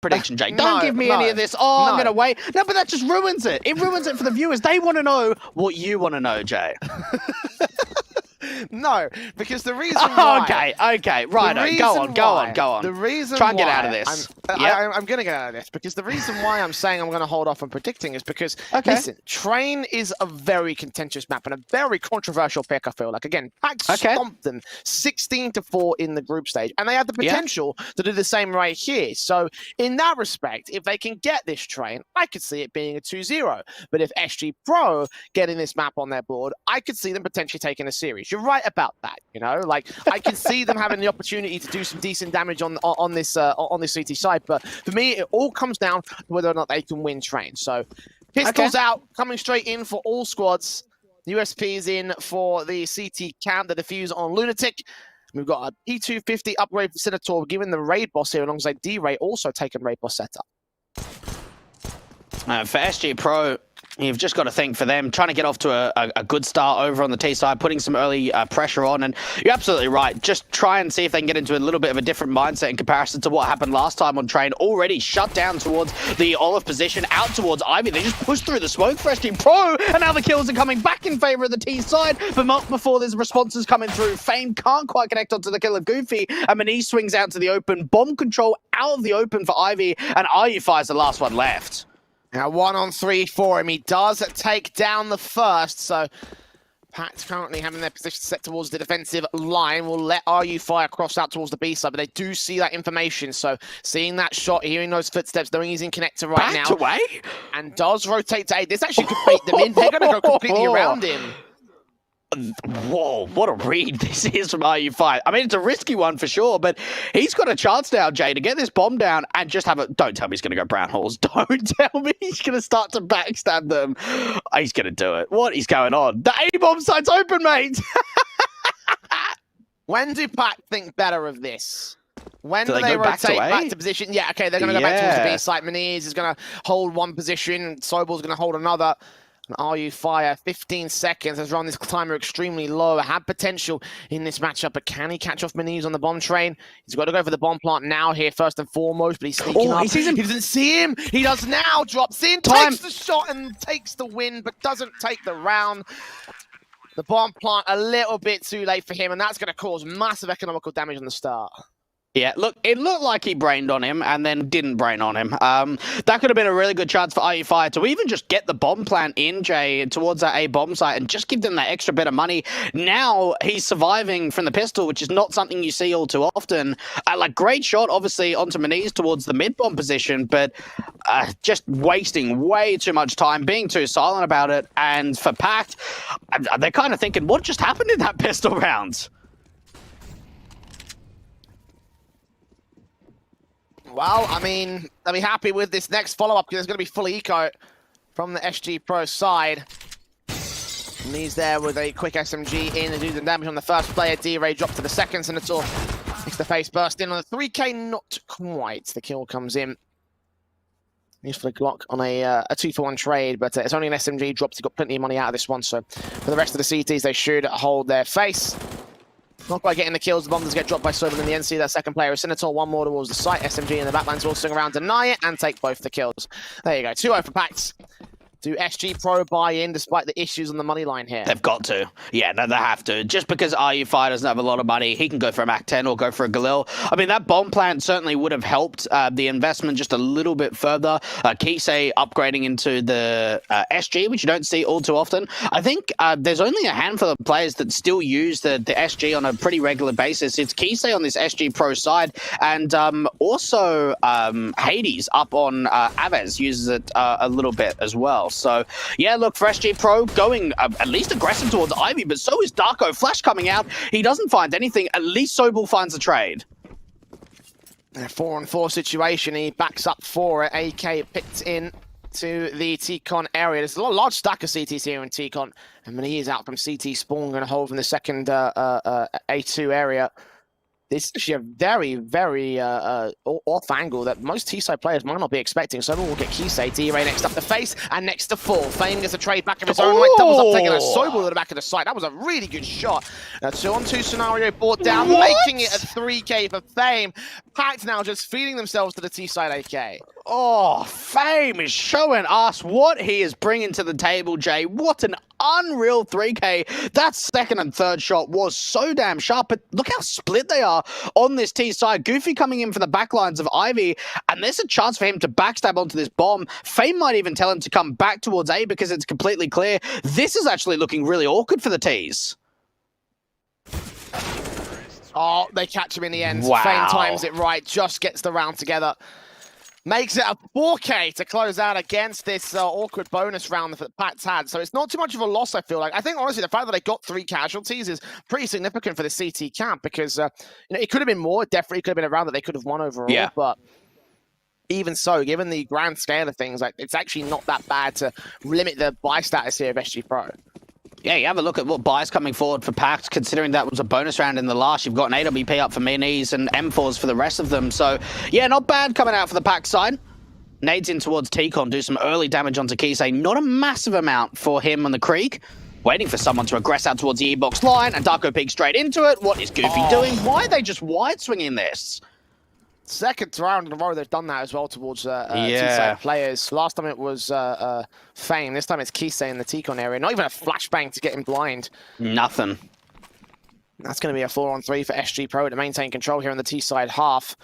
prediction, Jake. Don't give me any of this. Oh, I'm going to wait. No, but that just ruins it. It ruins it for the viewers. They want to know what you want to know, Jay. No, because the reason why... Okay, right. Go on. The reason Try and get out of this. I'm going to get out of this, because the reason why I'm saying I'm going to hold off on predicting is because, listen, Train is a very contentious map and a very controversial pick, I feel like. Again, PACT stomped them 16-4 in the group stage, and they have the potential to do the same right here. So, in that respect, if they can get this Train, I could see it being a 2-0. But if SG.pro getting this map on their board, I could see them potentially taking a series. You're right about that, you know. Like, I can see them having the opportunity to do some decent damage on this CT side, but for me, it all comes down to whether or not they can win Train. So, pistols out, coming straight in for all squads. USP's in for the CT camp, the defuse on Lunatic. We've got a E250 upgrade for Senator, given the raid boss here alongside D-Ray, also taking raid boss setup. For SG.pro, you've just got to think for them, trying to get off to a good start over on the T side, putting some early pressure on, and you're absolutely right. Just try and see if they can get into a little bit of a different mindset in comparison to what happened last time on Train. Already shut down towards the Olive position, out towards Ivy. They just pushed through the smoke for SG.pro, and now the kills are coming back in favor of the T side, but not before there's responses coming through. Fame can't quite connect onto the kill of Goofy, and Mani swings out to the open. Bomb control out of the open for Ivy, and IU fires the last one left. Now 1-on-3 for him. He does take down the first, so PACT currently having their position set towards the defensive line. Will let RU fire cross out towards the B side, but they do see that information. So seeing that shot, hearing those footsteps, knowing he's in connector right now. Away? And does rotate to A. This actually could bait them in. They're going to go completely around him. Whoa, what a read this is from RU5. I mean, it's a risky one for sure, but he's got a chance now, Jay, to get this bomb down and just have a... Don't tell me he's going to go brown halls. Don't tell me he's going to start to backstab them. He's going to do it. What is going on? The A-bomb site's open, mate! When do PACT think better of this? When do they they go rotate back back to position? Yeah, okay, they're going to go back towards the B site. Maniz is going to hold one position. Sobol's going to hold another. And RU fire, 15 seconds, has run this timer extremely low. Had potential in this matchup, but can he catch off Maniz on the bomb train? He's got to go for the bomb plant now here, first and foremost, but he's sneaking up. He sees him. He doesn't see him. He does now, drops in, takes the shot and takes the win, but doesn't take the round. The bomb plant a little bit too late for him, and that's going to cause massive economical damage on the start. Yeah, look, it looked like he brained on him and then didn't brain on him. That could have been a really good chance for IU Fire to even just get the bomb plant in, Jay, towards that A bomb site and just give them that extra bit of money. Now he's surviving from the pistol, which is not something you see all too often. Like, great shot, obviously, onto Maniz towards the mid-bomb position, but just wasting way too much time, being too silent about it. And for PACT, they're kind of thinking, what just happened in that pistol round? Well, I mean, they'll be happy with this next follow-up because there's going to be full eco from the SG.pro side. And he's there with a quick SMG in to do the damage on the first player. D-Ray dropped to the second, Senator makes the face burst in on the 3K, not quite. The kill comes in. He's for the Glock on a 2-for-1 trade, but it's only an SMG dropped. He got plenty of money out of this one, so for the rest of the CTs, they should hold their face. Not quite getting the kills. The bomb does get dropped by Sobel in the NC. That second player is Senator. One more towards the site. SMG in the backlines will swing around, deny it, and take both the kills. There you go. 2-0 for PACT. Do SG.pro buy in despite the issues on the money line here? They've got to. Yeah, no, they have to. Just because RU Fire doesn't have a lot of money, he can go for a MAC 10 or go for a Galil. I mean, that bomb plant certainly would have helped the investment just a little bit further. Kisei upgrading into the SG, which you don't see all too often. I think there's only a handful of players that still use the SG on a pretty regular basis. It's Kisei on this SG.pro side, and also Hades up on Aves uses it a little bit as well. So, yeah, look, for SG.pro going at least aggressive towards Ivy, but so is Darko. Flash coming out. He doesn't find anything. At least Sobel finds a trade. A 4-on-4 situation. He backs up for it. AK picked in to the T-Con area. There's a large stack of CTs here in T-Con. And when he is out from CT spawn, going to hold from the second A2 area. This is actually a very, very off angle that most T-side players might not be expecting. So we'll get Kisei, D-Ray next up the face, and next to Fall. Fame gets a trade back of his own right, doubles up, taking a Sobel to the back of the side. That was a really good shot. A 2-on-2 scenario brought down, making it a 3K for Fame. PACT now just feeding themselves to the T-side AK. Oh, Fame is showing us what he is bringing to the table, Jay. What an unreal 3K. That second and third shot was so damn sharp, but look how split they are on this T side. Goofy coming in for the backlines of Ivy, and there's a chance for him to backstab onto this bomb. Fame might even tell him to come back towards A because it's completely clear. This is actually looking really awkward for the T's. Oh, they catch him in the end. Wow. Fame times it right, just gets the round together. Makes it a 4K to close out against this awkward bonus round that PACT had. So it's not too much of a loss, I feel like. I think, honestly, the fact that they got 3 casualties is pretty significant for the CT camp because, it could have been more. It definitely could have been a round that they could have won overall. Yeah. But even so, given the grand scale of things, like it's actually not that bad to limit the buy status here of SG.pro. Yeah, you have a look at what buys coming forward for PACT, considering that was a bonus round in the last. You've got an AWP up for Minis and M4s for the rest of them. So, yeah, not bad coming out for the PACT side. Nades in towards T-Con, do some early damage onto Kisei. Not a massive amount for him on the Creek. Waiting for someone to aggress out towards the E-box line, and Darko peeks straight into it. What is Goofy doing? Why are they just wide swinging this? Second round in a row, they've done that as well towards T-side players. Last time it was Fame. This time it's Kisei in the T-Con area. Not even a flashbang to get him blind. Nothing. That's going to be a 4-on-3 for SG.pro to maintain control here on the T-side half.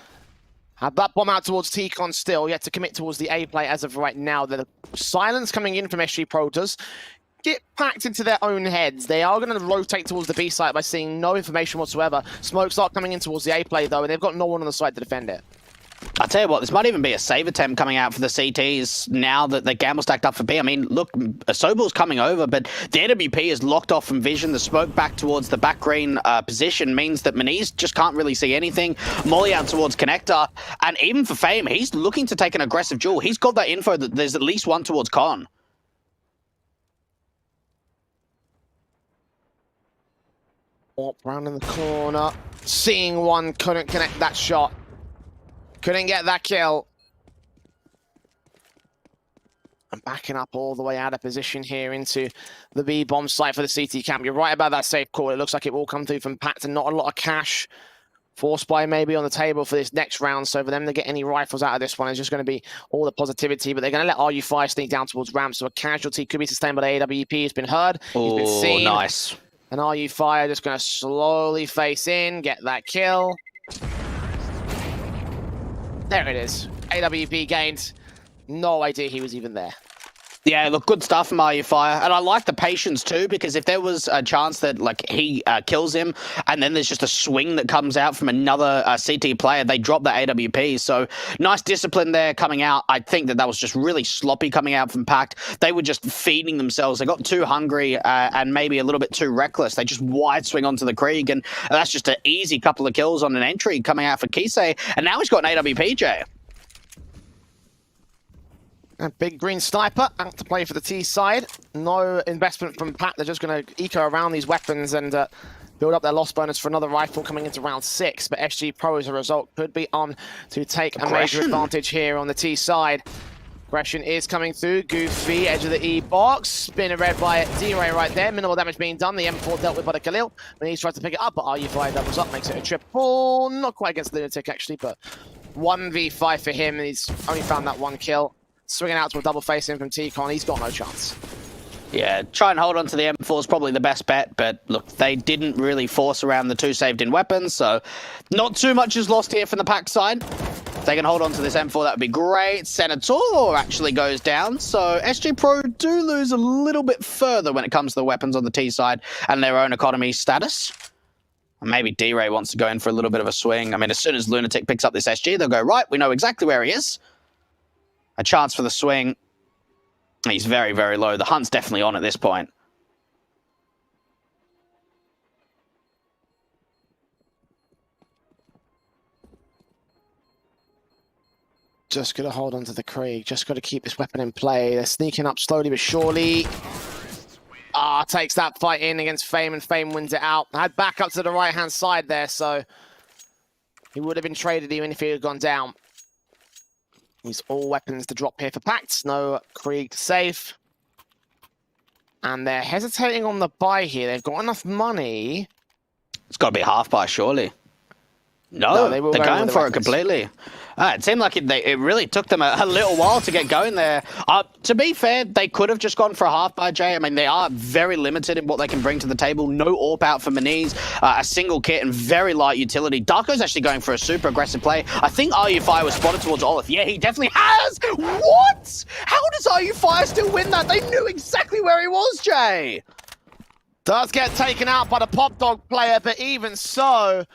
Had that bomb out towards T-Con still, yet to commit towards the A play as of right now. The silence coming in from SG.pro does get packed into their own heads. They are going to rotate towards the B site by seeing no information whatsoever. Smokes start coming in towards the A play though, and they've got no one on the side to defend it. I'll tell you what, this might even be a save attempt coming out for the CTs now that the gamble stacked up for B. I mean, look, Sobel's coming over, but the AWP is locked off from vision. The smoke back towards the back green position means that Maniz just can't really see anything. Molly out towards Connector, and even for Fame, he's looking to take an aggressive duel. He's got that info that there's at least one towards Con. Warp round in the corner, seeing one, couldn't connect that shot. Couldn't get that kill. And backing up all the way out of position here into the B bomb site for the CT camp. You're right about that safe call. It looks like it will come through from PACT and not a lot of cash. Force buy maybe on the table for this next round. So for them to get any rifles out of this one is just going to be all the positivity. But they're going to let RU5 sneak down towards ramp. So a casualty could be sustained by the AWP. He's been heard. He's been seen. Nice. And RU5 just going to slowly face in, get that kill. There it is. AWP gained. No idea he was even there. Yeah, look, good stuff from RU5. And I like the patience too, because if there was a chance that like he kills him and then there's just a swing that comes out from another CT player, they drop the AWP. So nice discipline there coming out. I think that was just really sloppy coming out from PACT. They were just feeding themselves. They got too hungry and maybe a little bit too reckless. They just wide swing onto the Krieg, and that's just an easy couple of kills on an entry coming out for Kisei. And now he's got an AWP, Jay. A big green sniper out to play for the T side. No investment from PACT. They're just going to eco around these weapons and build up their loss bonus for another rifle coming into round 6. But SG.pro, as a result, could be on to take a major advantage here on the T side. Aggression is coming through. Goofy, edge of the E box. Spinner read by D-Ray right there. Minimal damage being done. The M4 dealt with by the Khalil. And he's trying to pick it up, but RU5 doubles up, makes it a triple. Not quite against Lunatic, actually, but 1v5 for him. And he's only found that one kill. Swinging out to a double face in from T-Con, he's got no chance. Yeah, try and hold on to the M4 is probably the best bet, but look, they didn't really force around the 2 saved in weapons, so not too much is lost here from the PACT side. If they can hold on to this M4, that would be great. Senator actually goes down, so SG.pro do lose a little bit further when it comes to the weapons on the T side and their own economy status. Maybe D-Ray wants to go in for a little bit of a swing. I mean, as soon as Lunatic picks up this SG, they'll go, right, we know exactly where he is. A chance for the swing. He's very, very low. The hunt's definitely on at this point. Just got to hold on to the Krieg. Just got to keep this weapon in play. They're sneaking up slowly but surely. Takes that fight in against Fame, and Fame wins it out. Had back up to the right-hand side there, so He would have been traded even if he had gone down. These all weapons to drop here for PACT. No Krieg to save. And they're hesitating on the buy here. They've got enough money. It's got to be half buy, surely. No, they're going for it completely. It seemed like it really took them a little while to get going there. To be fair, they could have just gone for a half buy, Jay. I mean, they are very limited in what they can bring to the table. No AWP out for Maniz, a single kit, and very light utility. Darko's actually going for a super aggressive play. I think RU5 was spotted towards Olaf. Yeah, he definitely has! What? How does RU5 still win that? They knew exactly where he was, Jay. Does get taken out by the Pop Dog player, but even so,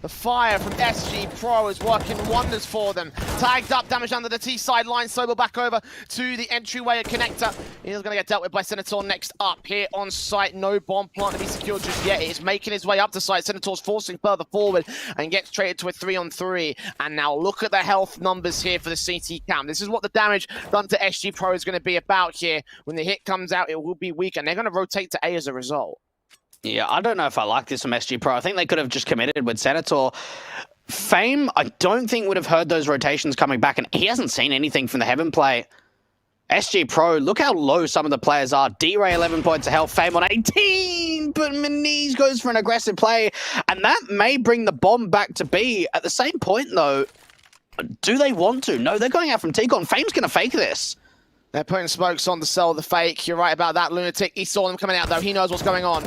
the fire from SG.pro is working wonders for them. Tagged up, damage under the T side line. Sobel back over to the entryway connector. He's going to get dealt with by Senator next up here on site. No bomb plant to be secured just yet. It is making his way up to site. Senator's forcing further forward and gets traded to a 3-on-3. And now look at the health numbers here for the CT cam. This is what the damage done to SG.pro is going to be about here. When the hit comes out, it will be weak, and they're going to rotate to A as a result. Yeah, I don't know if I like this from SG.pro. I think they could have just committed with Senator. Fame, I don't think would have heard those rotations coming back, and he hasn't seen anything from the Heaven play. SG.pro, look how low some of the players are. D-Ray 11 points of health, Fame on 18, but Maniz goes for an aggressive play, and that may bring the bomb back to B. At the same point, though, do they want to? No, they're going out from T-Con. Fame's going to fake this. They're putting smokes on to sell the fake. You're right about that, Lunatic. He saw them coming out, though. He knows what's going on.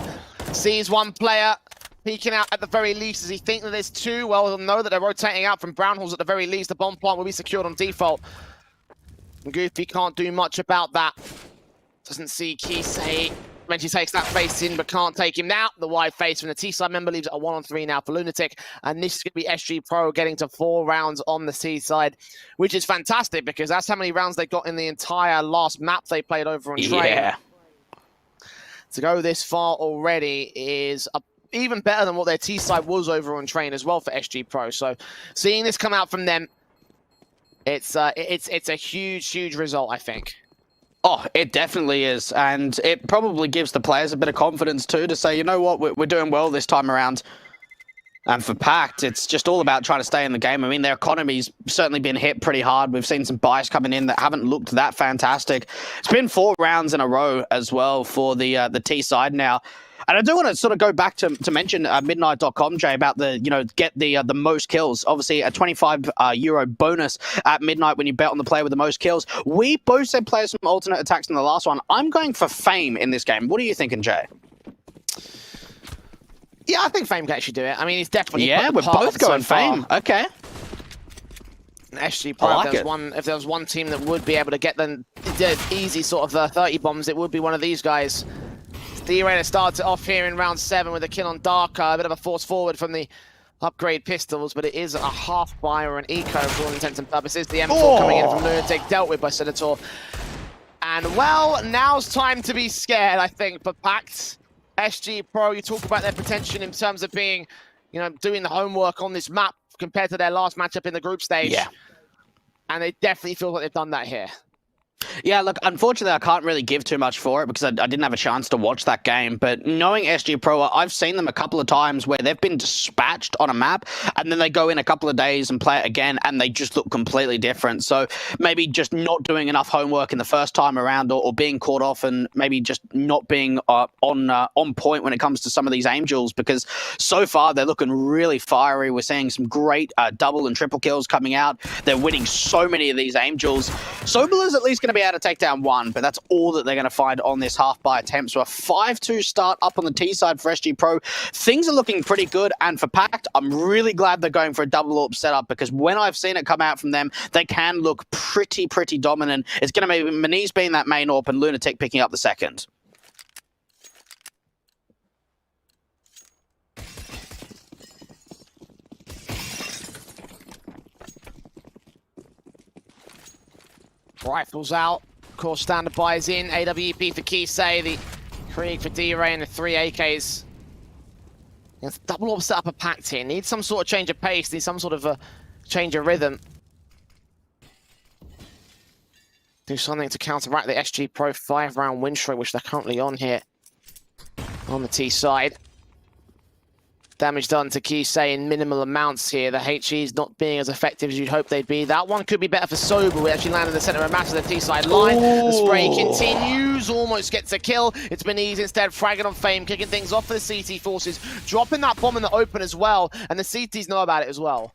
Sees one player peeking out at the very least. Does he think that there's two? Well, he'll know that they're rotating out from Brownhalls at the very least. The bomb plant will be secured on default. Goofy can't do much about that. Doesn't see Kisei. Eventually takes that face in, but can't take him now. The wide face from the T-side member leaves it a 1-on-3 now for Lunatic. And this is going to be SG.pro getting to 4 rounds on the T-side, which is fantastic because that's how many rounds they got in the entire last map they played over on Train. Yeah. To go this far already is even better than what their T-side was over on Train as well for SG.pro. So seeing this come out from them, it's a huge result, I think. Oh, it definitely is. And it probably gives the players a bit of confidence too to say, you know what, we're doing well this time around. And for PACT, it's just all about trying to stay in the game. I mean, their economy's certainly been hit pretty hard. We've seen some buys coming in that haven't looked that fantastic. It's been 4 rounds in a row as well for the T side now. And I do want to sort of go back to mention Midnight.com, Jay, about get the most kills. Obviously, a 25 euro bonus at Midnight when you bet on the player with the most kills. We both said players from alternate attacks in the last one. I'm going for Fame in this game. What are you thinking, Jay? Yeah, I think Fame can actually do it. I mean, he's definitely we're both going Fame. Okay. SG.pro, like if there was one team that would be able to get them easy sort of 30 bombs, it would be one of these guys. D-Ray starts it off here in round 7 with a kill on Darko. A bit of a force forward from the upgrade pistols, but it is a half buy or an eco for all intents and purposes. The M4 coming in from Lunatic, dealt with by Senator. And well, now's time to be scared, I think, for PACT. SG.pro, you talk about their potential in terms of being, doing the homework on this map compared to their last matchup in the group stage. Yeah. And they definitely feel like they've done that here. Yeah, look, unfortunately, I can't really give too much for it because I didn't have a chance to watch that game. But knowing SG.pro, I've seen them a couple of times where they've been dispatched on a map and then they go in a couple of days and play it again and they just look completely different. So maybe just not doing enough homework in the first time around or being caught off and maybe just not being on point when it comes to some of these Angels, because so far they're looking really fiery. We're seeing some great double and triple kills coming out. They're winning so many of these Angels. Sobel is at least going to be able to take down 1, but that's all that they're going to find on this half-buy attempt. So a 5-2 start up on the T side for SG.pro. Things are looking pretty good, and for PACT, I'm really glad they're going for a double AWP setup because when I've seen it come out from them, they can look pretty dominant. It's going to be Maniz being that main AWP and Lunatic picking up the second. Rifles out. Of course, standard buys in. AWP for Kisei, the Krieg for D-Ray, and the 3 AKs. It's double AWP set up a PACT here. Needs some sort of change of pace. Needs some sort of a change of rhythm. Do something to counteract the SG.pro 5-round win streak, which they're currently on here on the T side. Damage done to Kisei in minimal amounts here. The HE's not being as effective as you'd hope they'd be. That one could be better for Sobel. We actually landed in the center of mass of the T-side line. Ooh. The spray continues, almost gets a kill. It's Beniz instead, fragging on Fame, kicking things off for the CT forces, dropping that bomb in the open as well, and the CTs know about it as well.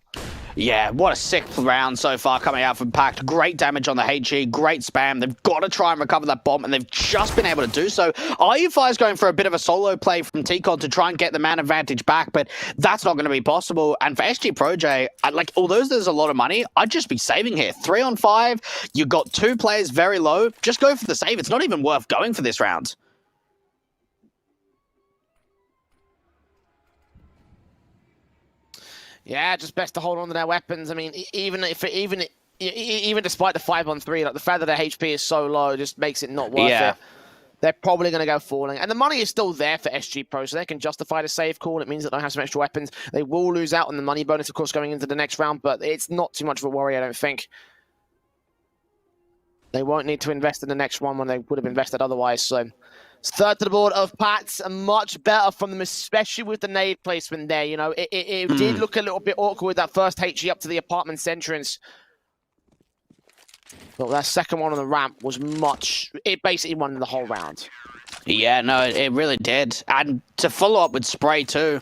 Yeah, what a sick round so far coming out from PACT. Great damage on the HE, great spam. They've got to try and recover that bomb, and they've just been able to do so. IU5 is going for a bit of a solo play from T-Con to try and get the man advantage back, but that's not going to be possible. And for SG.pro, Jay, like, although there's a lot of money, I'd just be saving here. 3 on 5, you've got 2 players very low. Just go for the save. It's not even worth going for this round. Yeah, just best to hold on to their weapons. I mean, even despite the 5 on 3, like the fact that their HP is so low just makes it not worth it. They're probably going to go falling. And the money is still there for SG.pro, so they can justify the save call. It means that they have some extra weapons. They will lose out on the money bonus, of course, going into the next round, but it's not too much of a worry, I don't think. They won't need to invest in the next one when they would have invested otherwise, so... Third to the board of PACT, and much better from them, especially with the nade placement there. You know, it did look a little bit awkward with that first HE up to the apartment's entrance. But that second one on the ramp was it basically won the whole round. Yeah, no, it really did. And to follow up with spray too.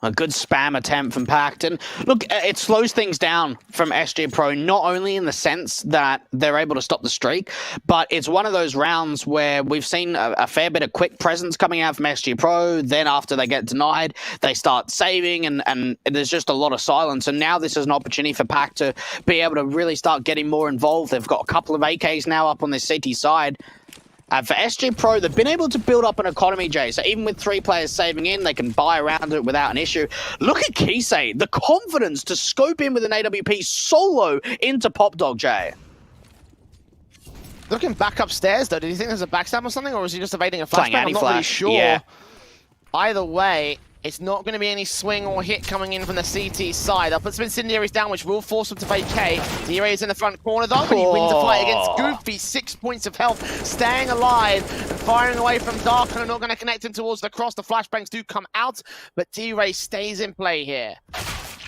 A good spam attempt from PACT. And look, it slows things down from SG.pro, not only in the sense that they're able to stop the streak, but it's one of those rounds where we've seen a fair bit of quick presence coming out from SG.pro. Then after they get denied, they start saving, and there's just a lot of silence. And now this is an opportunity for PACT to be able to really start getting more involved. They've got a couple of AKs now up on this CT side. For SG.pro, they've been able to build up an economy, Jay. So even with 3 players saving in, they can buy around it without an issue. Look at Kisei, the confidence to scope in with an AWP solo into Pop Dog, Jay. Looking back upstairs, though, did you think there's a backstab or something, or is he just evading a flashbang? I'm not really sure. Yeah. Either way, it's not going to be any swing or hit coming in from the CT side. I'll put some incendiaries down, which will force him to vacate. D-Ray is in the front corner, though, but he wins the fight against Goofy. 6 points of health, staying alive and firing away from Dark, and not going to connect him towards the cross. The flashbangs do come out, but D-Ray stays in play here.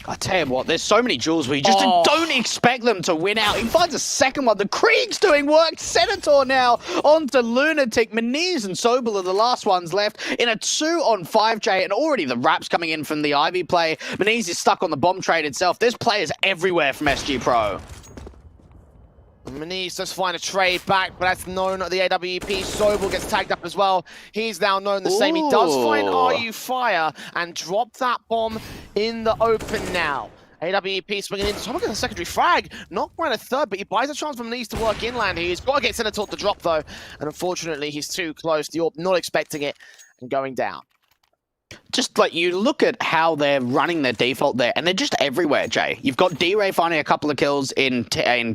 I tell you what, there's so many duels where you just don't expect them to win out. He finds a second one. The Krieg's doing work. Senator now onto Lunatic. Meniz and Sobel are the last ones left in a 2 on 5, Jay, and already the wraps coming in from the Ivy play. Meniz is stuck on the bomb trade itself. There's players everywhere from SG.pro. Meniz does find a trade back, but that's known at the AWP. Sobel gets tagged up as well. He's now known the same. He does find RU Fire and drop that bomb in the open now. AWP swinging in. Sobel gets a secondary frag. Not quite a third, but he buys a chance from Meniz to work inland. He's got to get Senator to drop, though. And unfortunately, he's too close. The AWP not expecting it and going down. Just like you look at how they're running their default there, and they're just everywhere, Jay. You've got D-Ray finding a couple of kills in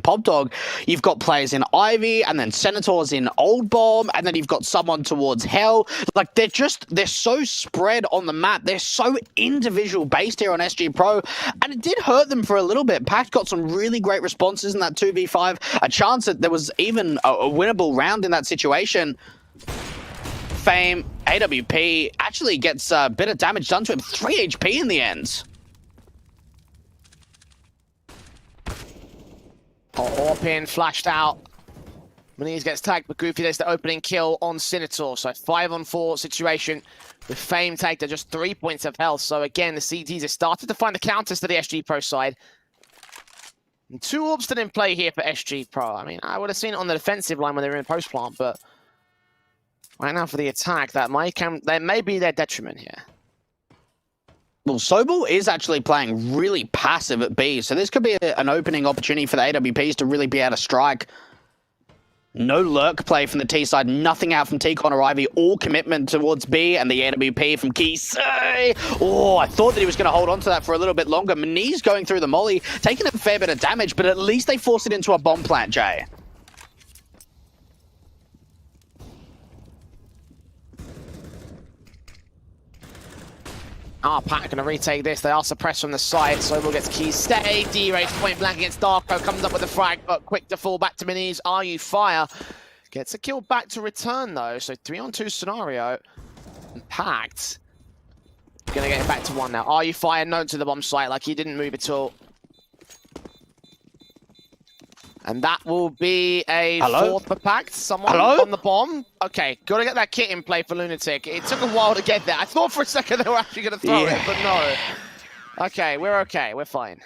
Pop Dog. You've got players in Ivy, and then Senators in Old Bomb, and then you've got someone towards Hell. Like, they're so spread on the map. They're so individual based here on SG.pro, and it did hurt them for a little bit. PACT got some really great responses in that 2v5. A chance that there was even a winnable round in that situation. Fame, AWP actually gets a bit of damage done to him. 3 HP in the end. Orpin flashed out. Meniz gets tagged, but Goofy gets the opening kill on Senator. So 5 on 4 situation with Fame tagged at just 3 points of health. So again, the CTs have started to find the counters to the SG.pro side. And 2 orbs still in play here for SG.pro. I mean, I would have seen it on the defensive line when they were in post plant, but right now for the attack, that may be their detriment here. Well, Sobel is actually playing really passive at B, so this could be an opening opportunity for the AWPs to really be able to strike. No lurk play from the T side, nothing out from T-Con or Ivy, all commitment towards B, and the AWP from Kisei. Oh, I thought that he was going to hold on to that for a little bit longer. Meniz going through the molly, taking a fair bit of damage, but at least they force it into a bomb plant, Jay. PACT going to retake this. They are suppressed from the side. Sobel gets Kisei. D-Race point blank against Darko. Comes up with the frag, but quick to fall back to Meniz. RU Fire gets a kill back to return, though. So 3-on-2 scenario. And PACT Gonna get it back to 1 now. Are you fired? No to the bomb site, like he didn't move at all. And that will be a fourth for PACT. Someone on the bomb. Okay, gotta get that kit in play for Lunatic. It took a while to get there. I thought for a second they were actually gonna throw it, but no. Okay, we're fine.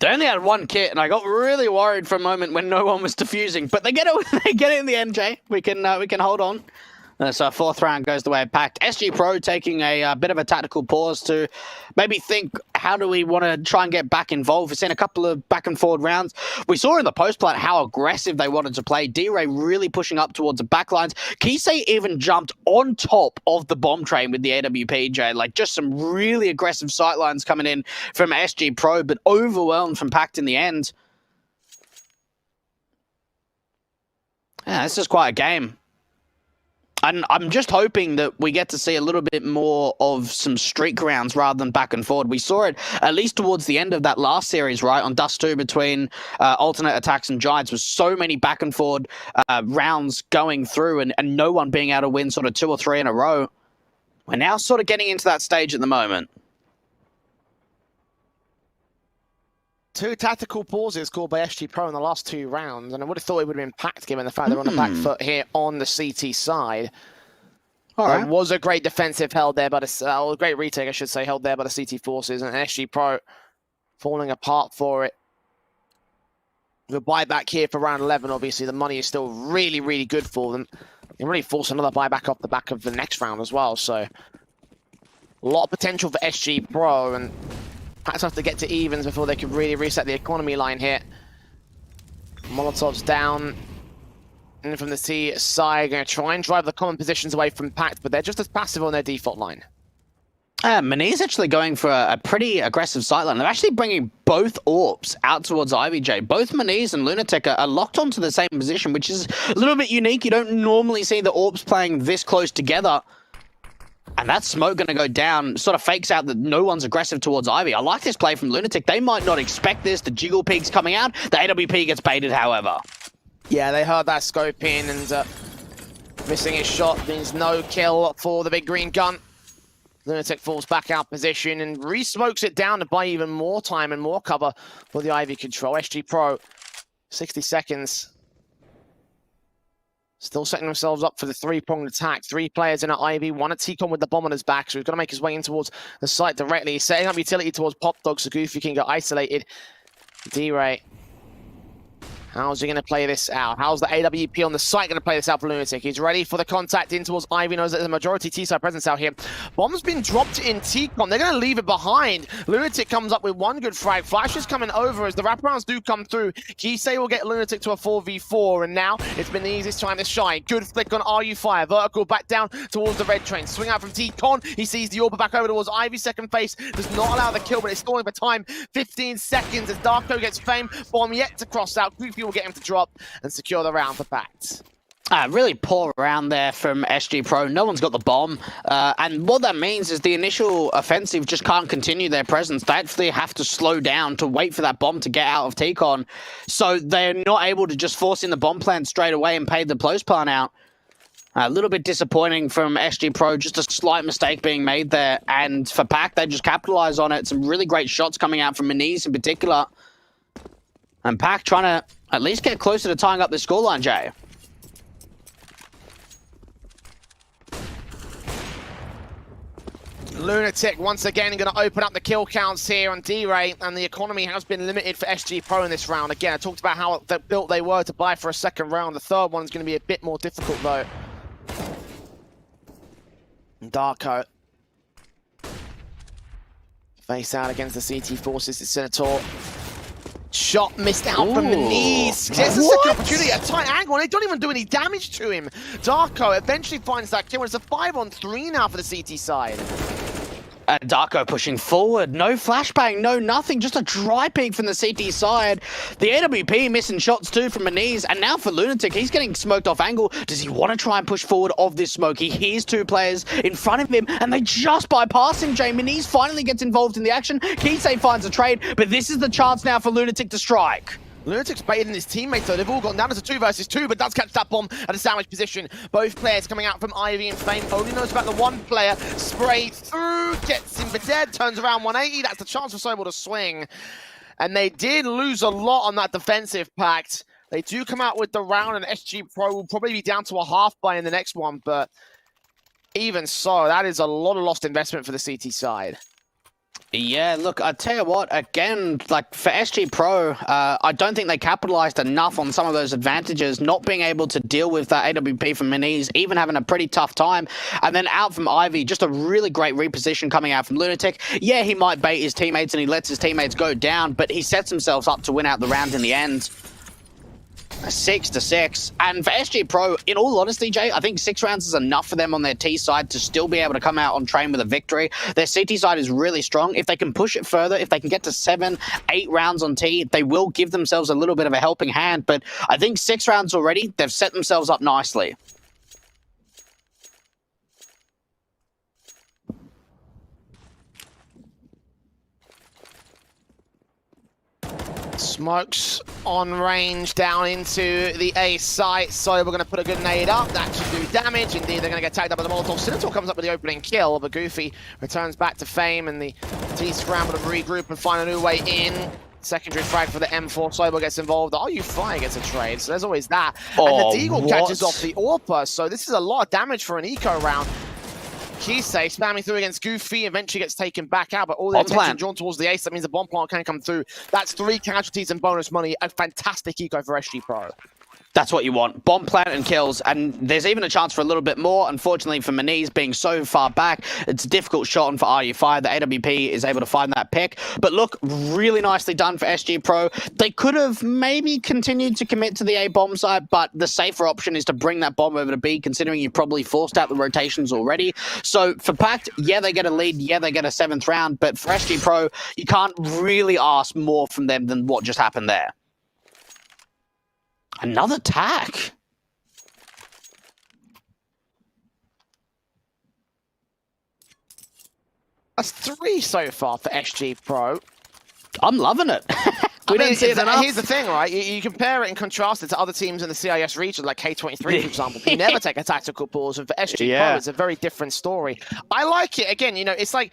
They only had 1 kit, and I got really worried for a moment when no one was defusing. But they get it. They get it in the end, Jay. We can hold on. So 4th round goes the way of PACT. SG.pro taking a bit of a tactical pause to maybe think, how do we want to try and get back involved? We've seen a couple of back and forward rounds. We saw in the post plant how aggressive they wanted to play. D-Ray really pushing up towards the backlines. Kisei even jumped on top of the bomb train with the AWP, Jay. Like, just some really aggressive sightlines coming in from SG.pro, but overwhelmed from PACT in the end. Yeah, this is quite a game. And I'm just hoping that we get to see a little bit more of some streak rounds rather than back and forward. We saw it at least towards the end of that last series, right, on Dust 2 between Alternate Attacks and Giants, with so many back and forward rounds going through and no one being able to win sort of 2 or 3 in a row. We're now sort of getting into that stage at the moment. 2 tactical pauses called by SG.pro in the last 2 rounds, and I would have thought it would have been PACT given the fact they're on the back foot here on the CT side. There was a great defensive held there by the great retake, I should say, held there by the CT forces, and SG.pro falling apart for it. The buyback here for round 11, obviously the money is still really, really good for them. They really force another buyback off the back of the next round as well, so a lot of potential for SG.pro, and PACT have to get to evens before they can really reset the economy line here. Molotov's down. And from the T side, going to try and drive the common positions away from PACT, but they're just as passive on their default line. Manise actually going for a pretty aggressive sightline. They're actually bringing both AWPs out towards IVJ. Both Manise and Lunatic are locked onto the same position, which is a little bit unique. You don't normally see the AWPs playing this close together. And that smoke going to go down, sort of fakes out that no one's aggressive towards Ivy. I like this play from Lunatic. They might not expect this. The jiggle peak's coming out. The AWP gets baited, however. Yeah, they heard that scope in, and missing his shot means no kill for the big green gun. Lunatic falls back out position and re-smokes it down to buy even more time and more cover for the Ivy control. SG.pro, 60 seconds. Still setting themselves up for the 3-pronged attack. 3 players in at Ivy, 1 at T-Con with the bomb on his back, so he's got to make his way in towards the site directly. He's setting up utility towards Pop Dog, so Goofy can get isolated. D-Ray. How's he going to play this out? How's the AWP on the site going to play this out for Lunatic? He's ready for the contact in towards Ivy. Knows that there's a majority T-side presence out here. Bomb's been dropped in T-Con. They're going to leave it behind. Lunatic comes up with 1 good frag. Flash is coming over as the wraparounds do come through. Kisei will get Lunatic to a 4v4, and now it's been the easiest time to shine. Good flick on RU Fire. Vertical back down towards the red train. Swing out from T-Con. He sees the AWP back over towards Ivy. Second face does not allow the kill, but it's stalling for time. 15 seconds as Darko gets fame. Bomb yet to cross out. Goofy will get him to drop and secure the round for PACT. Really poor round there from SG.pro. No one's got the bomb. And what that means is the initial offensive just can't continue their presence. They actually have to slow down to wait for that bomb to get out of T-Con. So they're not able to just force in the bomb plant straight away and pay the close plant out. A little bit disappointing from SG.pro, just a slight mistake being made there. And for PACT, they just capitalize on it. Some really great shots coming out from Manise in particular. And PACT trying to at least get closer to tying up the scoreline, Jay. Lunatic once again going to open up the kill counts here on D-Ray, and the economy has been limited for SG.pro in this round. Again, I talked about how built they were to buy for a second round. The third one's going to be a bit more difficult though. Darko. Face out against the CT forces, it's Senator. Shot missed out from Manise. Gets a second opportunity, a tight angle, and they don't even do any damage to him. Darko eventually finds that kill. It's a 5-on-3 now for the CT side. Darko pushing forward. No flashbang, no nothing. Just a dry peek from the CT side. The AWP missing shots too from Manise. And now for Lunatic, he's getting smoked off angle. Does he want to try and push forward of this smoke? He hears 2 players in front of him, and they just bypass him, Jay. Manise finally gets involved in the action. Kisei finds a trade, but this is the chance now for Lunatic to strike. Lunatic's baiting his teammates though. They've all gone down as a 2 versus 2, but does catch that bomb at a sandwich position. Both players coming out from Ivy and Fame. Only knows about the one player. Spray through, gets him for dead, turns around 180. That's the chance for Sobel to swing. And they did lose a lot on that defensive pact. They do come out with the round, and SG.pro will probably be down to a half buy in the next one, but even so, that is a lot of lost investment for the CT side. Yeah, look, I tell you what, again, like for SG.pro, I don't think they capitalized enough on some of those advantages, not being able to deal with that AWP from Minis, even having a pretty tough time. And then out from Ivy, just a really great reposition coming out from Lunatic. Yeah, he might bait his teammates and he lets his teammates go down, but he sets himself up to win out the round in the end. 6-6, and for SG.pro, in all honesty, Jay, I think 6 rounds is enough for them on their T side to still be able to come out on train with a victory. Their CT side is really strong. If they can push it further, if they can get to 7-8 rounds on T, they will give themselves a little bit of a helping hand, but I think 6 rounds already, they've set themselves up nicely. Smokes on range down into the A site, so we're going to put a good nade up. That should do damage. Indeed, they're going to get tagged up by the Molotov. Sinator comes up with the opening kill, but Goofy returns back to Fame, and the T scramble to regroup and find a new way in. Secondary frag for the M4. Sobo gets involved. RU5 gets a trade, so there's always that. And the Deagle catches off the Orpa, so this is a lot of damage for an eco round. Kisei spamming through against Goofy, eventually gets taken back out, but all the attention drawn towards the ace. That means the bomb plant can come through. That's 3 casualties and bonus money. A fantastic eco for SG.pro. That's what you want. Bomb plant and kills, and there's even a chance for a little bit more. Unfortunately for Maniz being so far back, it's a difficult shot on for RU5. The AWP is able to find that pick. But look, really nicely done for SG.pro. They could have maybe continued to commit to the A bomb site, but the safer option is to bring that bomb over to B, considering you probably forced out the rotations already. So for PACT, yeah, they get a lead, yeah, they get a 7th round, but for SG.pro, you can't really ask more from them than what just happened there. Another tack. That's 3 so far for SG.pro. I'm loving it. We didn't see it enough. Here's the thing, right? You compare it and contrast it to other teams in the CIS region, like K23, for example. You never take a tactical pause, and for SG.pro, it's a very different story. I like it. Again, you know, it's like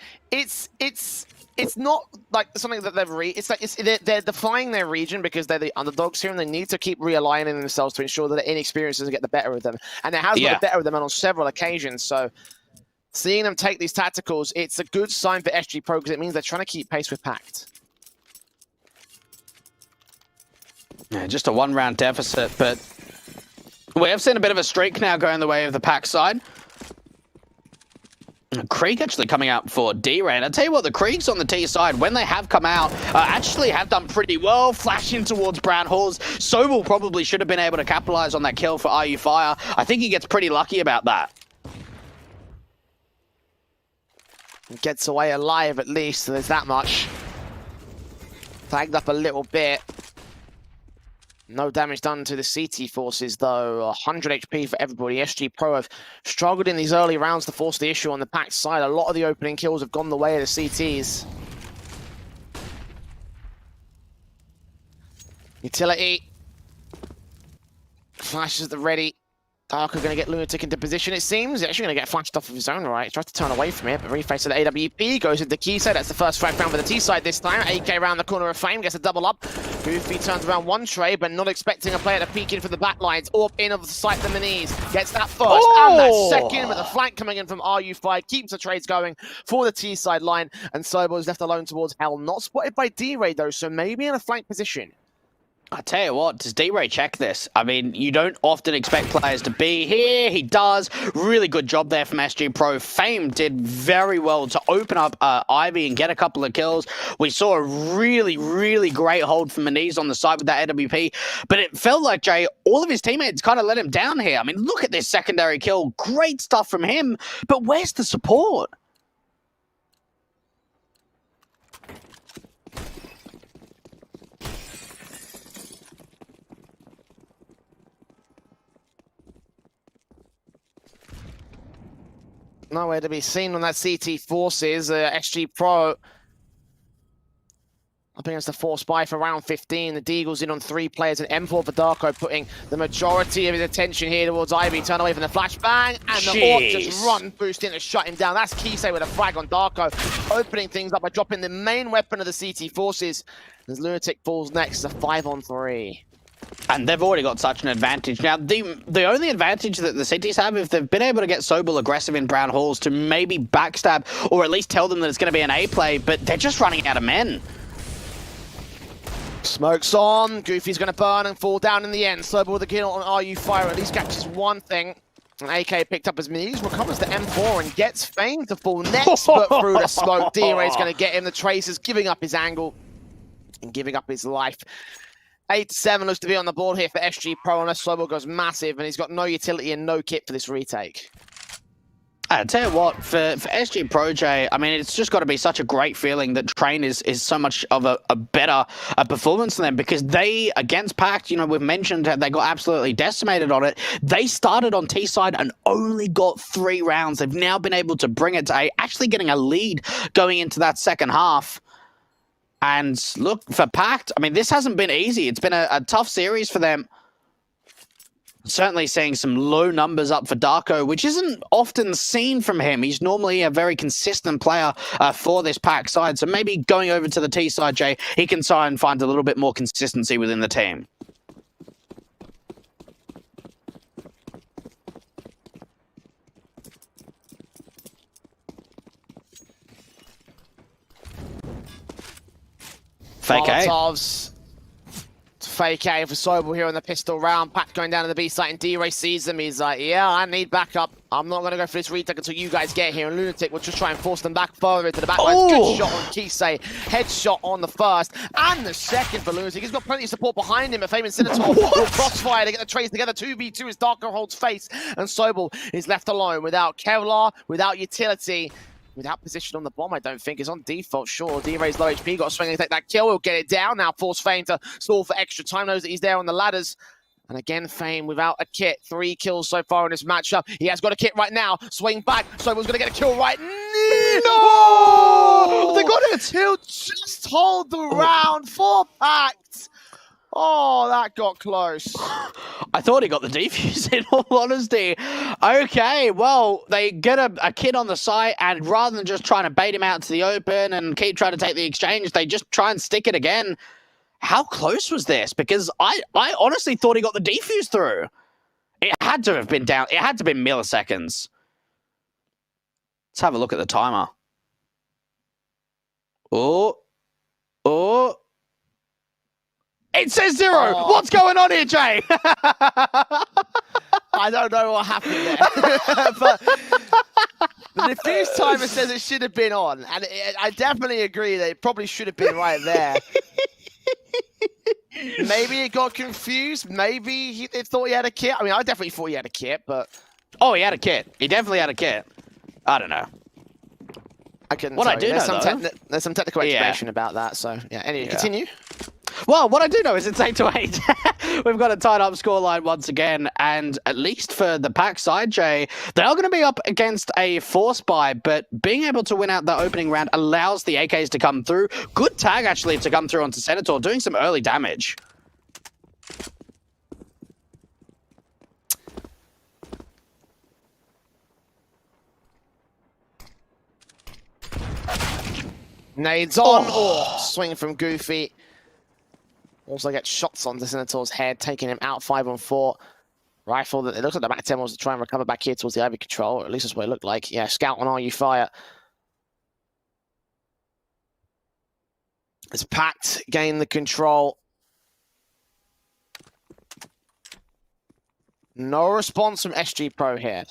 it's not like something that they're defying their region because they're the underdogs here, and they need to keep realigning themselves to ensure that their inexperience doesn't get the better of them. And it has got the better of them on several occasions. So seeing them take these tacticals, it's a good sign for SG.pro because it means they're trying to keep pace with PACT. Yeah, just a 1-round deficit, but we have seen a bit of a streak now going the way of the PACT side. Krieg actually coming out for D-Ray, and I tell you what, the Kriegs on the T side, when they have come out, actually have done pretty well, flashing towards Brown Halls. Sobel probably should have been able to capitalize on that kill for RU Fire. I think he gets pretty lucky about that. Gets away alive at least, so there's that much. Tagged up a little bit. No damage done to the CT forces, though. 100 HP for everybody. SG.pro have struggled in these early rounds to force the issue on the PACT side. A lot of the opening kills have gone the way of the CTs. Utility. Flashes at the ready. Darker going to get Lunatic into position, it seems. He's actually going to get flashed off of his own right. He tries to turn away from it, but reface to the AWP. Goes into Kisei. That's the first frag round for the T side this time. AK around the corner of Fame. Gets a double up. Goofy turns around one tray, but not expecting a player to peek in for the back lines. Or in of the sight from the knees. Gets that first and that second, with the flank coming in from RU5. Keeps the trades going for the T side line. And Sobo is left alone towards Hell. Not spotted by D-Ray, though, so maybe in a flank position. I tell you what, does D-Ray check this? I mean, you don't often expect players to be here. He does. Really good job there from SG.pro. Fame did very well to open up Ivy and get a couple of kills. We saw a really, really great hold from Maniz on the side with that AWP. But it felt like, Jay, all of his teammates kind of let him down here. I mean, look at this secondary kill. Great stuff from him. But where's the support? Nowhere to be seen on that CT forces. SG.pro up against the Force Spy for round 15. The Deagle's in on 3 players, and M4 for Darko putting the majority of his attention here towards Ivy. Turn away from the flashbang, and the Orc just run, boost in to shut him down. That's Kisei with a frag on Darko, opening things up by dropping the main weapon of the CT forces. As Lunatic falls next, it's a 5-on-3. And they've already got such an advantage. Now, the only advantage that the cities have, if they've been able to get Sobel aggressive in Brown Halls to maybe backstab, or at least tell them that it's going to be an A play, but they're just running out of men. Smoke's on, Goofy's going to burn and fall down in the end. Sobel with a kill on RU Fire, at least catches one thing. And AK picked up his minis, recovers the M4 and gets Fame to fall next, but through the smoke. D-Ray's going to get him, the Tracers giving up his angle and giving up his life. 8-7 looks to be on the board here for SG.pro, unless Sobel goes massive, and he's got no utility and no kit for this retake. I tell you what, for SG.pro, Jay, I mean, it's just got to be such a great feeling that Train is so much of a better performance than them, because they, against PACT, you know, we've mentioned that they got absolutely decimated on it. They started on T side and only got 3 rounds. They've now been able to bring it to A, actually getting a lead going into that second half. And look, for PACT, I mean, this hasn't been easy. It's been a tough series for them. Certainly seeing some low numbers up for Darko, which isn't often seen from him. He's normally a very consistent player for this PACT side. So maybe going over to the T side, Jay, he can try and find a little bit more consistency within the team. Fake A. Molotovs. Fake A for Sobel here on the pistol round. PACT going down to the B site, and D-Ray sees them. He's like, yeah, I need backup. I'm not going to go for this retake until you guys get here. And Lunatic will just try and force them back further into the back lines. Good shot on Kisei. Headshot on the first and the second for Lunatic. He's got plenty of support behind him. A famous Senator will crossfire to get the trace together. 2v2 as Darko holds face, and Sobel is left alone without Kevlar, without utility. Without position on the bomb, I don't think. It's on default, sure. D-Ray's low HP, got a swing and take that kill. He'll get it down. Now force Fame to stall for extra time. Knows that he's there on the ladders. And again, Fame without a kit. 3 kills so far in this matchup. He has got a kit right now. Swing back. Sobel's going to get a kill right. No! They got it. He'll just hold the round for PACT. Oh, that got close. I thought he got the defuse, in all honesty. Okay, well, they get a kid on the site, and rather than just trying to bait him out to the open and keep trying to take the exchange, they just try and stick it again. How close was this? Because I honestly thought he got the defuse through. It had to have been down. It had to have been milliseconds. Let's have a look at the timer. Oh. It says 0. Oh. What's going on here, Jay? I don't know what happened there. But the diffuse timer says it should have been on. And I definitely agree that it probably should have been right there. Maybe it got confused. Maybe he thought he had a kit. I mean, I definitely thought he had a kit, but... Oh, he had a kit. He definitely had a kit. I don't know. I couldn't tell you. There's some technical explanation about that. So, yeah. Anyway, continue. Well, what I do know is it's 8-8. We've got a tied up scoreline once again, and at least for the PACT side, Jay, they are going to be up against a Force Spy, but being able to win out the opening round allows the AKs to come through. Good tag, actually, to come through onto Senator, doing some early damage. Nades on, swing from Goofy. Also gets shots onto Senator's head, taking him out 5-on-4. Rifle that it looks like the back 10 was to try and recover back here towards the Ivy control, or at least that's what it looked like. Yeah, scout on RU Fire. As PACT gain the control. No response from SG.pro here.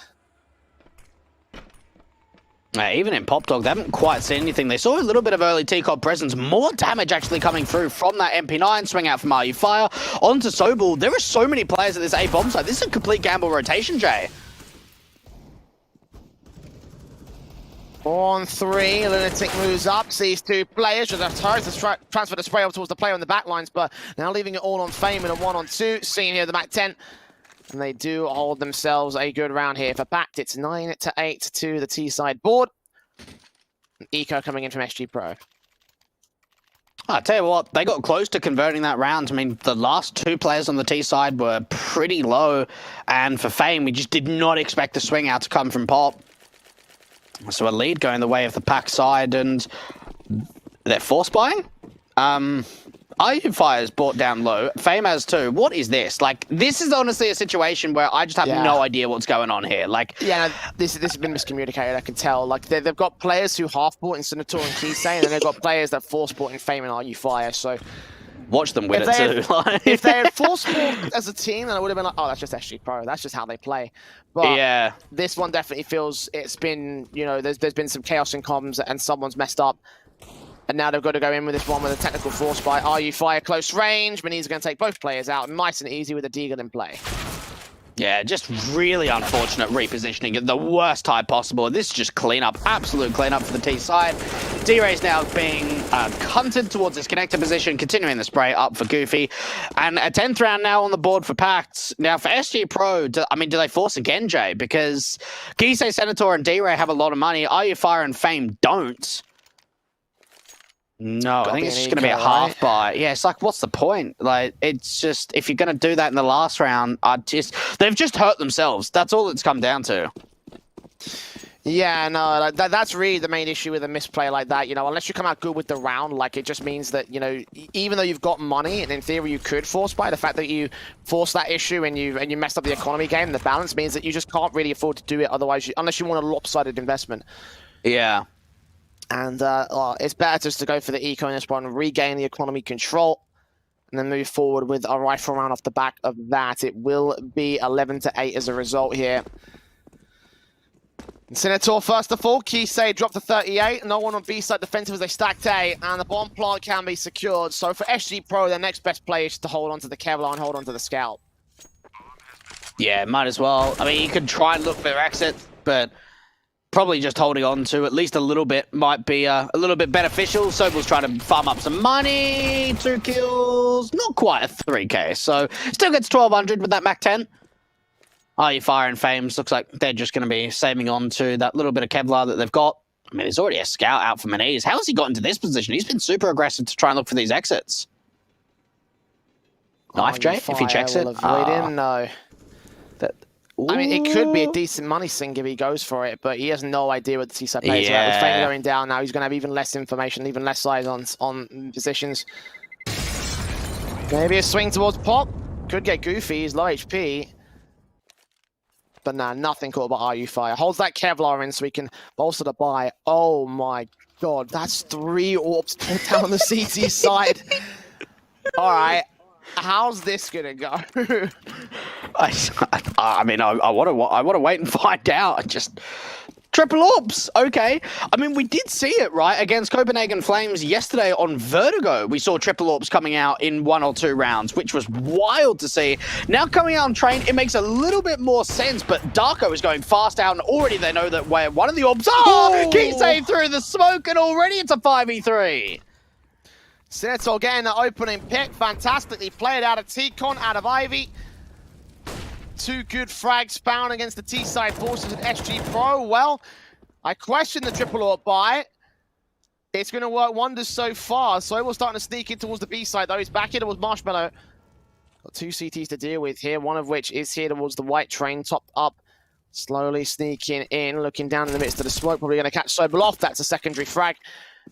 Even in Pop Dog, they haven't quite seen anything. They saw a little bit of early T-Cod presence. More damage actually coming through from that MP9. Swing out from RU Fire onto Sobel. There are so many players at this A bomb site. This is a complete gamble rotation, Jay. On 3, Lunatic moves up, sees 2 players. Just tries to transfer the spray over towards the player on the back lines, but now leaving it all on Fame in a 1-on-2. Seen here the back 10. And they do hold themselves a good round here for PACT. It's 9-8 to the T side board. Eco coming in from SG.pro. I tell you what, they got close to converting that round. I mean, the last 2 players on the T side were pretty low, and for Fame, we just did not expect the swing out to come from Pop. So a lead going the way of the PACT side, and they're force buying. IU Fire's brought down low. Fame has too. What is this? Like, this is honestly a situation where I just have no idea what's going on here. Like, yeah, this has been miscommunicated. I can tell. Like, they've got players who half bought in Senator and Kisei, and then they've got players that force bought in Fame and IU Fire. So watch them win it too. If they had force bought as a team, then I would have been like, oh, that's just SG.pro. That's just how they play. But yeah, this one definitely feels it's been, you know, there's been some chaos in comms and someone's messed up. And now they've got to go in with this one with a technical force by IU Fire close range. Manise are going to take both players out nice and easy with a Deagle in play. Yeah, just really unfortunate repositioning at the worst time possible. This is just cleanup, absolute cleanup for the T side. D-Ray's now being hunted towards his connector position, continuing the spray up for Goofy. And a 10th round now on the board for PACT. Now for SG.pro, do they force again, Jay? Because Kisei, Senator, and D-Ray have a lot of money. IU Fire and Fame don't. No, I think it's just going to be a half buy. Yeah, it's like, what's the point? Like, it's just, if you're going to do that in the last round, they've just hurt themselves. That's all it's come down to. Yeah, no, that's really the main issue with a misplay like that. You know, unless you come out good with the round, like, it just means that, you know, even though you've got money, and in theory you could force buy, the fact that you force that issue and you messed up the economy game, the balance means that you just can't really afford to do it otherwise, unless you want a lopsided investment. Yeah. And it's better just to go for the eco in this one, regain the economy control, and then move forward with a rifle round off the back of that. It will be 11-8 as a result here. Senator first of all, Kisei dropped to 38. No one on B side defensive as they stacked A, and the bomb plant can be secured. So for SG.pro, their next best play is to hold on to the Kevlar and hold on to the Scout. Yeah, might as well. I mean, you could try and look for their exit, but probably just holding on to at least a little bit might be a little bit beneficial. Sobel's trying to farm up some money, 2 kills, not quite a 3k, so still gets 1200 with that Mac 10. IU Fire and Fames looks like they're just going to be saving on to that little bit of Kevlar that they've got. I mean, there's already a scout out for Manise. How has he got into this position? He's been super aggressive to try and look for these exits. Knife Jay, if he checks it. No. I mean, it could be a decent money sink if he goes for it, but he has no idea what the T-side plays. Yeah. With Fame going down now, he's going to have even less information, even less size on positions. Maybe a swing towards Pop. Could get Goofy, he's low HP. But nah, nothing caught by IU Fire. Holds that Kevlar in so he can bolster the buy. Oh my god, that's 3 orbs down on the CT side. Alright. How's this gonna go? I mean, I want to wait and find out. Just triple orbs, okay. I mean, we did see it right against Copenhagen Flames yesterday on Vertigo. We saw triple orbs coming out in 1 or 2 rounds, which was wild to see. Now coming out on Train, it makes a little bit more sense. But Darko is going fast out, and already they know that where one of the orbs. Oh, Kisei through the smoke, and already it's a 5v3. Senator getting the opening pick, fantastically played out of T-Con, out of Ivy. 2 good frags found against the T-side forces at SG.pro. Well, I question the triple orb buy. It's going to work wonders so far. So we're starting to sneak in towards the B side, though. He's back here towards Marshmallow. Got 2 CTs to deal with here, one of which is here towards the white train, topped up. Slowly sneaking in, looking down in the midst of the smoke. Probably going to catch Sobel off. That's a secondary frag.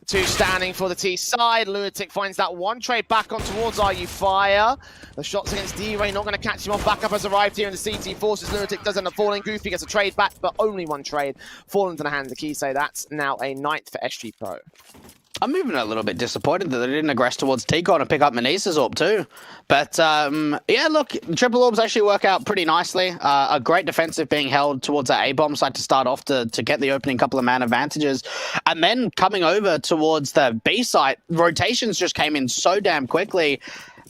2 standing for the T side. Lunatic finds that 1 trade back on towards IU Fire. The shots against D-Ray not going to catch him off. Backup has arrived here in the CT forces. Lunatic does end up falling. Goofy gets a trade back, but only 1 trade. Fall into the hands of Kisei. That's now a 9th for SG.pro. I'm even a little bit disappointed that they didn't aggress towards T-Con and pick up Manise's orb too. But yeah, look, triple orbs actually work out pretty nicely. A great defensive being held towards that A-bomb side to start off to get the opening couple of man advantages. And then coming over towards the B side, rotations just came in so damn quickly.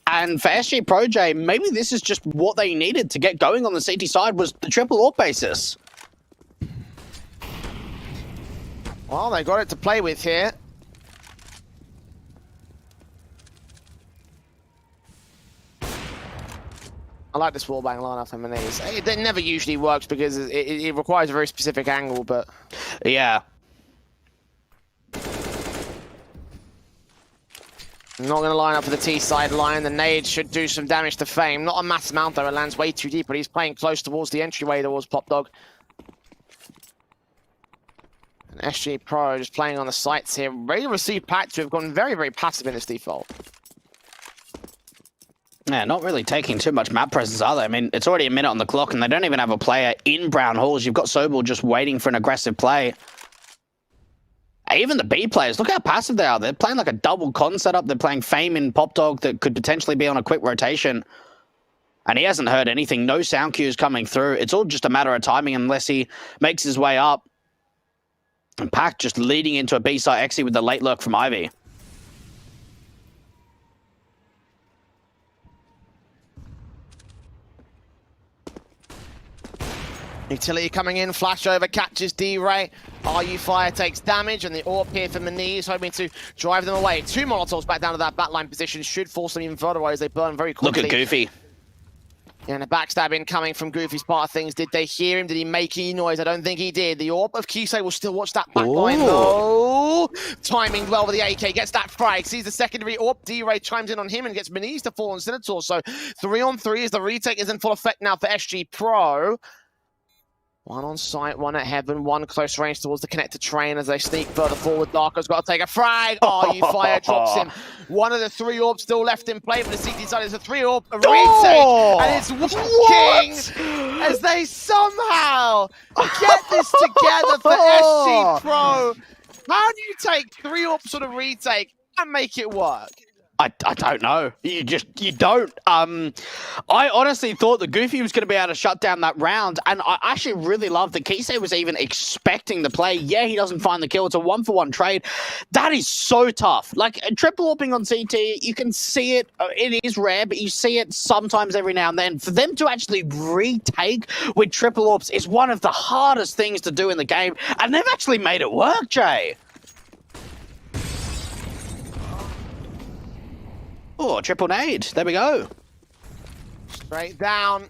And for SG.pro, Jay, maybe this is just what they needed to get going on the CT side was the triple orb basis. Well, they got it to play with here. I like this wallbang lineup for Manise. It never usually works because it requires a very specific angle, but... Yeah. Not going to line up for the T side line. The nade should do some damage to Fame. Not a mass amount though. It lands way too deep, but he's playing close towards the entryway towards Pop Dog. And SG.pro just playing on the sights here. Ready to receive PACT, who have gone very, very passive in this default. Yeah, not really taking too much map presence, are they? I mean, it's already a minute on the clock, and they don't even have a player in Brown Halls. You've got Sobel just waiting for an aggressive play. Even the B players, look how passive they are. They're playing like a double con setup. They're playing Fame in Pop Dog that could potentially be on a quick rotation. And he hasn't heard anything. No sound cues coming through. It's all just a matter of timing unless he makes his way up. And PACT just leading into a B-side exit with the late lurk from Ivy. Utility coming in, flash over, catches D-Ray. RU Fire takes damage, and the AWP here for Maniz, hoping to drive them away. 2 Molotovs back down to that backline position, should force them even further away as they burn very quickly. Look at Goofy. And a backstabbing coming from Goofy's part of things. Did they hear him? Did he make any noise? I don't think he did. The AWP of Kisei will still watch that backline though. Timing well with the AK, gets that frag, sees the secondary AWP. D-Ray chimes in on him and gets Maniz to fall on Senator. So 3-on-3 as the retake is in full effect now for SG.pro. 1 on site, 1 at heaven, 1 close range towards the connector train as they sneak further forward. Darko's got to take a frag. RU Fire drops him. 1 of the 3 orbs still left in play, but the CT side is a 3 orb, a retake, and it's working as they somehow get this together for SG.pro. How do you take 3 orbs on a retake and make it work? I don't know. You don't. I honestly thought that Goofy was going to be able to shut down that round, and I actually really love that Kisei was even expecting the play. Yeah, he doesn't find the kill. It's a 1-for-1 trade. That is so tough. Like, triple AWPing on CT, you can see it. It is rare, but you see it sometimes every now and then. For them to actually retake with triple AWPs is one of the hardest things to do in the game, and they've actually made it work, Jay. Oh, triple nade. There we go. Straight down.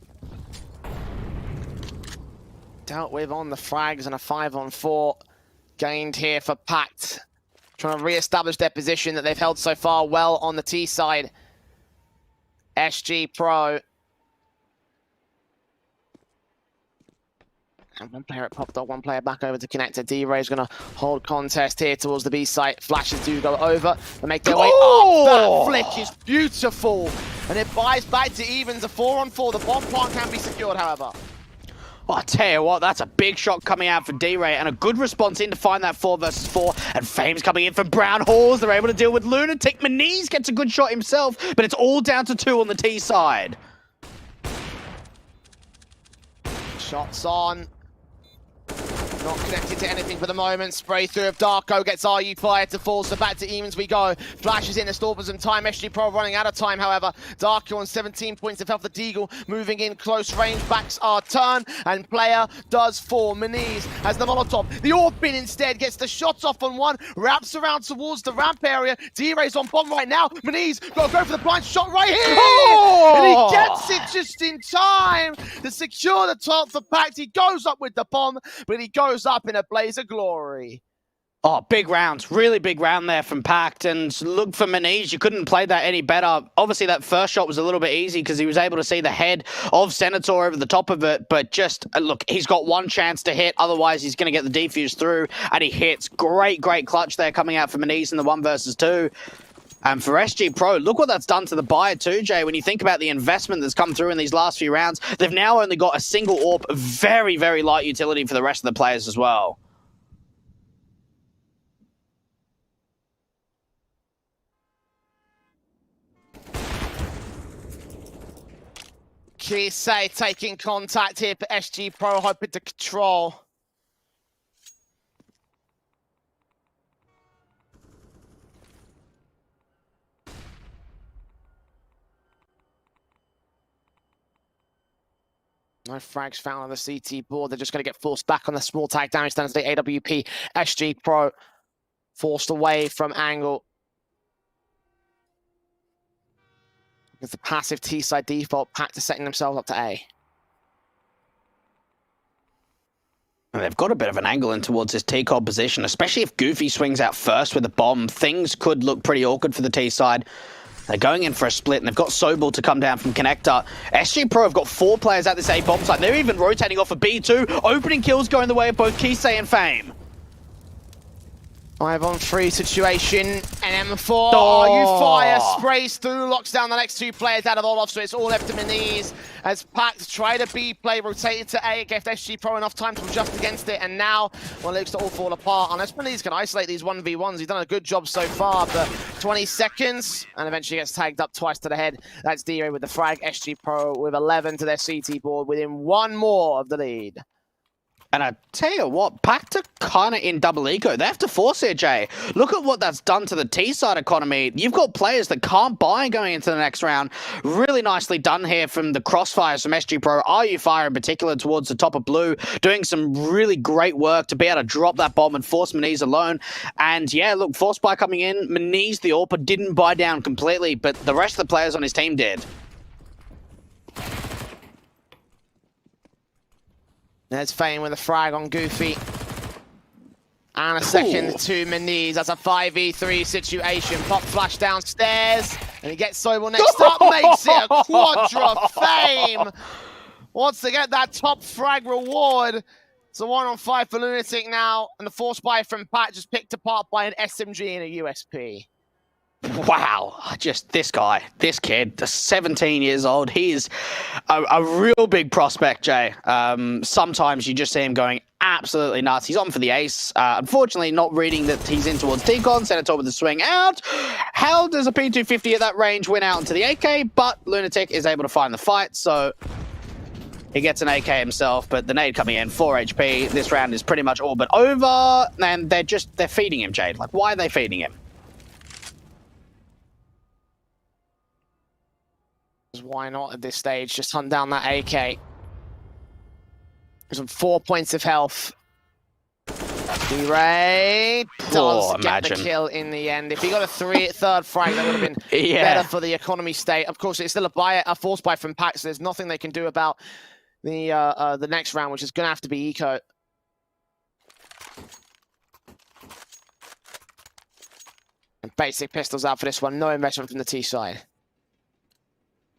Dealt with on the frags and a 5-on-4 gained here for PACT. Trying to re-establish their position that they've held so far well on the T side. SG.pro. And 1 player at Pop Dog, 1 player back over to connector. D-Ray's going to hold contest here towards the B site. Flashes do go over. They make their way up. That flick is beautiful. And it buys back to evens. A 4-on-4. The bomb plant can be secured, however. Well, I tell you what, that's a big shot coming out for D-Ray, and a good response in to find that 4 versus 4. And Fame's coming in from Brown Halls. They're able to deal with Lunatic. Maniz gets a good shot himself, but it's all down to 2 on the T side. Shots on. Not connected to anything for the moment. Spray through of Darko, gets RU Fire to fall, so back to evens we go. Flashes in to stall for some time. SG.pro running out of time, however. Darko on 17 points of health. The Deagle moving in close range. Backs our turn, and player does fall. Maniz has the Molotov. The Orpin instead gets the shots off on 1, wraps around towards the ramp area. D-Ray's on bomb right now. Maniz got to go for the blind shot right here! And he gets it just in time to secure the 12th for PACT. He goes up with the bomb, but he goes up in a blaze of glory. Oh, big rounds. Really big round there from PACT. And look for Maniz. You couldn't play that any better. Obviously, that first shot was a little bit easy because he was able to see the head of Senator over the top of it. But just, look, he's got 1 chance to hit. Otherwise, he's going to get the defuse through. And he hits. Great, great clutch there coming out for Maniz in the 1 versus 2. And for SG.pro, look what that's done to the buyer too, Jay. When you think about the investment that's come through in these last few rounds, they've now only got a single AWP, very, very light utility for the rest of the players as well. Kisei taking contact here for SG.pro, hoping to control. No frags found on the CT board. They're just going to get forced back on the small tag damage down to the AWP. SG.pro forced away from angle. It's the passive T-side default. PACT are setting themselves up to A. And they've got a bit of an angle in towards this T-Cob position, especially if Goofy swings out first with a bomb. Things could look pretty awkward for the T side. They're going in for a split, and they've got Sobel to come down from Connector. SG.pro have got 4 players at this A bomb site. They're even rotating off of B2. Opening kills going the way of both Kisei and Fame. 5-on-3 situation, and M4, you fire, sprays through, locks down the next 2 players out of Olaf, so it's all left to Meniz as PACT try to B play, rotated to A, gave SG.pro enough time to adjust against it, and now, well, it looks to all fall apart. Unless Meniz can isolate these 1v1s, he's done a good job so far, but 20 seconds, and eventually gets tagged up twice to the head. That's D-Ray with the frag, SG.pro with 11 to their CT board, within 1 more of the lead. And I tell you what, PACT are kind of in double eco. They have to force it, Jay. Look at what that's done to the T-side economy. You've got players that can't buy going into the next round. Really nicely done here from the crossfires from SG.pro. RU Fire in particular towards the top of blue, doing some really great work to be able to drop that bomb and force Meniz alone. And yeah, look, force buy coming in. Meniz, the AWPer, didn't buy down completely, but the rest of the players on his team did. There's Fame with a frag on Goofy. And a second to Meniz. That's a 5v3 situation. Pop flash downstairs. And he gets Sobel next up. Makes it a quadra. Fame wants to get that top frag reward. It's a 1-on-5 for Lunatic now. And the force buy from Pat just picked apart by an SMG and a USP. Wow, just this guy, this kid, 17 years old. He is a real big prospect, Jay. Sometimes you just see him going absolutely nuts. He's on for the ace. Unfortunately, not reading that he's in towards T-Con. Senator with the swing out. How does a P250 at that range win out into the AK? But Lunatic is able to find the fight, so he gets an AK himself, but the nade coming in, 4 HP. This round is pretty much all but over, and they're feeding him, Jade. Like, why are they feeding him? Why not at this stage? Just hunt down that AK. There's 4 points of health. D-Ray does get the kill in the end. If he got a third frag, that would have been better for the economy state. Of course, it's still a force buy from PACT, so there's nothing they can do about the next round, which is going to have to be eco. And basic pistols out for this one. No investment from the T side.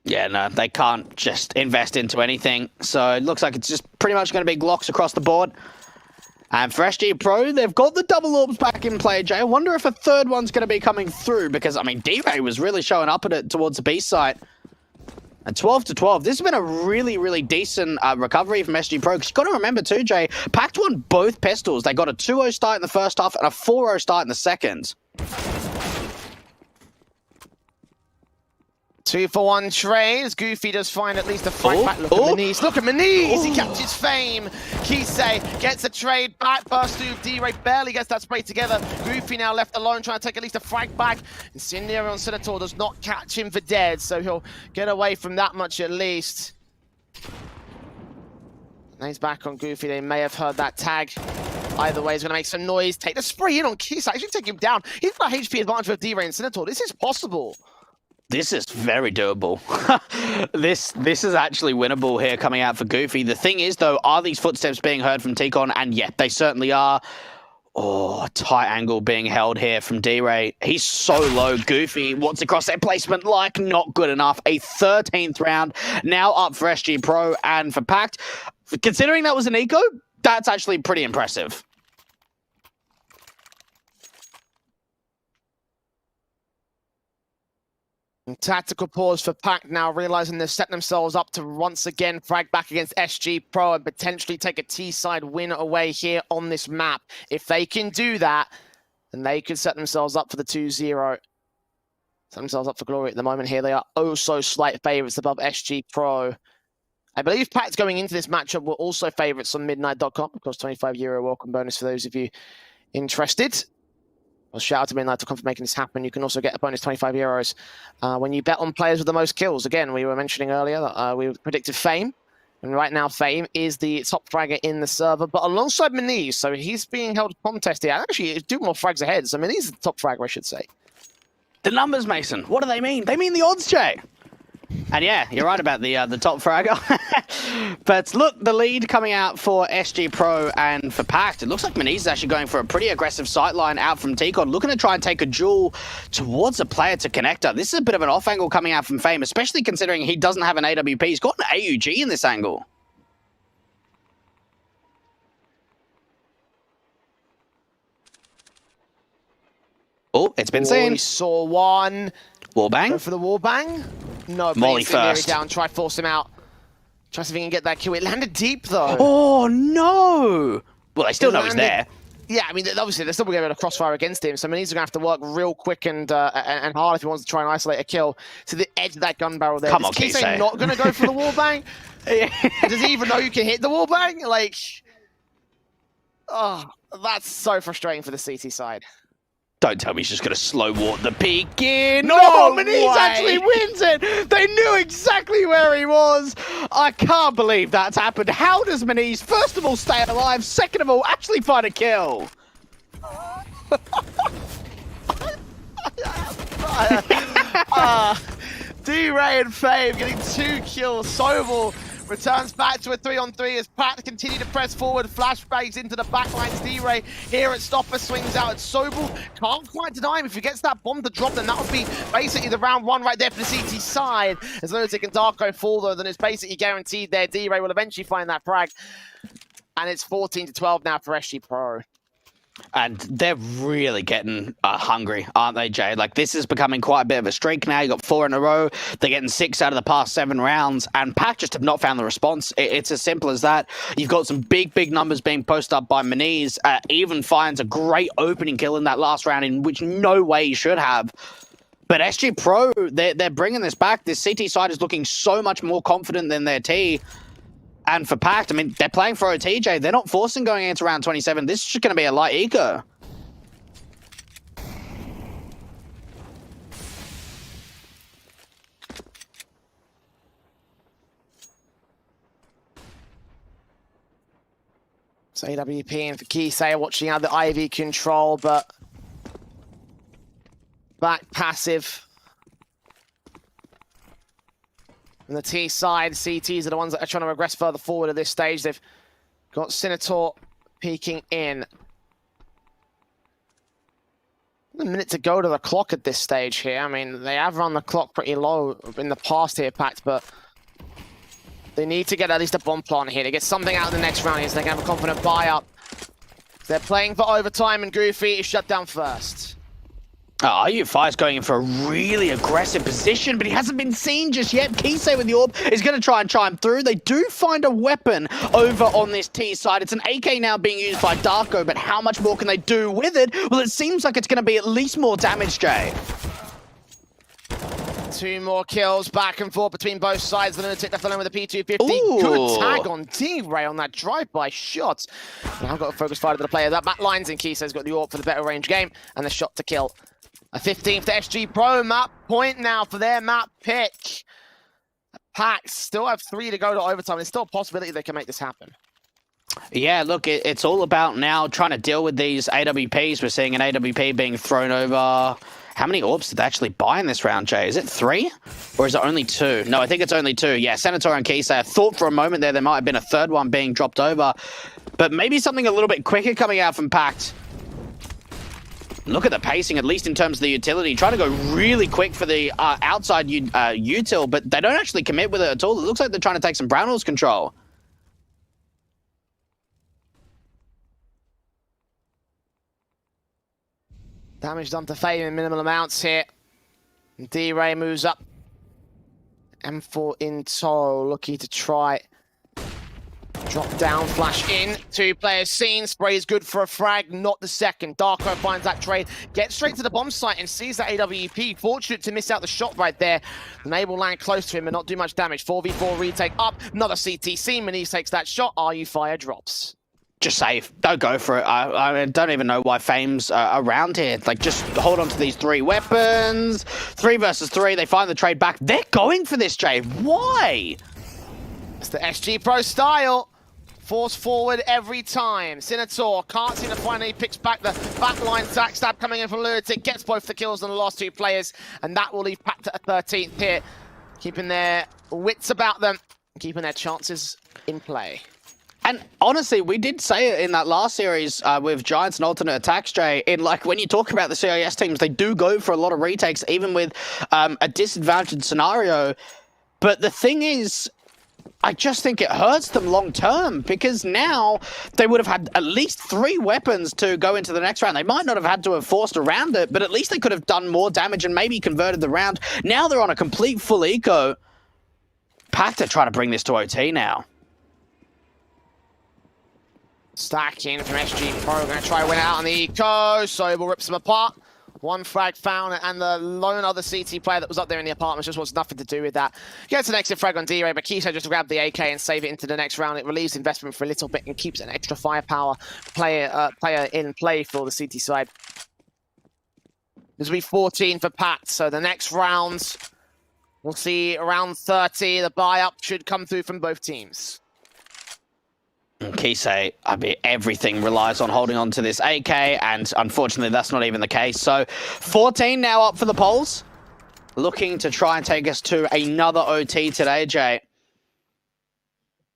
Yeah, no, they can't just invest into anything. So it looks like it's just pretty much going to be Glocks across the board. And for SG.pro, they've got the double orbs back in play, Jay. I wonder if a third one's going to be coming through because, I mean, D-Ray was really showing up at it towards the B site. And 12 to 12. This has been a really, really decent recovery from SG.pro. Because you've got to remember too, Jay, PACT won both pistols. They got a 2-0 start in the first half and a 4-0 start in the second. 2-for-1 trades. Goofy does find at least a fight back. Look at Meniz. Look at Meniz. He catches Fame. Kisei gets a trade back. Burst through. D-Ray barely gets that spray together. Goofy now left alone, trying to take at least a frag back. Incendiary on Senator does not catch him for dead, so he'll get away from that much at least. Now he's back on Goofy. They may have heard that tag. Either way, he's going to make some noise. Take the spray in on Kisei. Actually take him down. He's got HP advantage with D-Ray and Senator. This is possible. This is very doable. This is actually winnable here coming out for Goofy. The thing is, though, are these footsteps being heard from T-Con? And yeah, they certainly are. Oh, tight angle being held here from D-Ray. He's so low. Goofy wants across their placement like not good enough. A 13th round now up for SG.pro and for PACT. Considering that was an eco, that's actually pretty impressive. Tactical pause for PACT now, realizing they've set themselves up to once again frag back against SG.pro and potentially take a T-side win away here on this map. If they can do that, then they could set themselves up for the 2-0. Set themselves up for glory at the moment here. They are oh so slight favorites above SG.pro. I believe PACT going into this matchup were also favorites on midnight.com. Of course, €25 welcome bonus for those of you interested. Well, shout out to midnight.com for making this happen. You can also get a bonus €25 when you bet on players with the most kills. Again, we were mentioning earlier that we predicted Fame. And right now, Fame is the top fragger in the server, but alongside Meniz. So he's being held contest here. Actually, 2 more frags ahead. So Meniz is the top fragger, I should say. The numbers, Mason. What do they mean? They mean the odds, Jay. And yeah, you're right about the top fragger. But look, the lead coming out for SG.pro and for PACT. It looks like Maniz is actually going for a pretty aggressive sightline out from T-Con, looking to try and take a duel towards a player to connector. This is a bit of an off angle coming out from Fame, especially considering he doesn't have an AWP. He's got an AUG in this angle. Oh, it's been seen. We saw one. Wallbang? Go for the wallbang? No, but Molly he's first. down. Try force him out. Try see if he can get that kill. It landed deep though. Oh no! Well, they still know he's there. Yeah, I mean, obviously they're still going to be able to crossfire against him, so Maniz is going to have to work real quick and hard if he wants to try and isolate a kill to the edge of that gun barrel there. Come on, Is Kisei not going to go for the wallbang? Does he even know you can hit the wallbang? Like, oh, that's so frustrating for the CT side. Don't tell me he's just going to slow walk the peak in. No, Maniz actually wins it. They knew exactly where he was. I can't believe that's happened. How does Maniz, first of all, stay alive? Second of all, actually find a kill? D-Ray and Fame getting 2 kills. Sobel returns back to a 3-on-3 as PACT continue to press forward. Flashbangs into the backlines. D-Ray here at Stopper swings out at Sobel. Can't quite deny him. If he gets that bomb to drop, then that would be basically the round 1 right there for the CT side. As Lunatic and Darko fall though, then it's basically guaranteed there. D-Ray will eventually find that frag. And it's 14-12 now for SG.pro. And they're really getting hungry, aren't they, Jay? Like, this is becoming quite a bit of a streak now. You got 4 in a row. They're getting 6 out of the past 7 rounds, and PACT just have not found the response. It's as simple as that. You've got some big numbers being posted up by Maniz. Even finds a great opening kill in that last round, in which no way he should have. But SG.pro, they're bringing this back. This CT side is looking so much more confident than their T. And for PACT, I mean, they're playing for OTJ. They're not forcing going into round 27. This is just going to be a light eco. So AWP and for Kisei watching out the IV control, but back passive. On the T side, CTs are the ones that are trying to regress further forward at this stage. They've got Senator peeking in. A minute to go to the clock at this stage here. I mean, they have run the clock pretty low in the past here, PACT, but they need to get at least a bomb plant here to get something out of the next round here so they can have a confident buy-up. They're playing for overtime, and Goofy is shut down first. IU5 is going in for a really aggressive position, but he hasn't been seen just yet. Kisei with the orb is going to try and chime through. They do find a weapon over on this T side. It's an AK now being used by Darko, but how much more can they do with it? Well, it seems like it's going to be at least more damage, Jay. 2 more kills back and forth between both sides. The Lunatic left alone with a P250. Ooh. Good tag on D-Ray on that drive-by shot. Now got a focus fire to the player. That Matt Lines and Kisei's got the AWP for the better range game and the shot to kill. A 15th SG.pro map point now for their map pick. PACT still have 3 to go to overtime. There's still a possibility they can make this happen. Yeah, look, it's all about now trying to deal with these AWPs. We're seeing an AWP being thrown over. How many orbs did they actually buy in this round, Jay? Is it 3? Or is it only 2? No, I think it's only 2. Yeah, Senator and Kisei. I thought for a moment there might have been a 3rd one being dropped over. But maybe something a little bit quicker coming out from PACT. Look at the pacing, at least in terms of the utility. Trying to go really quick for the outside util, but they don't actually commit with it at all. It looks like they're trying to take some Brownell's control. Damage done to Fame in minimal amounts here. D-Ray moves up. M4 in tow, looking to try. Drop down, flash in. 2 players seen. Spray is good for a frag, not the second. Darko finds that trade. Gets straight to the bomb site and sees that AWP. Fortunate to miss out the shot right there. The nade will land close to him and not do much damage. 4v4 retake up. Another CTC. Maniz takes that shot. RU Fire drops. Just safe. Don't go for it. I don't even know why Fame's around here. Like, just hold on to these 3 weapons. 3 versus 3. They find the trade back. They're going for this, Jay. Why? It's the SG.pro style. Force forward every time. Senator can't seem to find any, picks back the backline. Zack stab coming in from Lunatic, gets both the kills on the last 2 players, and that will leave PACT at a 13th here. keeping their wits about them, keeping their chances in play. And honestly, we did say it in that last series with Giants and alternate attacks, Jay. In like when you talk about the CIS teams, they do go for a lot of retakes, even with a disadvantaged scenario. But the thing is, I just think it hurts them long term because now they would have had at least 3 weapons to go into the next round. They might not have had to have forced around it, but at least they could have done more damage and maybe converted the round. Now they're on a complete full eco. PACT are trying to bring this to OT now. Stacking from SG.pro, going to try win out on the eco. Sobel rips them apart. 1 frag found, and the lone other CT player that was up there in the apartments just wants nothing to do with that. Gets an exit frag on D-Ray, but Kiso just grab the AK and save it into the next round. It relieves investment for a little bit and keeps an extra firepower player in play for the CT side. This will be 14 for PACT, so the next round, we'll see around 30. The buy-up should come through from both teams. Kisei, I mean, everything relies on holding on to this AK, and unfortunately that's not even the case. So 14 now up for the polls, looking to try and take us to another OT today, Jay.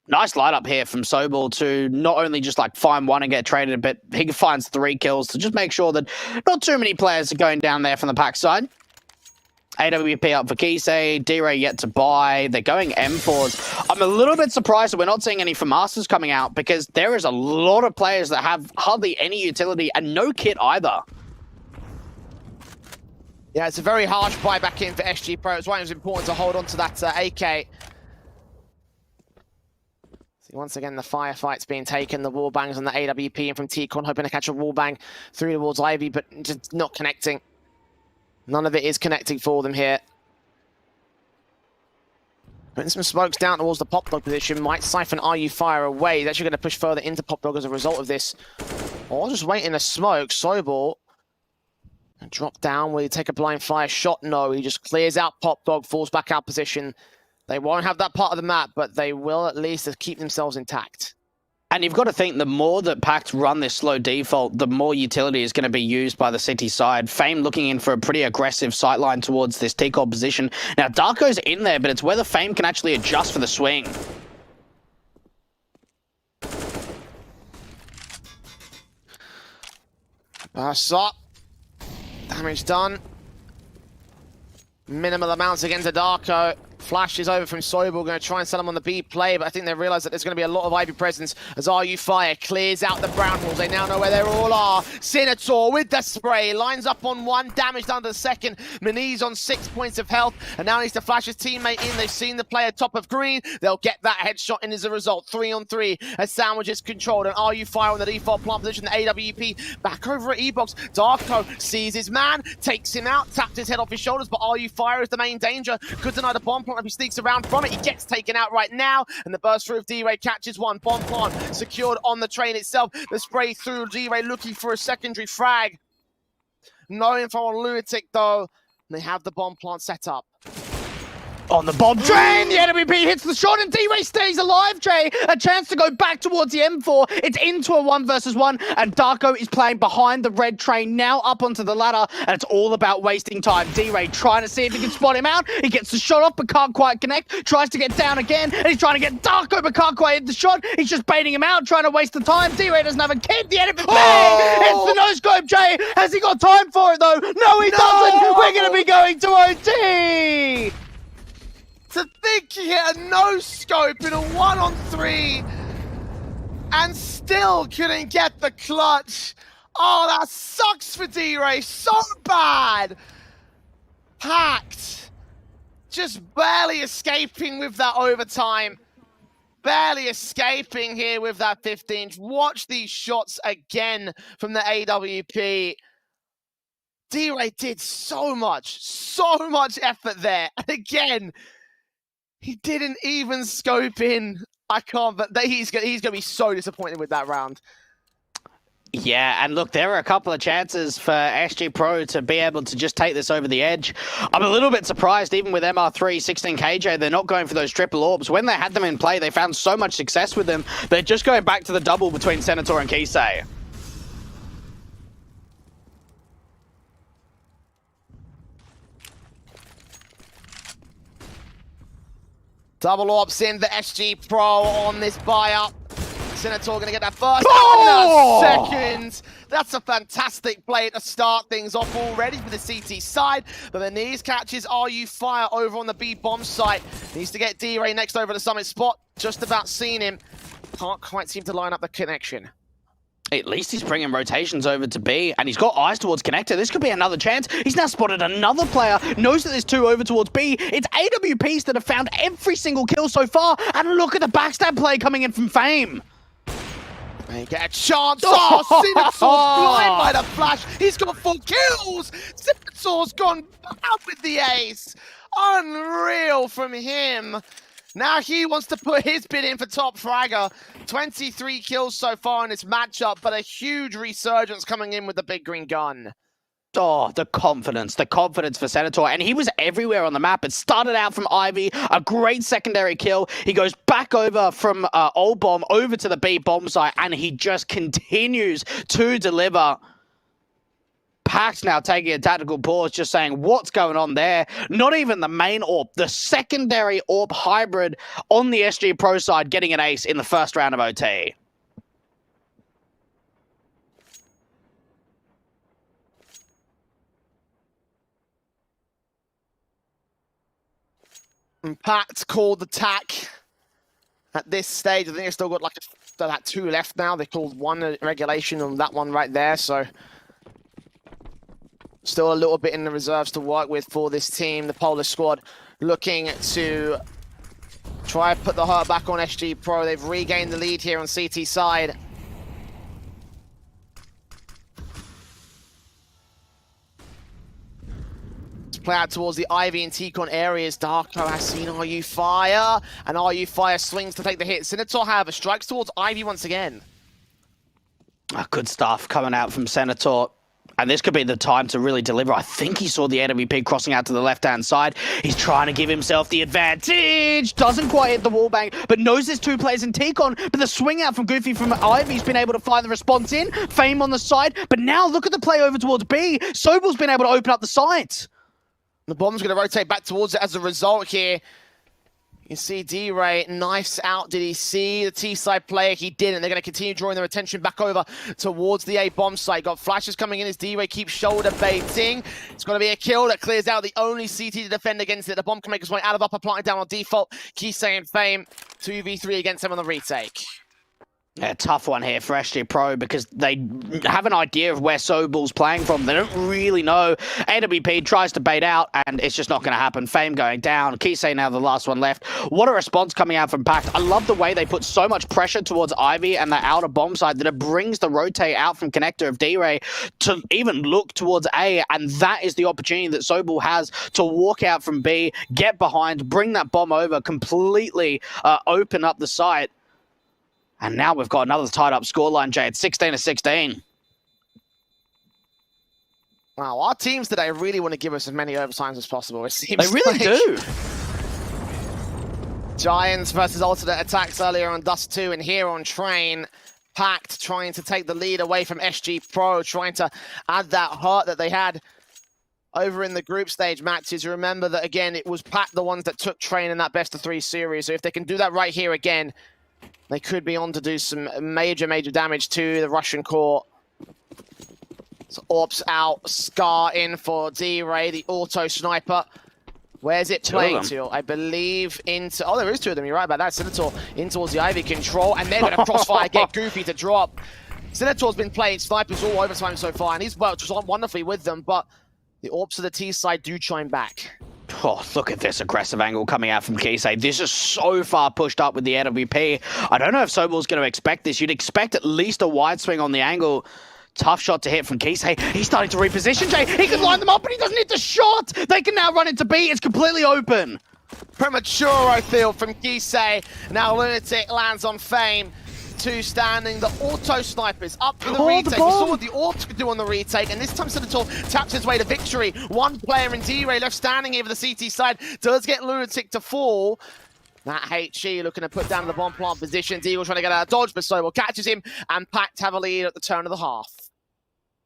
Nice light up here from Sobel to not only just like find 1 and get traded, but he finds 3 kills to just make sure that not too many players are going down there from the PACT side. AWP up for Kisei, D-Ray yet to buy. They're going M4s. I'm a little bit surprised that we're not seeing any for Masters coming out because there is a lot of players that have hardly any utility and no kit either. Yeah, it's a very harsh buy back in for SG.pro. It's why it was important to hold on to that AK. See, once again, the firefight's being taken. The wallbangs on the AWP and from T-Con, hoping to catch a wallbang through towards Ivy, but just not connecting. None of it is connecting for them here. Putting some smokes down towards the Pop Dog position. Might siphon RU Fire away. He's actually going to push further into Pop Dog as a result of this. Or just waiting to smoke. Sobel. Drop down. Will he take a blind fire shot? No, he just clears out Pop Dog, falls back out position. They won't have that part of the map, but they will at least keep themselves intact. And you've got to think the more that PACT run this slow default, the more utility is going to be used by the city side. Fame looking in for a pretty aggressive sightline towards this T-Cob position. Now, Darko's in there, but it's whether Fame can actually adjust for the swing. Pass up. Damage done. Minimal amounts against the Darko. Flashes over from Sobel, going to try and sell him on the B play, but I think they realize that there's going to be a lot of Ivy presence as RU Fire clears out the brown walls. They now know where they all are. Senator with the spray, lines up on 1, damaged under the second. Maniz on 6 points of health, and now needs to flash his teammate in. They've seen the player top of green. They'll get that headshot in as a result. 3 on 3 as Sandwich is controlled, and RU Fire on the default plant position. The AWP back over at E-Box. Darko sees his man, takes him out, tapped his head off his shoulders, but RU Fire is the main danger. Could deny the bomb plant if he sneaks around from it. He gets taken out right now, and the burst through of D-Ray catches 1. Bomb plant secured on the train itself. The spray through D-Ray looking for a secondary frag. No info on Lunatic though. They have the bomb plant set up. On the bomb train, the AWP hits the shot and D-Ray stays alive, Jay. A chance to go back towards the M4. It's into a 1 versus 1, and Darko is playing behind the red train, now up onto the ladder, and it's all about wasting time. D-Ray trying to see if he can spot him out. He gets the shot off, but can't quite connect. Tries to get down again, and he's trying to get Darko, but can't quite hit the shot. He's just baiting him out, trying to waste the time. D-Ray doesn't have a kid. The AWP, it's the no-scope, Jay. Has he got time for it, though? No, he doesn't. We're going to be going to OT. To think he hit a no-scope in a 1-on-3 and still couldn't get the clutch. Oh, that sucks for D-Ray so bad. PACT just barely escaping with that overtime. Barely escaping here with that 15. Watch these shots again from the AWP. D-Ray did so much effort there. And again, he didn't even scope in. I can't, but he's going to be so disappointed with that round. Yeah, and look, there are a couple of chances for SG.pro to be able to just take this over the edge. I'm a little bit surprised, even with MR3, 16kj, they're not going for those triple orbs. When they had them in play, they found so much success with them. They're just going back to the double between Senator and Kisei. Double ops in the SG.pro on this buy-up. Senator gonna get that first second. That's a fantastic play to start things off already for the CT side. But then these catches RU Fire over on the B bomb site. Needs to get D-Ray next over the summit spot. Just about seen him. Can't quite seem to line up the connection. At least he's bringing rotations over to B, and he's got eyes towards connector. This could be another chance. He's now spotted another player, knows that there's two over towards B. It's AWPs that have found every single kill so far, and look at the backstab play coming in from Fame. They get a chance. Oh, Senator's blind by the flash. He's got 4 kills. Senator's gone out with the ace. Unreal from him. Now he wants to put his bid in for top fragger. 23 kills so far in this matchup, but a huge resurgence coming in with the big green gun. Oh, the confidence for Senator. And he was everywhere on the map. It started out from Ivy, a great secondary kill. He goes back over from Old Bomb over to the B bomb site, and he just continues to deliver. PACT now taking a tactical pause, just saying, what's going on there? Not even the main AWP, the secondary AWP hybrid on the SG.pro side getting an ace in the first round of OT. And PACT called the tack at this stage. I think they've still got like 2 left now. They called 1 regulation on that one right there, so still a little bit in the reserves to work with for this team. The Polish squad looking to try and put the hurt back on SG.pro. They've regained the lead here on CT side. Play out towards the Ivy and T-Con areas. Darko has seen RU Fire, and RU Fire swings to take the hit. Senator, however, strikes towards Ivy once again. Good stuff coming out from Senator. And this could be the time to really deliver. I think he saw the AWP crossing out to the left-hand side. He's trying to give himself the advantage. Doesn't quite hit the wallbang, but knows there's 2 players in T-Con. But the swing out from Goofy from Ivy's been able to find the response in. Fame on the side. But now look at the play over towards B. Sobel's been able to open up the site. The bomb's going to rotate back towards it as a result here. You see D-Ray knifes out. Did he see the T-side player? He didn't. They're going to continue drawing their attention back over towards the A-bomb site. Got flashes coming in as D-Ray keeps shoulder baiting. It's going to be a kill that clears out the only CT to defend against it. The bomb can make its way out of upper planting down on default. Kisei and Fame 2v3 against him on the retake. Yeah, tough one here for SG.pro because they have an idea of where Sobel's playing from. They don't really know. AWP tries to bait out, and it's just not going to happen. Fame going down. Kisei now the last one left. What a response coming out from PACT. I love the way they put so much pressure towards Ivy and the outer bomb side that it brings the rotate out from connector of D-Ray to even look towards A, and that is the opportunity that Sobel has to walk out from B, get behind, bring that bomb over, completely open up the site. And now we've got another tied-up scoreline, Jay. It's 16-16. Wow, our teams today really want to give us as many overtimes as possible. It seems they really do. Giants versus alternate attacks earlier on Dust 2, and here on Train, PACT trying to take the lead away from SG.pro, trying to add that hurt that they had over in the group stage matches. Remember that, again, it was PACT the ones that took Train in that best-of-3 series. So if they can do that right here again, they could be on to do some major damage to the Russian core. So Orps out, Scar in for D-Ray, the auto sniper. Where's it playing to? I believe into... Oh, there is 2 of them. You're right about that. Senator in towards the Ivy control, and they're going to crossfire, get Goofy to drop. Senator's been playing snipers all overtime so far, and he's worked wonderfully with them, but the Orps of the T side do chime back. Oh, look at this aggressive angle coming out from Kisei. This is so far pushed up with the AWP. I don't know if Sobel's going to expect this. You'd expect at least a wide swing on the angle. Tough shot to hit from Kisei. He's starting to reposition, Jay. He can line them up, but he doesn't hit the shot. They can now run into B. It's completely open. Premature, I feel, from Kisei. Now Lunatic lands on Fame. 2 standing, the auto snipers up for the retake. We saw what the Orps could do on the retake, and this time Senator taps his way to victory. 1 player in D-Ray left standing here for the CT side, does get Lunatic to fall. That HE looking to put down the bomb plant position. Deagle trying to get out of dodge, but Sobel catches him, and PACT have a lead at the turn of the half.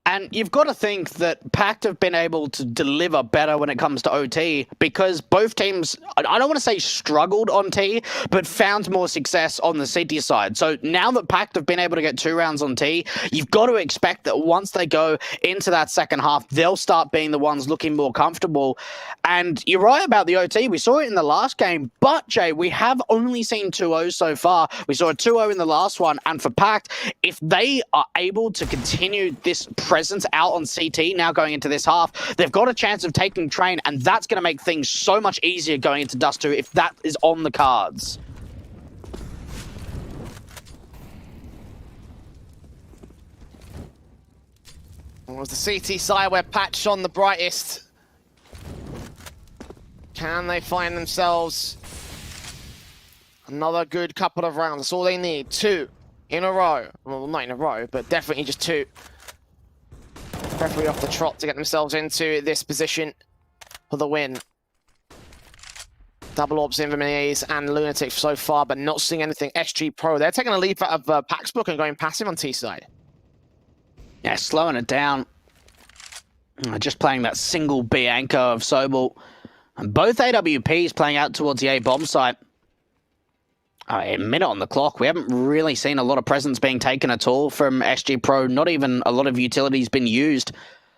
And you've got to think that PACT have been able to deliver better when it comes to OT because both teams, I don't want to say struggled on T, but found more success on the CT side. So now that PACT have been able to get 2 rounds on T, you've got to expect that once they go into that second half, they'll start being the ones looking more comfortable. And you're right about the OT. We saw it in the last game, but Jay, we have only seen 2-0 so far. We saw a 2-0 in the last one. And for PACT, if they are able to continue this presence out on CT now going into this half, they've got a chance of taking Train, and that's going to make things so much easier going into Dust 2 if that is on the cards. It was the CT side where PACT shone the brightest. Can they find themselves another good couple of rounds? That's all they need. 2 in a row. Well, not in a row, but definitely just 2. Preferably off the trot to get themselves into this position for the win. Double Orbs, Inverness, and Lunatic so far, but not seeing anything. SG.pro, they're taking a leap out of PACT's book and going passive on T side. Yeah, slowing it down. Just playing that single B anchor of Sobel. And both AWPs playing out towards the A bomb site. A minute on the clock. We haven't really seen a lot of presence being taken at all from SG.pro. Not even a lot of utilities been used.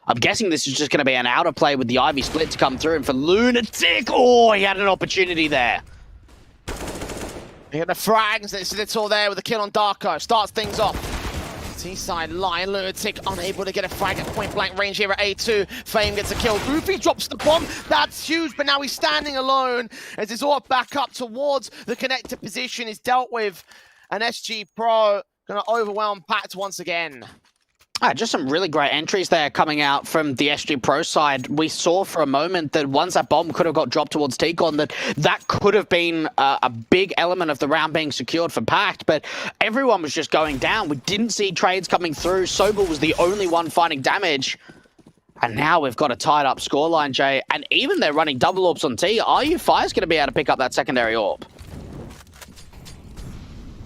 I'm guessing this is just going to be an outer play with the Ivy split to come through. And for Lunatic, oh, he had an opportunity there. He had the frags. It's all there with the kill on Darko. Starts things off. T-side line, Lunatic unable to get a frag at point-blank range here at A2. Fame gets a kill. Goofy drops the bomb. That's huge, but now he's standing alone as his AWP back up towards the connector position is dealt with. And SG.pro going to overwhelm PACT once again. Just some really great entries there coming out from the SG.pro side. We saw for a moment that once that bomb could have got dropped towards T-Con, that could have been a big element of the round being secured for PACT, but everyone was just going down. We didn't see trades coming through. Sobel was the only one finding damage. And now we've got a tied-up scoreline, Jay, and even they're running double orbs on T. RU Fire's going to be able to pick up that secondary orb.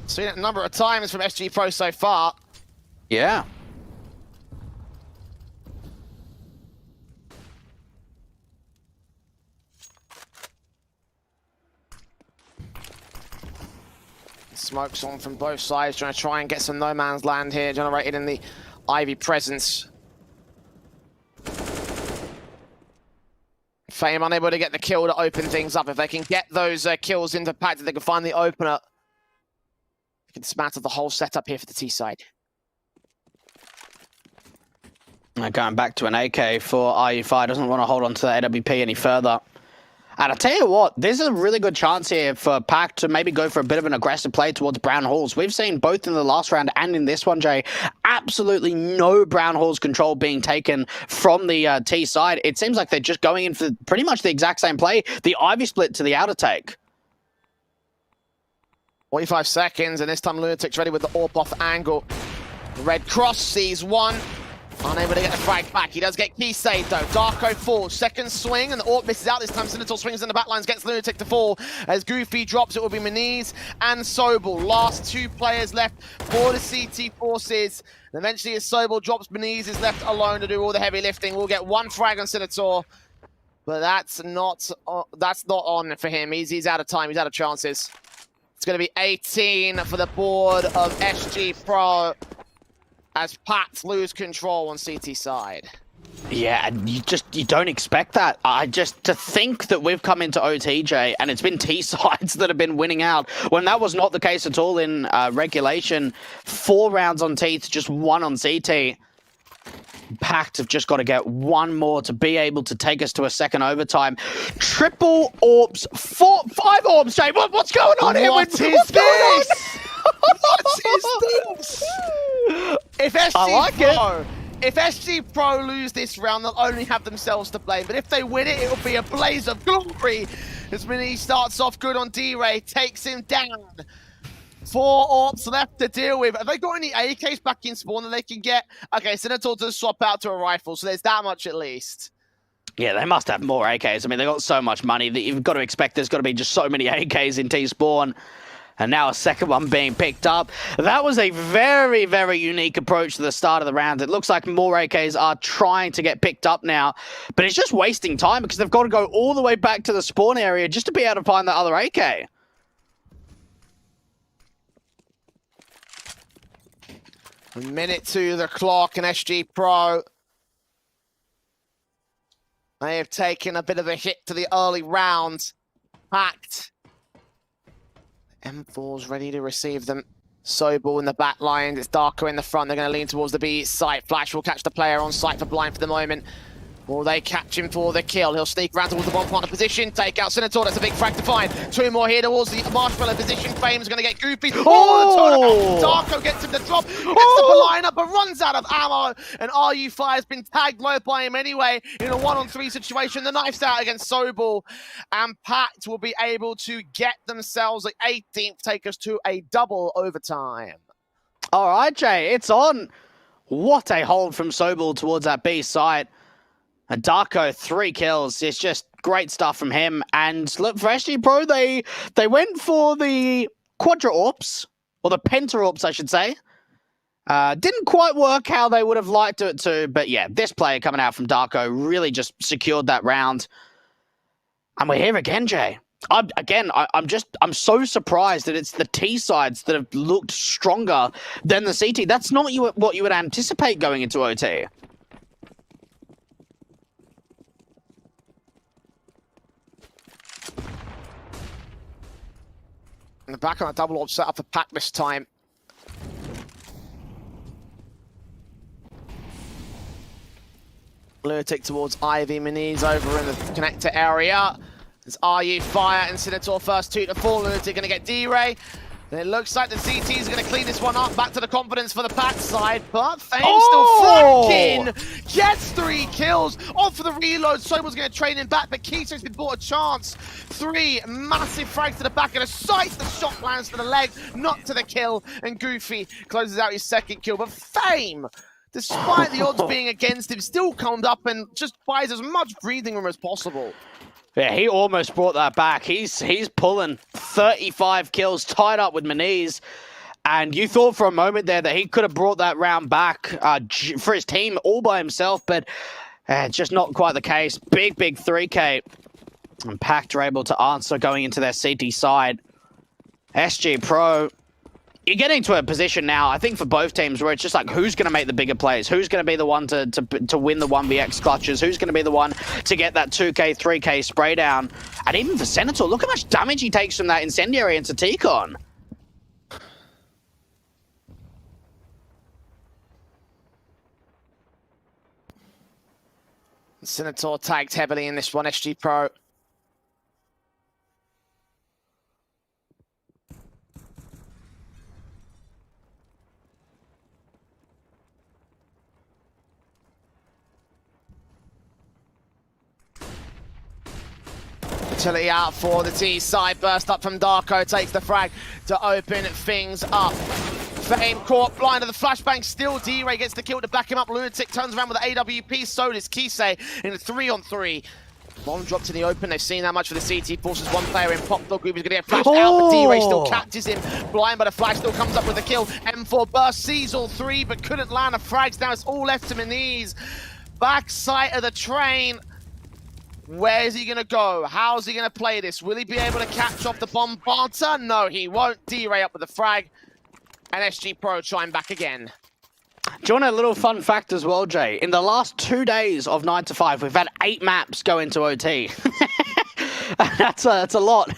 Seen it a number of times from SG.pro so far. Yeah. Smokes on from both sides, trying to try and get some no man's land here, generated in the Ivy presence. Fame unable to get the kill to open things up. If they can get those kills into PACT, if they can find the opener, they can smatter the whole setup here for the T side. Going back to an AK for RU5, doesn't want to hold on to the AWP any further. And I tell you what, there's a really good chance here for PACT to maybe go for a bit of an aggressive play towards Brown Halls. We've seen both in the last round and in this one, Jay, absolutely no Brown Halls control being taken from the T side. It seems like they're just going in for pretty much the exact same play. The Ivy split to the outer take. 45 seconds, and this time Lunatic's ready with the AWP off angle. Red Cross sees one. Unable to get the frag back. He does get key saved though. Darko falls. Second swing, and the AWP misses out this time. Sinitor swings in the backlines, gets Lunatic to fall. As Goofy drops, it will be Moniz and Sobel. Last 2 players left for the CT forces. And eventually, as Sobel drops, Moniz is left alone to do all the heavy lifting. We'll get 1 frag on Sinitor, but that's not on for him. He's out of time. He's out of chances. It's going to be 18 for the board of SG.pro. As PACT lose control on CT side. Yeah, and you don't expect that. To think that we've come into OTJ and it's been T sides that have been winning out when that was not the case at all in regulation. 4 rounds on T to just 1 on CT. PACT have just got to get 1 more to be able to take us to a second overtime. Triple orbs, 5 orbs, Jay. What's going on here? What's going on? What is this? If SG.pro lose this round, they'll only have themselves to blame. But if they win it, it'll be a blaze of glory. As Mini starts off good on D-Ray, takes him down. 4 AWPs left to deal with. Have they got any AKs back in spawn that they can get? Okay, Senator does swap out to a rifle, so there's that much at least. Yeah, they must have more AKs. I mean, they got so much money that you've got to expect there's got to be just so many AKs in T-spawn. And now a second one being picked up. That was a very, very unique approach to the start of the round. It looks like more AKs are trying to get picked up now, but it's just wasting time because they've got to go all the way back to the spawn area just to be able to find the other AK. A minute to the clock, and SG.pro, they have taken a bit of a hit to the early round. PACT. M4's ready to receive them. Sobel in the back line. It's Darko in the front. They're going to lean towards the B site. Flash will catch the player on site for blind for the moment. Will they catch him for the kill? He'll sneak around towards the bomb partner position. Take out Senator. That's a big frag to find. Two more here towards the marshmallow position. Fame's going to get goofy. Oh, the turnaround. Darko gets him to drop. Gets the line up, but runs out of ammo. And RU Fire's been tagged low by him anyway. In a 1-on-3 situation, the knife's out against Sobel. And PACT will be able to get themselves the 18th, take us to a double overtime. All right, Jay, it's on. What a hold from Sobel towards that B site. And Darko, 3 kills. It's just great stuff from him. And look, for SG.pro, they went for the Quadra Orps, or the Penta Orps, I should say. Didn't quite work how they would have liked it to, but yeah, this player coming out from Darko really just secured that round. And we're here again, Jay. I'm so surprised that it's the T sides that have looked stronger than the CT. That's not what you would anticipate going into OT. In the back on a double orb set up for PACT this time. Lunatic towards Ivy. Miniz over in the connector area. There's RU Fire and Senator first 2 to 4. Lunatic going to get D-Ray. And it looks like the CT's going to clean this one up. Back to the confidence for the PACT side. But Fame still flanking. Gets 3 kills. Off for the reload. Sobel's going to train him back, but Kiso's been bought a chance. 3 massive frags to the back of the sight. The shot lands to the leg, not to the kill. And Goofy closes out his second kill. But Fame, despite the odds being against him, still comes up and just buys as much breathing room as possible. Yeah, he almost brought that back. He's pulling 35 kills, tied up with Miniz. And you thought for a moment there that he could have brought that round back for his team all by himself, but just not quite the case. Big 3K. And PACT are able to answer going into their CT side. SG.pro, you're getting to a position now, I think, for both teams where it's just like, who's going to make the bigger plays? Who's going to be the one to win the 1vx clutches? Who's going to be the one to get that 2K, 3K spray down? And even for Senator, look how much damage he takes from that incendiary into T-Con. Senator tagged heavily in this one, SG.pro. Utility out for the T side. Burst up from Darko. Takes the frag to open things up. Fame caught blind of the flashbang. Still D-Ray gets the kill to back him up. Lunatic turns around with the AWP. So does Kisei in a 3-on-3. Bomb dropped in the open. They've seen how much for the CT. Forces one player in. Pop Dog Group is going to get flashed out, but D-Ray still catches him. Blind, but a flash still comes up with the kill. M4 burst, sees all 3, but couldn't land a frags. Now it's all left to Miniz. Back sight of the train. Where is he going to go? How is he going to play this? Will he be able to catch off the bombarder? No, he won't. D-Ray up with the frag. And SG.pro trying back again. Do you want a little fun fact as well, Jay? In the last 2 days of 9 to 5, we've had 8 maps go into OT. That's a lot.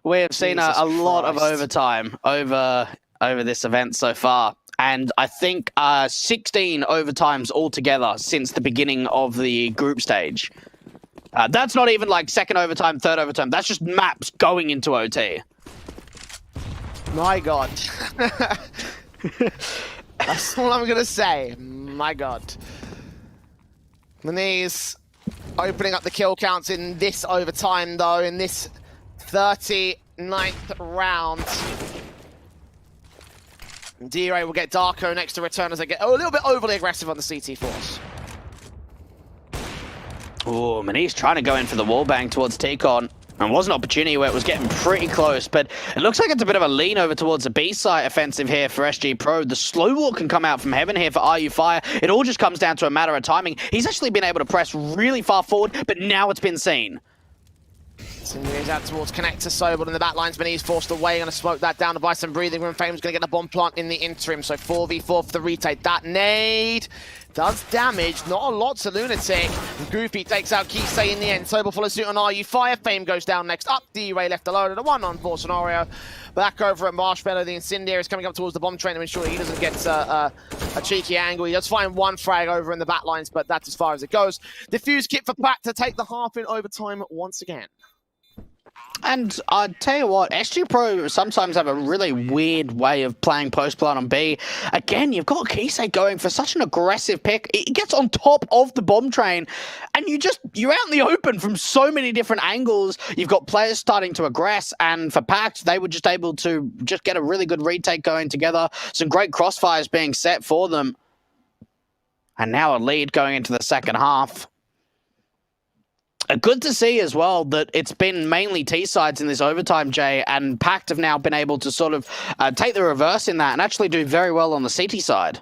We have seen a lot of overtime over this event so far. And I think 16 overtimes altogether since the beginning of the group stage. That's not even like second overtime, third overtime. That's just maps going into OT. My God. That's all I'm going to say. My God. Miniz opening up the kill counts in this overtime, though, in this 39th round. D-Ray will get Darko next to return as they get a little bit overly aggressive on the CT force. Oh, Miniz trying to go in for the wallbang towards T-Con. And was an opportunity where it was getting pretty close, but it looks like it's a bit of a lean over towards the B site offensive here for SG.pro. The slow walk can come out from heaven here for RU Fire. It all just comes down to a matter of timing. He's actually been able to press really far forward, but now it's been seen. Moves out towards Connector, Sobel in the back lines, but he's forced away. Going to smoke that down to buy some breathing room. Fame's going to get the bomb plant in the interim, so 4v4 for the retake. That nade does damage, not a lot to Lunatic. Goofy takes out Kisei in the end. Sobel follows suit on RU Fire. Fame goes down next up. D-Ray left alone in a 1-on-4 scenario. Back over at Marshmallow, the Incendiary is coming up towards the bomb train to ensure he doesn't get a cheeky angle. He does find one frag over in the back lines, but that's as far as it goes. Defuse kit for PACT to take the half in overtime once again. And I'll tell you what, SG.pro sometimes have a really weird way of playing post-plant on B. Again, you've got Kisei going for such an aggressive pick. It gets on top of the bomb train, and you're out in the open from so many different angles. You've got players starting to aggress, and for PACT, they were just able to just get a really good retake going together. Some great crossfires being set for them. And now a lead going into the second half. Good to see as well that it's been mainly T-sides in this overtime, Jay, and PACT have now been able to sort of take the reverse in that and actually do very well on the CT side.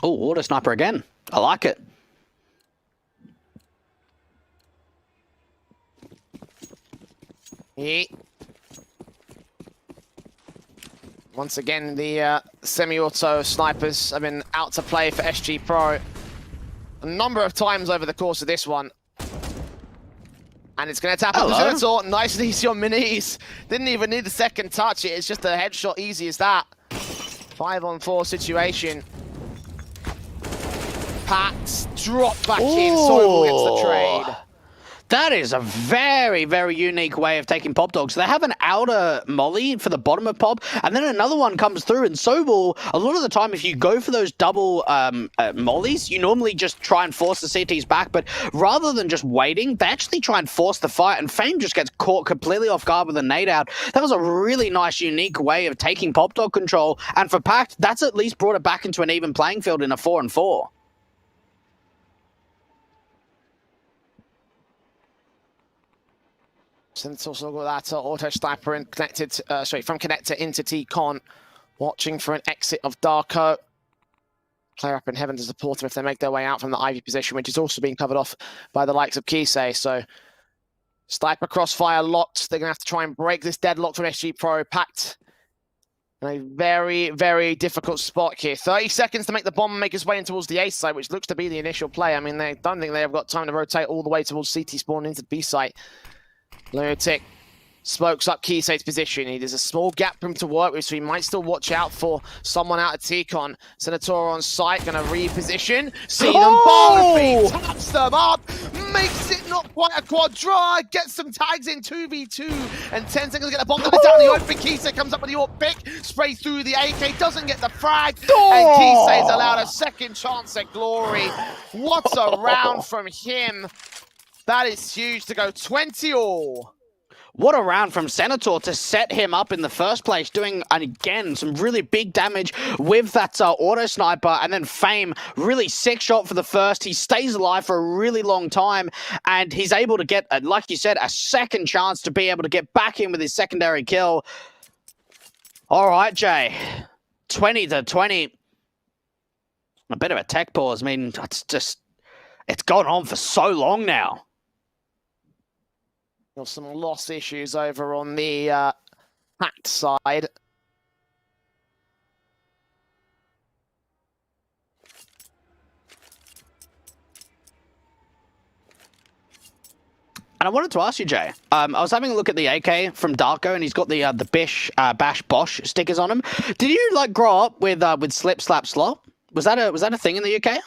Oh, auto sniper again. I like it. Yeah. Once again, the semi-auto snipers have been out to play for SG.pro a number of times over the course of this one. And it's going to tap up the Senator. Nice and easy on Minis. Didn't even need the second touch. It's just a headshot, easy as that. 5-on-4 situation. PACT drop back in. Sobel gets the trade. That is a very, very unique way of taking Pop Dog. So they have an outer molly for the bottom of Pop, and then another one comes through. And Sobel, a lot of the time, if you go for those double mollies, you normally just try and force the CTs back. But rather than just waiting, they actually try and force the fight, and Fame just gets caught completely off guard with a nade out. That was a really nice, unique way of taking Pop Dog control. And for PACT, that's at least brought it back into an even playing field in a 4-on-4. Since also got that auto sniper and connected, from connector into T-Con, watching for an exit of Darko. Player up in heaven to support him if they make their way out from the Ivy position, which is also being covered off by the likes of Kisei. So, sniper crossfire locked. They're going to have to try and break this deadlock from SG.pro. PACT in a very, very difficult spot here. 30 seconds to make the bomb make its way in towards the A site, which looks to be the initial play. I mean, they don't think they've got time to rotate all the way towards CT spawn into the B site. Lunatic smokes up Kisei's position. There's a small gap for him to work with, so he might still watch out for someone out at T-Con. Senator on site, going to reposition. See them, Bo3 taps them up, makes it not quite a quadra, gets some tags in 2v2, and 10 seconds to get the bomb down the open. Kisei comes up with the AWP pick, sprays through the AK, doesn't get the frag, and Kisei's allowed a second chance at glory. What a round from him. That is huge to go 20-all. What a round from Senator to set him up in the first place, doing, again, some really big damage with that auto sniper, and then Fame, really sick shot for the first. He stays alive for a really long time, and he's able to get, like you said, a second chance to be able to get back in with his secondary kill. All right, Jay. 20-20. A bit of a tech pause. I mean, it's gone on for so long now. Got some loss issues over on the PACT side. And I wanted to ask you, Jay. I was having a look at the AK from Darko, and he's got the Bash Bosch stickers on him. Did you grow up with Slip Slap Slop? Was that a thing in the UK?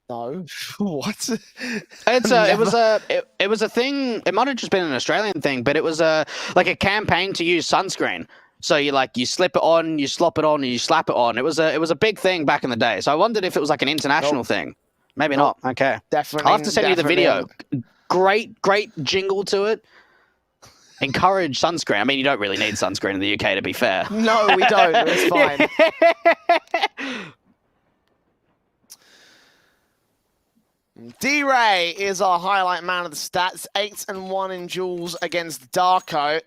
No. What? It was a thing. It might have just been an Australian thing, but it was like a campaign to use sunscreen. So you slip it on, you slop it on, and you slap it on. It was a big thing back in the day. So I wondered if it was like an international thing. Maybe not. Okay. Definitely. I'll have to send you the video. Great jingle to it. Encourage sunscreen. I mean, you don't really need sunscreen in the UK, to be fair. No, we don't. It's fine. D-Ray is our highlight man of the stats. 8-1 in duels against Darko.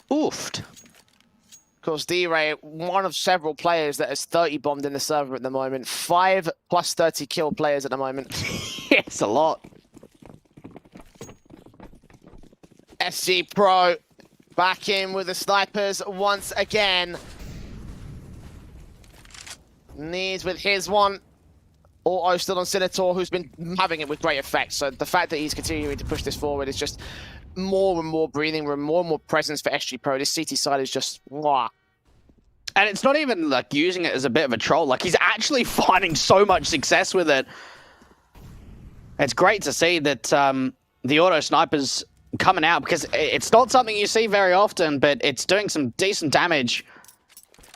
Oofed. Of course, D-Ray, one of several players that has 30 bombed in the server at the moment. 5 plus 30 kill players at the moment. It's a lot. SG.pro back in with the snipers once again. Needs with his one. Auto still on Senator, who's been having it with great effect. So the fact that he's continuing to push this forward is just more and more breathing room, more and more presence for SG.pro. This CT side is just, wow. And it's not even like using it as a bit of a troll. Like, he's actually finding so much success with it. It's great to see that the auto snipers coming out, because it's not something you see very often, but it's doing some decent damage.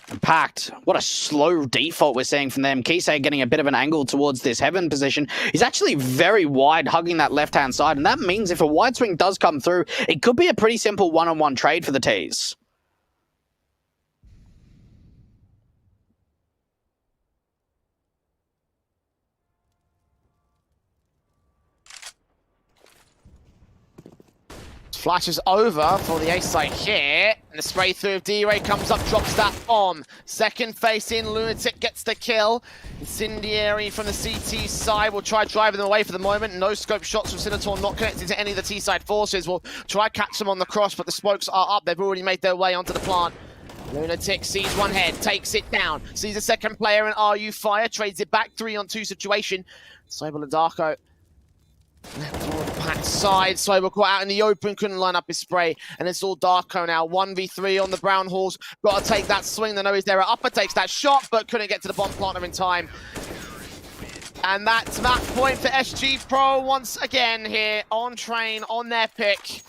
And PACT, what a slow default we're seeing from them. Kisei getting a bit of an angle towards this heaven position. He's actually very wide, hugging that left-hand side, and that means if a wide swing does come through, it could be a pretty simple one-on-one trade for the T's. Flashes over for the ace side here. And the spray through of D-Ray comes up, drops that bomb. Second face in, Lunatic gets the kill. Incendiary from the CT side will try driving them away for the moment. No scope shots from Senator, not connected to any of the T-side forces. Will try catch them on the cross, but the smokes are up. They've already made their way onto the plant. Lunatic sees one head, takes it down. Sees a second player in RU Fire, trades it back 3-on-2 situation. Sobel and Darko. Left toward the PACT side. Sobel caught out in the open, couldn't line up his spray. And it's all Darko now. 1v3 on the Brown Halls. Got to take that swing. They know he's there. Upper takes that shot, but couldn't get to the bomb planter in time. And that's that point for SG.pro once again here on train, on their pick.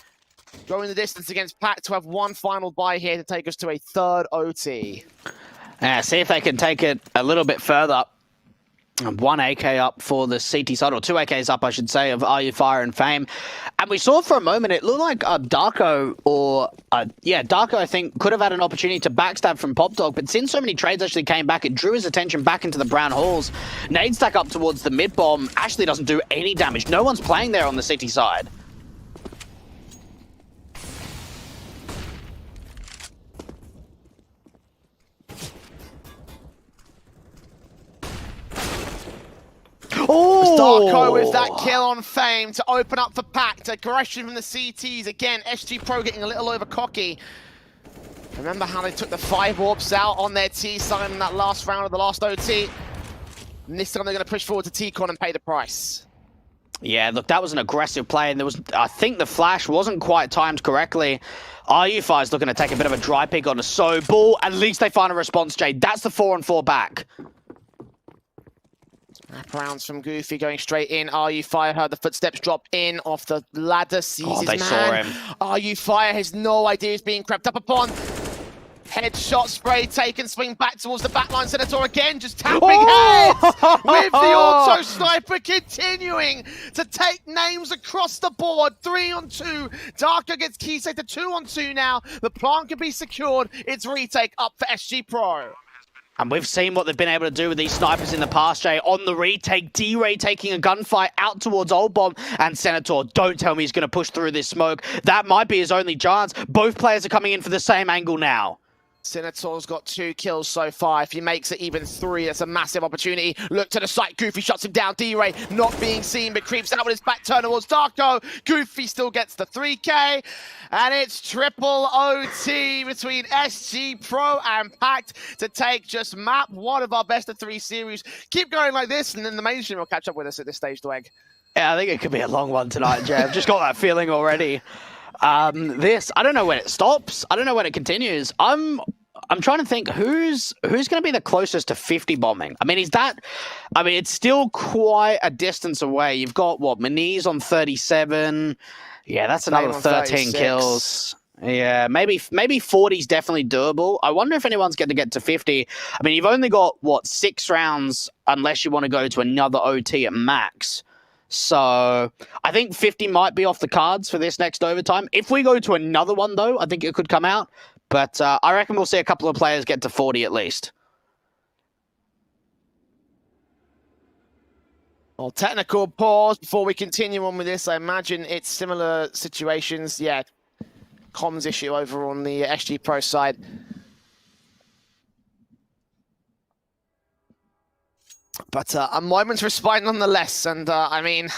Going the distance against PACT to have one final buy here to take us to a third OT. Yeah, see if they can take it a little bit further. 1 AK up for the CT side, or 2 AKs up, I should say, of RU Fire and Fame. And we saw for a moment, it looked like Darko, or, Darko, I think, could have had an opportunity to backstab from Pop Dog, but since so many trades actually came back, it drew his attention back into the Brown Halls. Nade stack up towards the mid-bomb actually doesn't do any damage. No one's playing there on the CT side. Oh! Darko with that kill on Fame to open up for PACT. Aggression from the CTs. Again, SG.pro getting a little over cocky. Remember how they took the 5 warps out on their T side in that last round of the last OT? And this time they're going to push forward to T-Con and pay the price. Yeah, look, that was an aggressive play, and there was, I think the flash wasn't quite timed correctly. RU Fire's looking to take a bit of a dry pick on a Sobel. At least they find a response, Jade. That's the 4-on-4 back. Rounds from Goofy going straight in. RU Fire heard the footsteps drop in off the ladder. Sees his man. Saw him. RU Fire has no idea he's being crept up upon. Headshot spray taken, swing back towards the backline. Senator again, just tapping heads with the auto sniper continuing to take names across the board. 3-on-2. Darko gets Kisei to 2-on-2 now. The plant can be secured. It's retake up for SG.pro. And we've seen what they've been able to do with these snipers in the past, Jay. On the retake, D-Ray taking a gunfight out towards Old Bomb, and Senator, don't tell me he's going to push through this smoke. That might be his only chance. Both players are coming in for the same angle now. Senator's got 2 kills so far. If he makes it even 3, that's a massive opportunity. Look to the side. Goofy shuts him down. D-Ray not being seen, but creeps out with his back turn towards Darko. Goofy still gets the 3K. And it's triple OT between SG.pro and PACT to take just map 1 of our best of 3 series. Keep going like this, and then the mainstream will catch up with us at this stage, Dweg. Yeah, I think it could be a long one tonight, Jay. I've just got that feeling already. I don't know when it stops. I don't know when it continues. I'm trying to think who's going to be the closest to 50 bombing. I mean, it's still quite a distance away. You've got Maniz on 37. Yeah, that's another 13 kills. Yeah, maybe 40's definitely doable. I wonder if anyone's going to get to 50. I mean, you've only got 6 rounds unless you want to go to another OT at max. So I think 50 might be off the cards for this next overtime. If we go to another one, though, I think it could come out. But I reckon we'll see a couple of players get to 40 at least. Well, technical pause before we continue on with this. I imagine it's similar situations. Yeah, comms issue over on the SG.pro side. But a moment's respite nonetheless. And I mean,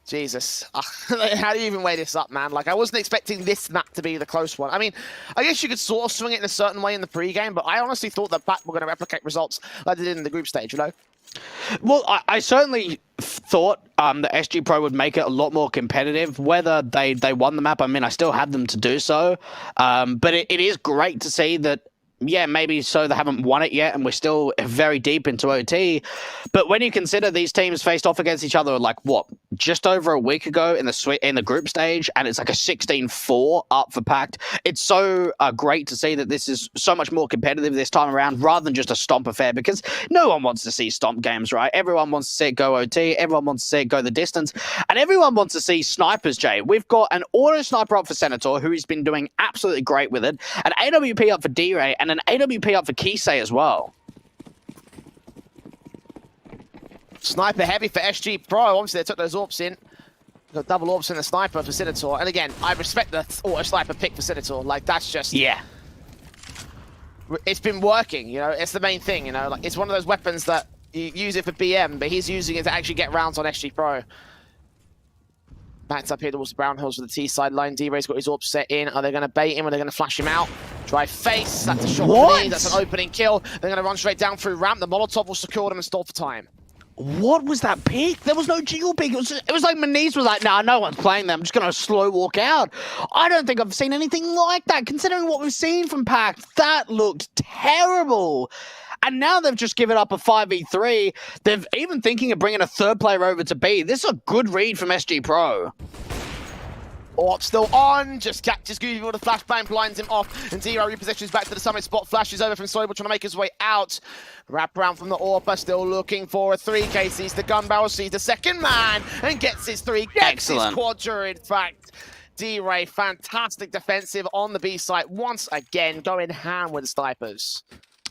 Jesus, how do you even weigh this up, man? Like, I wasn't expecting this map to be the close one. I mean, I guess you could sort of swing it in a certain way in the pre-game, but I honestly thought that PACT were going to replicate results like they did in the group stage, you know? Well, I certainly thought that SG.pro would make it a lot more competitive. Whether they won the map, I mean, I still had them to do so. But it is great to see that, yeah, maybe so they haven't won it yet, and we're still very deep into OT. But when you consider these teams faced off against each other, like, what, just over a week ago in the group stage, and it's like a 16-4 up for PACT. It's so great to see that this is so much more competitive this time around, rather than just a stomp affair, because no one wants to see stomp games, right? Everyone wants to see it go OT, everyone wants to see it go the distance, and everyone wants to see snipers, Jay. We've got an auto sniper up for Senator, who's been doing absolutely great with it, an AWP up for D-Ray, and an AWP up for Kisei as well. Sniper heavy for SG.pro. Obviously, they took those AWPs in. Got double AWPs in the sniper for Senator. And again, I respect the auto sniper pick for Senator. Like, that's just... Yeah. It's been working, you know? It's the main thing, you know? Like, it's one of those weapons that you use it for BM, but he's using it to actually get rounds on SG.pro. Backed up here towards the Brown Hills with the T sideline. D-Ray's got his AWP set in. Are they going to bait him? Are they going to flash him out? Dry face. That's a shot. That's an opening kill. They're going to run straight down through ramp. The Molotov will secure them and stall for time. What was that pick? There was no jiggle pick. It was like Maniz was like, nah, no one's playing them. I'm just going to slow walk out. I don't think I've seen anything like that, considering what we've seen from PACT. That looked terrible. And now they've just given up a 5v3. They're even thinking of bringing a third player over to B. This is a good read from SG.pro. AWP still on, just catches Goofy with the flashbang, blinds him off, and D-Ray repositions back to the summit spot, flashes over from Soyble, trying to make his way out. Wrap around from the AWP, still looking for a 3K, sees the gun barrel, sees the second man, and gets his 3, gets his quadra, in fact. D-Ray, fantastic defensive on the B site, once again, going hand with the snipers.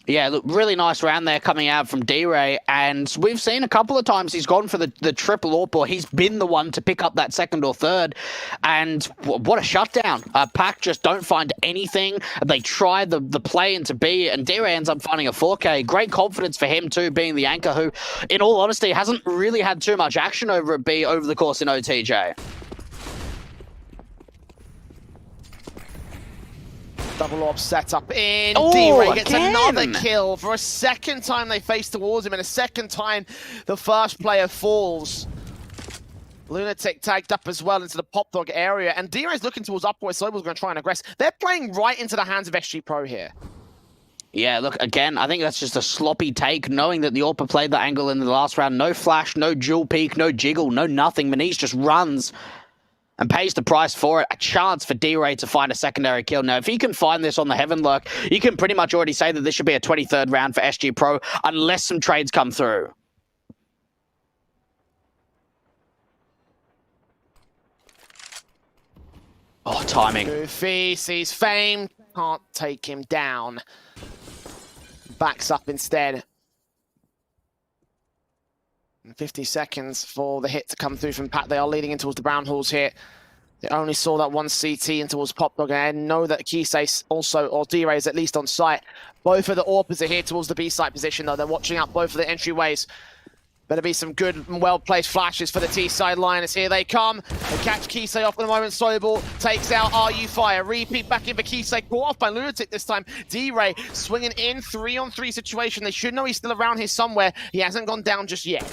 Yeah, look, really nice round there coming out from D-Ray, and we've seen a couple of times he's gone for the triple AWP, or he's been the one to pick up that second or third, and what a shutdown. PACT just don't find anything. They try the play into B, and D-Ray ends up finding a 4K. Great confidence for him too, being the anchor who, in all honesty, hasn't really had too much action over at B over the course in OTJ. Double AWP set up in. D-Ray gets another kill. For a second time they face towards him, and a second time the first player falls. Lunatic tagged up as well into the pop dog area, and D-Ray's looking towards up where Sobel's going to try and aggress. They're playing right into the hands of SG.pro here. Yeah, look, again, I think that's just a sloppy take, knowing that the AWP played the angle in the last round. No flash, no dual peek, no jiggle, no nothing. Maniz just runs and pays the price for it. A chance for D-Ray to find a secondary kill. Now, if he can find this on the Heaven Lurk, you can pretty much already say that this should be a 23rd round for SG.pro, unless some trades come through. Oh, timing. Goofy sees fame, can't take him down. Backs up instead. 50 seconds for the hit to come through from PACT. They are leading in towards the Brown Halls here. They only saw that one CT in towards Pop Dog, and I know that Kisei also, or D-Ray is at least on site. Both of the AWPers are here towards the B site position, though. They're watching out both of the entryways. Better be some good and well-placed flashes for the T side liners. Here they come. They catch Kisei off for the moment. Soyball takes out RU Fire. Repeat back in for Kisei. Caught off by Lunatic this time. D-Ray swinging in 3-on-3 situation. They should know he's still around here somewhere. He hasn't gone down just yet.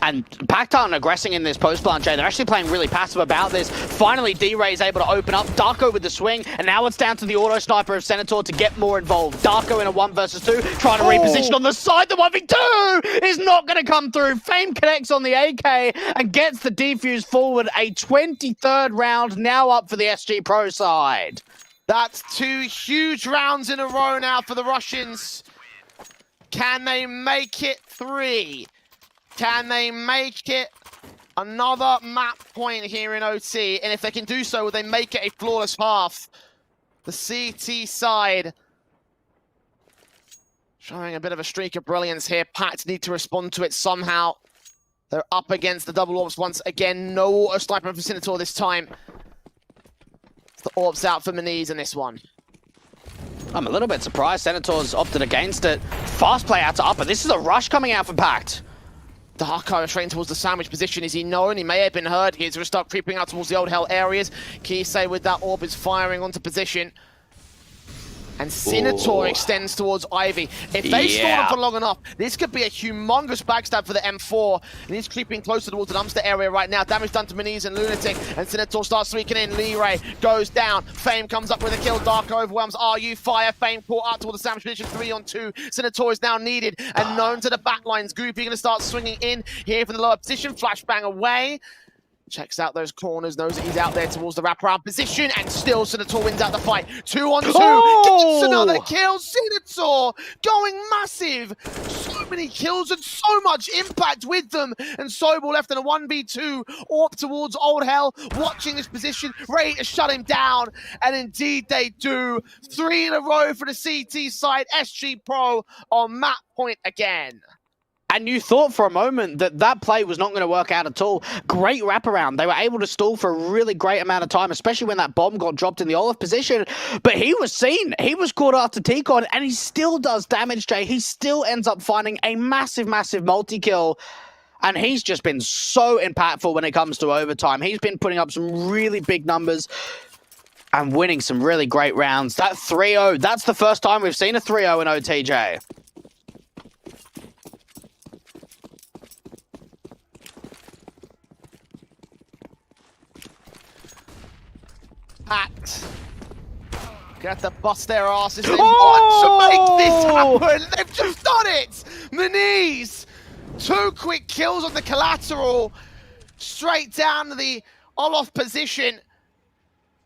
And PACT aren't aggressing in this post-plant, Jay. They're actually playing really passive about this. Finally, D-Ray is able to open up. Darko with the swing, and now it's down to the auto sniper of Senator to get more involved. Darko in a 1 versus 2, trying to reposition on the side. The 1v2 is not going to come through. Fame connects on the AK and gets the defuse forward. A 23rd round now up for the SG.pro side. That's 2 huge rounds in a row now for the Russians. Can they make it 3? Can they make it another map point here in OT? And if they can do so, will they make it a flawless half? The CT side showing a bit of a streak of brilliance here. PACT need to respond to it somehow. They're up against the double orbs once again. No auto sniper for Senator this time. The orbs out for Maniz in this one. I'm a little bit surprised Senator's opted against it. Fast play out to upper. This is a rush coming out for PACT. Darko trained towards the sandwich position. Is he known? He may have been heard. He's going to start creeping out towards the old hell areas. Kisei with that orb is firing onto position. And Senator extends towards Ivy. If they stall him for long enough, this could be a humongous backstab for the M4. And he's creeping closer towards the dumpster area right now. Damage done to Maniz and Lunatic. And Senator starts sneaking in. Lee-Ray goes down. Fame comes up with a kill. Darko overwhelms RU. Fire. Fame caught up towards the sandwich position. 3-on-2. Senator is now needed and known to the backlines. Goopy going to start swinging in here from the lower position. Flashbang away. Checks out those corners, knows that he's out there towards the wraparound position, and still Senator wins out the fight. 2-on-2, gets another kill. Senator going massive. So many kills and so much impact with them. And Sobel left in a 1v2, Orp towards Old Hell, watching this position, ready to shut him down. And indeed they do. 3 in a row for the CT side. SG.pro on map point again. And you thought for a moment that that play was not going to work out at all. Great wraparound. They were able to stall for a really great amount of time, especially when that bomb got dropped in the Olaf position. But he was seen. He was caught after T-Con, and he still does damage, Jay. He still ends up finding a massive, massive multi-kill. And he's just been so impactful when it comes to overtime. He's been putting up some really big numbers and winning some really great rounds. That 3-0, that's the first time we've seen a 3-0 in OTJ. PACT got to bust their asses. They want to make this happen. They've just done it. Maniz, 2 quick kills on the collateral, straight down to the Olaf position.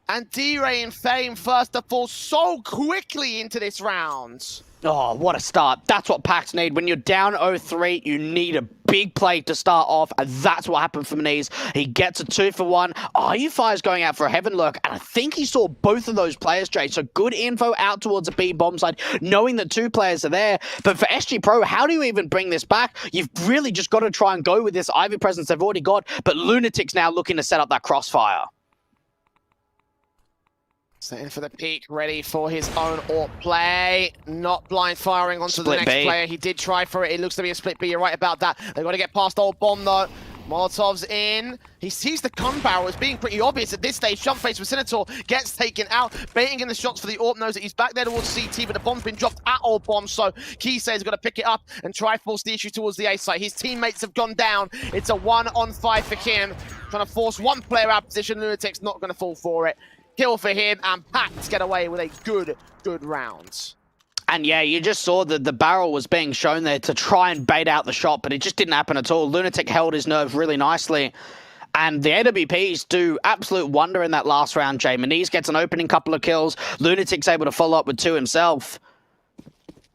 And D-Ray and Fame first to fall so quickly into this round. Oh, what a start. That's what PACT need. When you're down 0-3, you need a big play to start off, and that's what happened for Maniz. He gets a 2-for-1. Fire's going out for a Heaven Lurk, and I think he saw both of those players, Jay. So good info out towards the B bomb side, knowing that 2 players are there. But for SG.pro, how do you even bring this back? You've really just got to try and go with this Ivy presence they've already got, but Lunatic's now looking to set up that crossfire. Setting for the peak, ready for his own AWP play. Not blind firing onto the next player. He did try for it. It looks to be a split B. You're right about that. They've got to get past old bomb though. Molotov's in. He sees the gun barrel. It's being pretty obvious at this stage. Jump face for Senator gets taken out. Baiting in the shots for the AWP, knows that he's back there towards CT, but the bomb's been dropped at old bomb. So Kisei's got to pick it up and try force the issue towards the A site. His teammates have gone down. It's a 1-on-5 for Kim. Trying to force one player out of position. Lunatic's not going to fall for it. Kill for him, and PACT get away with a good round. And yeah, you just saw that the barrel was being shown there to try and bait out the shot, but it just didn't happen at all. Lunatic held his nerve really nicely. And the AWPs do absolute wonder in that last round, Jay. Maniz gets an opening couple of kills. Lunatic's able to follow up with 2 himself.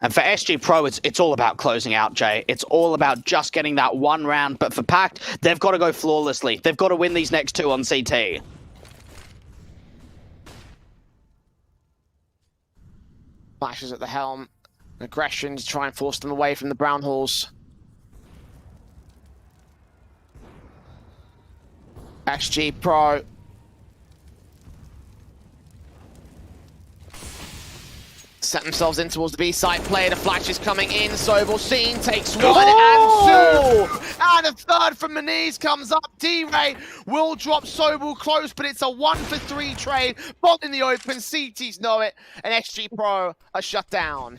And for SG.pro, it's all about closing out, Jay. It's all about just getting that 1 round. But for PACT, they've got to go flawlessly. They've got to win these next 2 on CT. Flashes at the helm. Aggression to try and force them away from the brown halls. SG.pro. Set themselves in towards the B site. Player, the flash is coming in. Sobel seen, takes 1 and 2. And a 3rd from Maniz comes up. D-Ray will drop Sobel close, but it's a 1-for-3 trade. Bomb in the open. CTs know it. And SG.pro are shut down.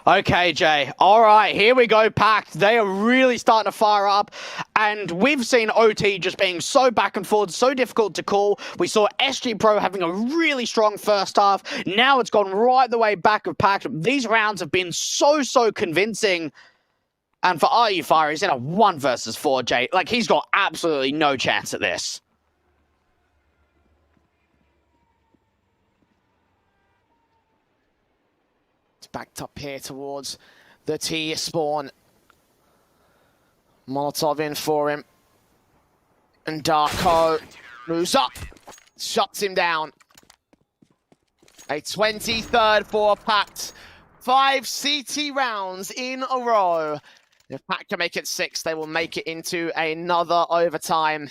Okay, Jay. All right, here we go, PACT. They are really starting to fire up, and we've seen OT just being so back and forth, so difficult to call. We saw SG.pro having a really strong first half. Now it's gone right the way back of PACT. These rounds have been so convincing. And for RU Fire, he's in a 1 versus 4, Jay. Like, he's got absolutely no chance at this. Backed up here towards the T spawn. Molotov in for him. And Darko moves up, shuts him down. A 23rd for PACT. 5 CT rounds in a row. If PACT can make it 6, they will make it into another overtime.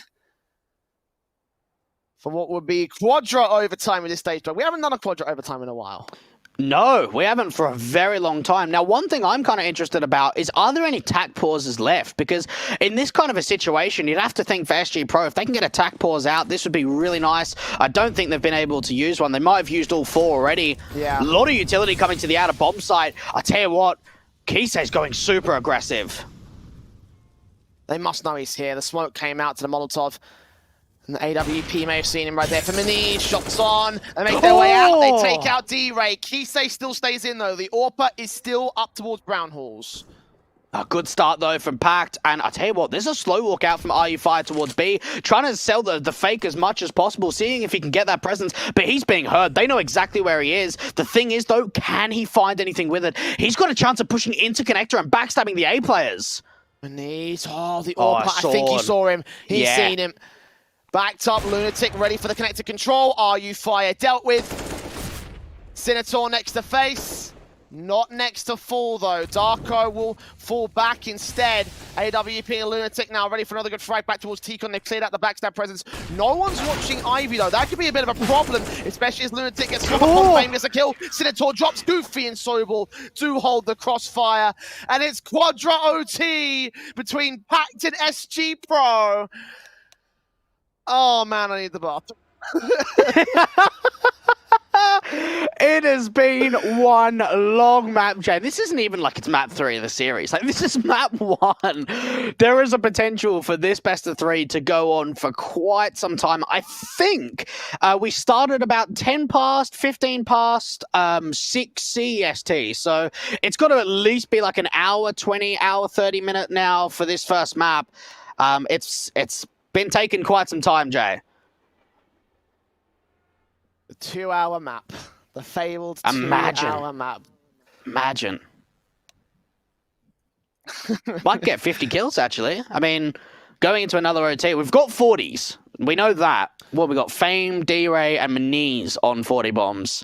For what would be quadra overtime with this stage, but we haven't done a quadra overtime in a while. No, we haven't for a very long time. Now, one thing I'm kind of interested about is, are there any tack pauses left? Because in this kind of a situation, you'd have to think for SG.pro, if they can get a tack pause out, this would be really nice. I don't think they've been able to use one. They might have used all 4 already. Yeah. A lot of utility coming to the outer bomb site. I tell you what, Kisei's going super aggressive. They must know he's here. The smoke came out to the Molotov. And the AWP may have seen him right there. Femini, shots on. They make their way out. They take out D-Ray. Kisei still stays in, though. The AWPer is still up towards Brown Halls. A good start, though, from PACT. And I tell you what, there's a slow walk out from RU5 towards B, trying to sell the fake as much as possible, seeing if he can get that presence. But he's being heard. They know exactly where he is. The thing is, though, can he find anything with it? He's got a chance of pushing into connector and backstabbing the A players. Femini, the AWPer. I think he saw him. He's seen him. Backed up, Lunatic ready for the connector control. RU Fire dealt with. Senator next to face. Not next to fall, though. Darko will fall back instead. AWP and Lunatic now ready for another good frag back towards Tikon. They've cleared out the backstab presence. No one's watching Ivy, though. That could be a bit of a problem, especially as Lunatic gets swung up on Fame, gets a kill. Senator drops. Goofy and Sobel do hold the crossfire. And it's Quadra OT between PACT and SG.pro. Oh man, I need the bathroom. It has been one long map, Jay. This isn't even like it's map 3 of the series. Like, this is map 1. There is a potential for this best of 3 to go on for quite some time. I think we started about 10 past, 15 past, 6 CEST. So it's got to at least be like an hour 20, hour 30 minute now for this first map. It's been taking quite some time, Jay. The 2-hour map. The fabled 2-hour map. Imagine. Might get 50 kills, actually. I mean, going into another OT, we've got 40s. We know that. Well, we got Fame, D-Ray, and Maniz on 40 bombs.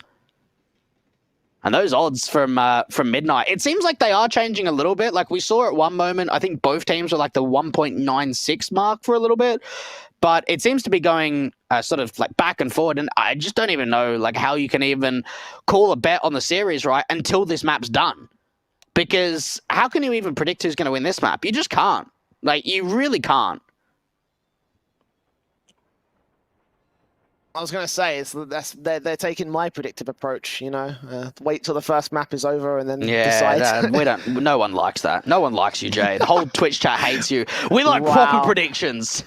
And those odds from Midnight, it seems like they are changing a little bit. Like, we saw at one moment, I think both teams were like the 1.96 mark for a little bit. But it seems to be going sort of like back and forward. And I just don't even know like how you can even call a bet on the series, right, until this map's done. Because how can you even predict who's going to win this map? You just can't. Like, you really can't. I was going to say, they're taking my predictive approach, you know. Wait till the first map is over and then decide. No one likes that. No one likes you, Jay. The whole Twitch chat hates you. We like proper predictions.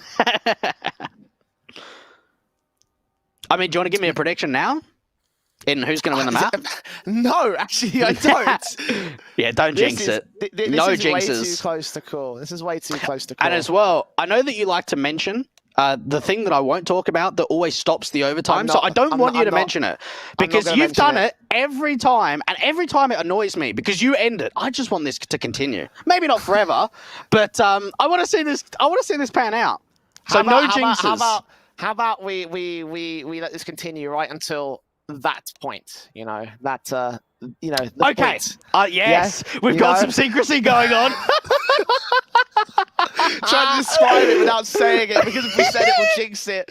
I mean, do you want to give me a prediction now? In who's going to win the map? No, actually, I don't. Yeah, don't jinx it. No jinxes. This is way too close to call. This is way too close to call. And as well, I know that you like to mention the thing that I won't talk about that always stops the overtime. So I don't want you to mention it because you've done it every time, and every time it annoys me because you end it. I just want this to continue. Maybe not forever, but I want to see this. I want to see this pan out. So no jinxes. How about we let this continue right until that point? You know that. You know. Okay. Yes, we've got some secrecy going on. Trying to describe it without saying it, because if we said it, we'll jinx it.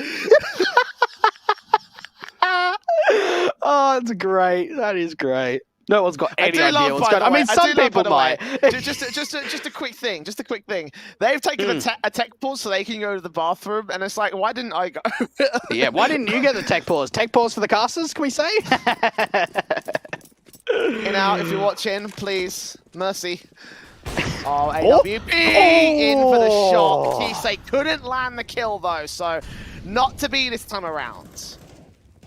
Oh, it's great. That is great. No one's got any idea what's going on. I mean, some people might. Just a quick thing. Just a quick thing. They've taken a tech pause so they can go to the bathroom, and it's like, why didn't I go? Yeah, why didn't you get the tech pause? Tech pause for the casters, can we say? You know, if you're watching, please, mercy. Oh, AWP in for the shot. Kisei couldn't land the kill, though, so not to be this time around.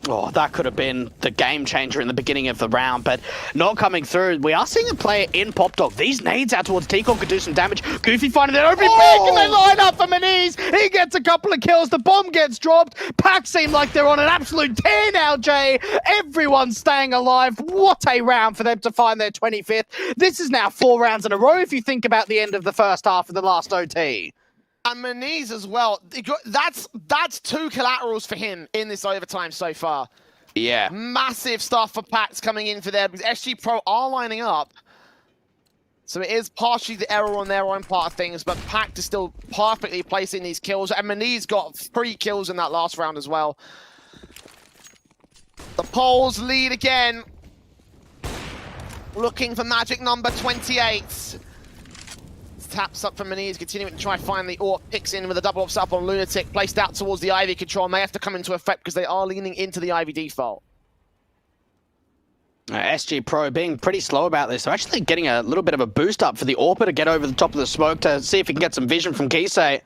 Oh, that could have been the game changer in the beginning of the round, but not coming through. We are seeing a player in Pop Dog. These nades out towards Tikon could do some damage. Goofy finding that opening pick, and they line up for Maniz. He gets a couple of kills. The bomb gets dropped. PACT seem like they're on an absolute tear now, Jay. Everyone's staying alive. What a round for them to find their 25th. This is now 4 rounds in a row if you think about the end of the first half of the last OT. And Maniz as well. That's 2 collaterals for him in this overtime so far. Yeah. Massive stuff for PACT coming in for them, because SG.pro are lining up. So it is partially the error on their own part of things, but PACT is still perfectly placing these kills. And Mani's got 3 kills in that last round as well. The Poles lead again. Looking for magic number 28. Taps up from Mani's, continuing to try and find the AWP. Picks in with a double ups up on Lunatic. Placed out towards the Ivy control. May have to come into effect because they are leaning into the Ivy default. SG.pro being pretty slow about this. They're actually getting a little bit of a boost up for the AWPer to get over the top of the smoke to see if he can get some vision from Kisei.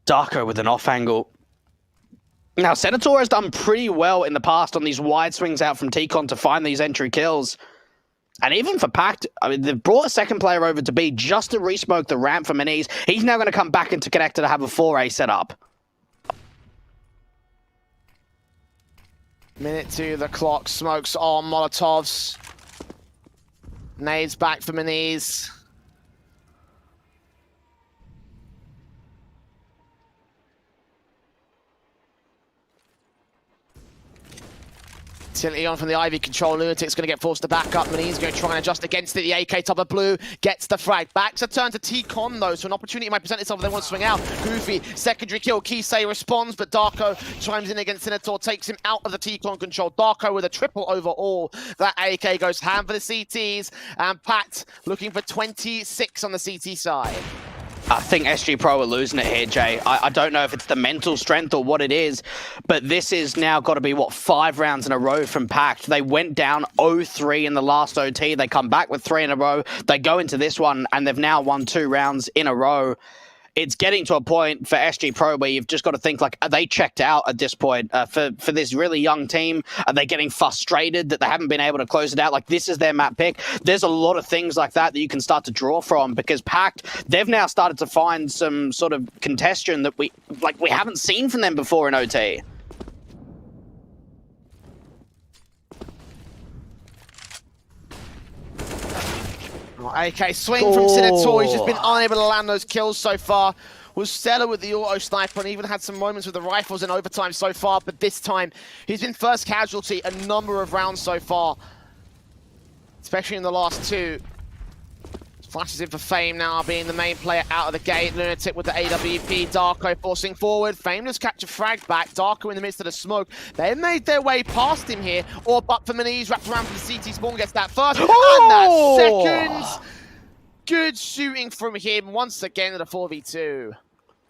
Darko with an off angle. Now, Senator has done pretty well in the past on these wide swings out from T-Con to find these entry kills. And even for PACT, I mean, they've brought a second player over to B just to resmoke the ramp for Maniz. He's now going to come back into Connector to have a 4A set up. Minute 2, the clock. Smokes on Molotovs. Nades back for Maniz. Tilly on from the Ivy control. Lunatic's going to get forced to back up. Mani's going to try and adjust against it. The AK top of blue gets the frag. Back to turn to T-Con though, so an opportunity might present itself if they want to swing out. Goofy, secondary kill. Kisei responds, but Darko chimes in against Senator, takes him out of the T-Con control. Darko with a triple overall. That AK goes ham for the CTs, and PACT looking for 26 on the CT side. I think SG.pro are losing it here, Jay. I don't know if it's the mental strength or what it is, but this is now got to be, what, 5 rounds in a row from PACT. They went down 0-3 in the last OT. They come back with 3 in a row. They go into this one, and they've now won 2 rounds in a row. It's getting to a point for SG.pro where you've just got to think, like, are they checked out at this point? For this really young team, are they getting frustrated that they haven't been able to close it out? Like, this is their map pick. There's a lot of things like that you can start to draw from, because PACT, they've now started to find some sort of congestion that we haven't seen from them before in OT. AK swing from Senator. He's just been unable to land those kills so far. Was stellar with the auto sniper and even had some moments with the rifles in overtime so far, but this time he's been first casualty a number of rounds so far, especially in the last 2. Flashes in for Fame now, being the main player out of the gate. Lunatic with the AWP. Darko forcing forward. Fame just catch a frag back. Darko in the midst of the smoke. They made their way past him here. Orb up for Maniz, wrapped around for the CT spawn, gets that first. And that second. Good shooting from him once again at a 4v2.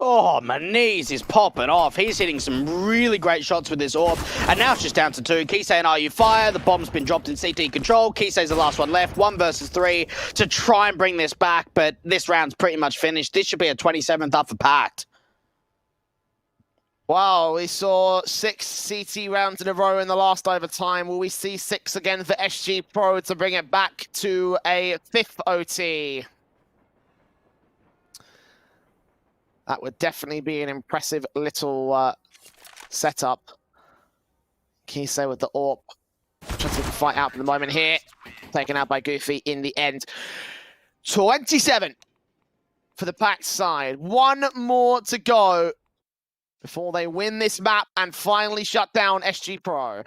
Oh, Maniz is popping off. He's hitting some really great shots with this AWP. And now it's just down to 2. Kisei and Are You Fire? The bomb's been dropped in CT control. Kisei's the last one left. 1 versus 3 to try and bring this back. But this round's pretty much finished. This should be a 27th up for PACT. Wow, we saw 6 CT rounds in a row in the last overtime. Will we see 6 again for SG.pro to bring it back to a 5th OT? That would definitely be an impressive little setup. Kisei with the AWP. Trying to fight out for the moment here. Taken out by Goofy in the end. 27 for the PACT side. 1 more to go before they win this map and finally shut down SG.pro.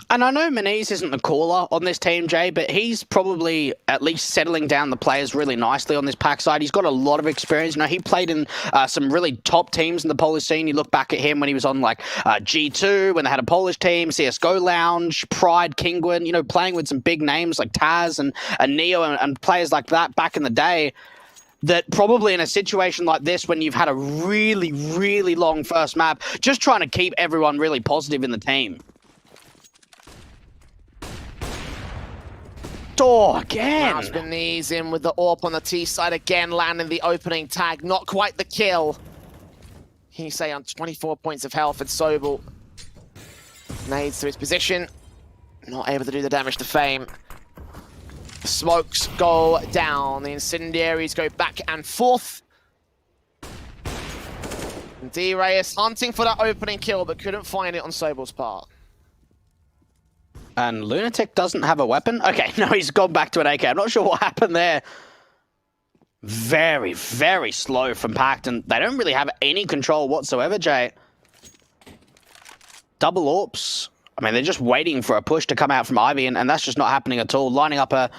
And I know Maniz isn't the caller on this team, Jay, but he's probably at least settling down the players really nicely on this PACT side. He's got a lot of experience. You know, he played in some really top teams in the Polish scene. You look back at him when he was on, like, G2, when they had a Polish team, CSGO Lounge, Pride, Kingwin, you know, playing with some big names like Taz and Neo and players like that back in the day. That probably in a situation like this, when you've had a really, really long first map, just trying to keep everyone really positive in the team. Again. Now Maniz in with the AWP on the T side again, landing the opening tag. Not quite the kill. Kisei on 24 points of health, and Sobel nades to his position. Not able to do the damage to Fame. The smokes go down. The incendiaries go back and forth. And D-Reyes hunting for that opening kill, but couldn't find it on Sobel's part. And Lunatic doesn't have a weapon? Okay, no, he's gone back to an AK. I'm not sure what happened there. Very, very slow from PACT, and they don't really have any control whatsoever, Jay. Double AWPs. I mean, they're just waiting for a push to come out from Ivy, and that's just not happening at all. Lining up a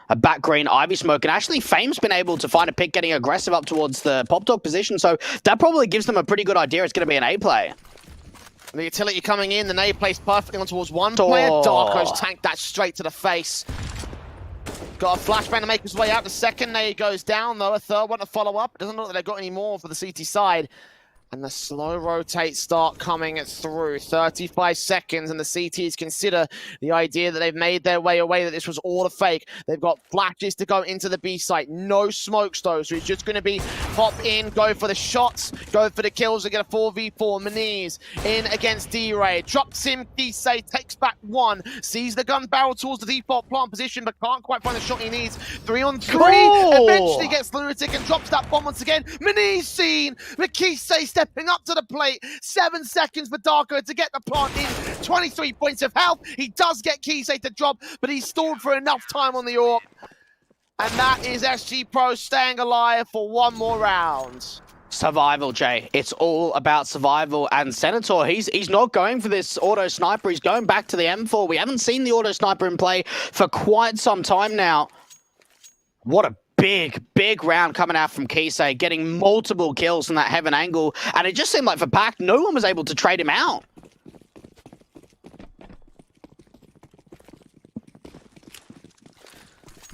a back green Ivy smoke, and actually Fame's been able to find a pick getting aggressive up towards the Pop Dog position, so that probably gives them a pretty good idea it's going to be an A play. The utility coming in, the nade placed perfectly on towards one player. Darko's tanked that straight to the face. Got a flashbang to make his way out. The second nade goes down, though. A third one to follow up. It doesn't look like they've got any more for the CT side. And the slow rotate start coming through. 35 seconds, and the CTs consider the idea that they've made their way away, that this was all a fake. They've got flashes to go into the B site. No smokes, though, so it's just going to be hop in, go for the shots, go for the kills, and get a 4v4. Maniz in against D-Ray. Drops him, Kisei takes back one, sees the gun barrel towards the default plant position, but can't quite find the shot he needs. 3-on-3, eventually gets Lunatic and drops that bomb once again. Maniz seen, but Kisei stepping up to the plate. 7 seconds for Darko to get the plant in. 23 points of health. He does get Kisei to drop, but he's stalled for enough time on the AWP. And that is SG.pro staying alive for one more round. Survival, Jay. It's all about survival. And Senator, he's not going for this auto sniper. He's going back to the M4. We haven't seen the auto sniper in play for quite some time now. What a big round coming out from Kisei, getting multiple kills from that heaven angle, and it just seemed like for PACT, no one was able to trade him out.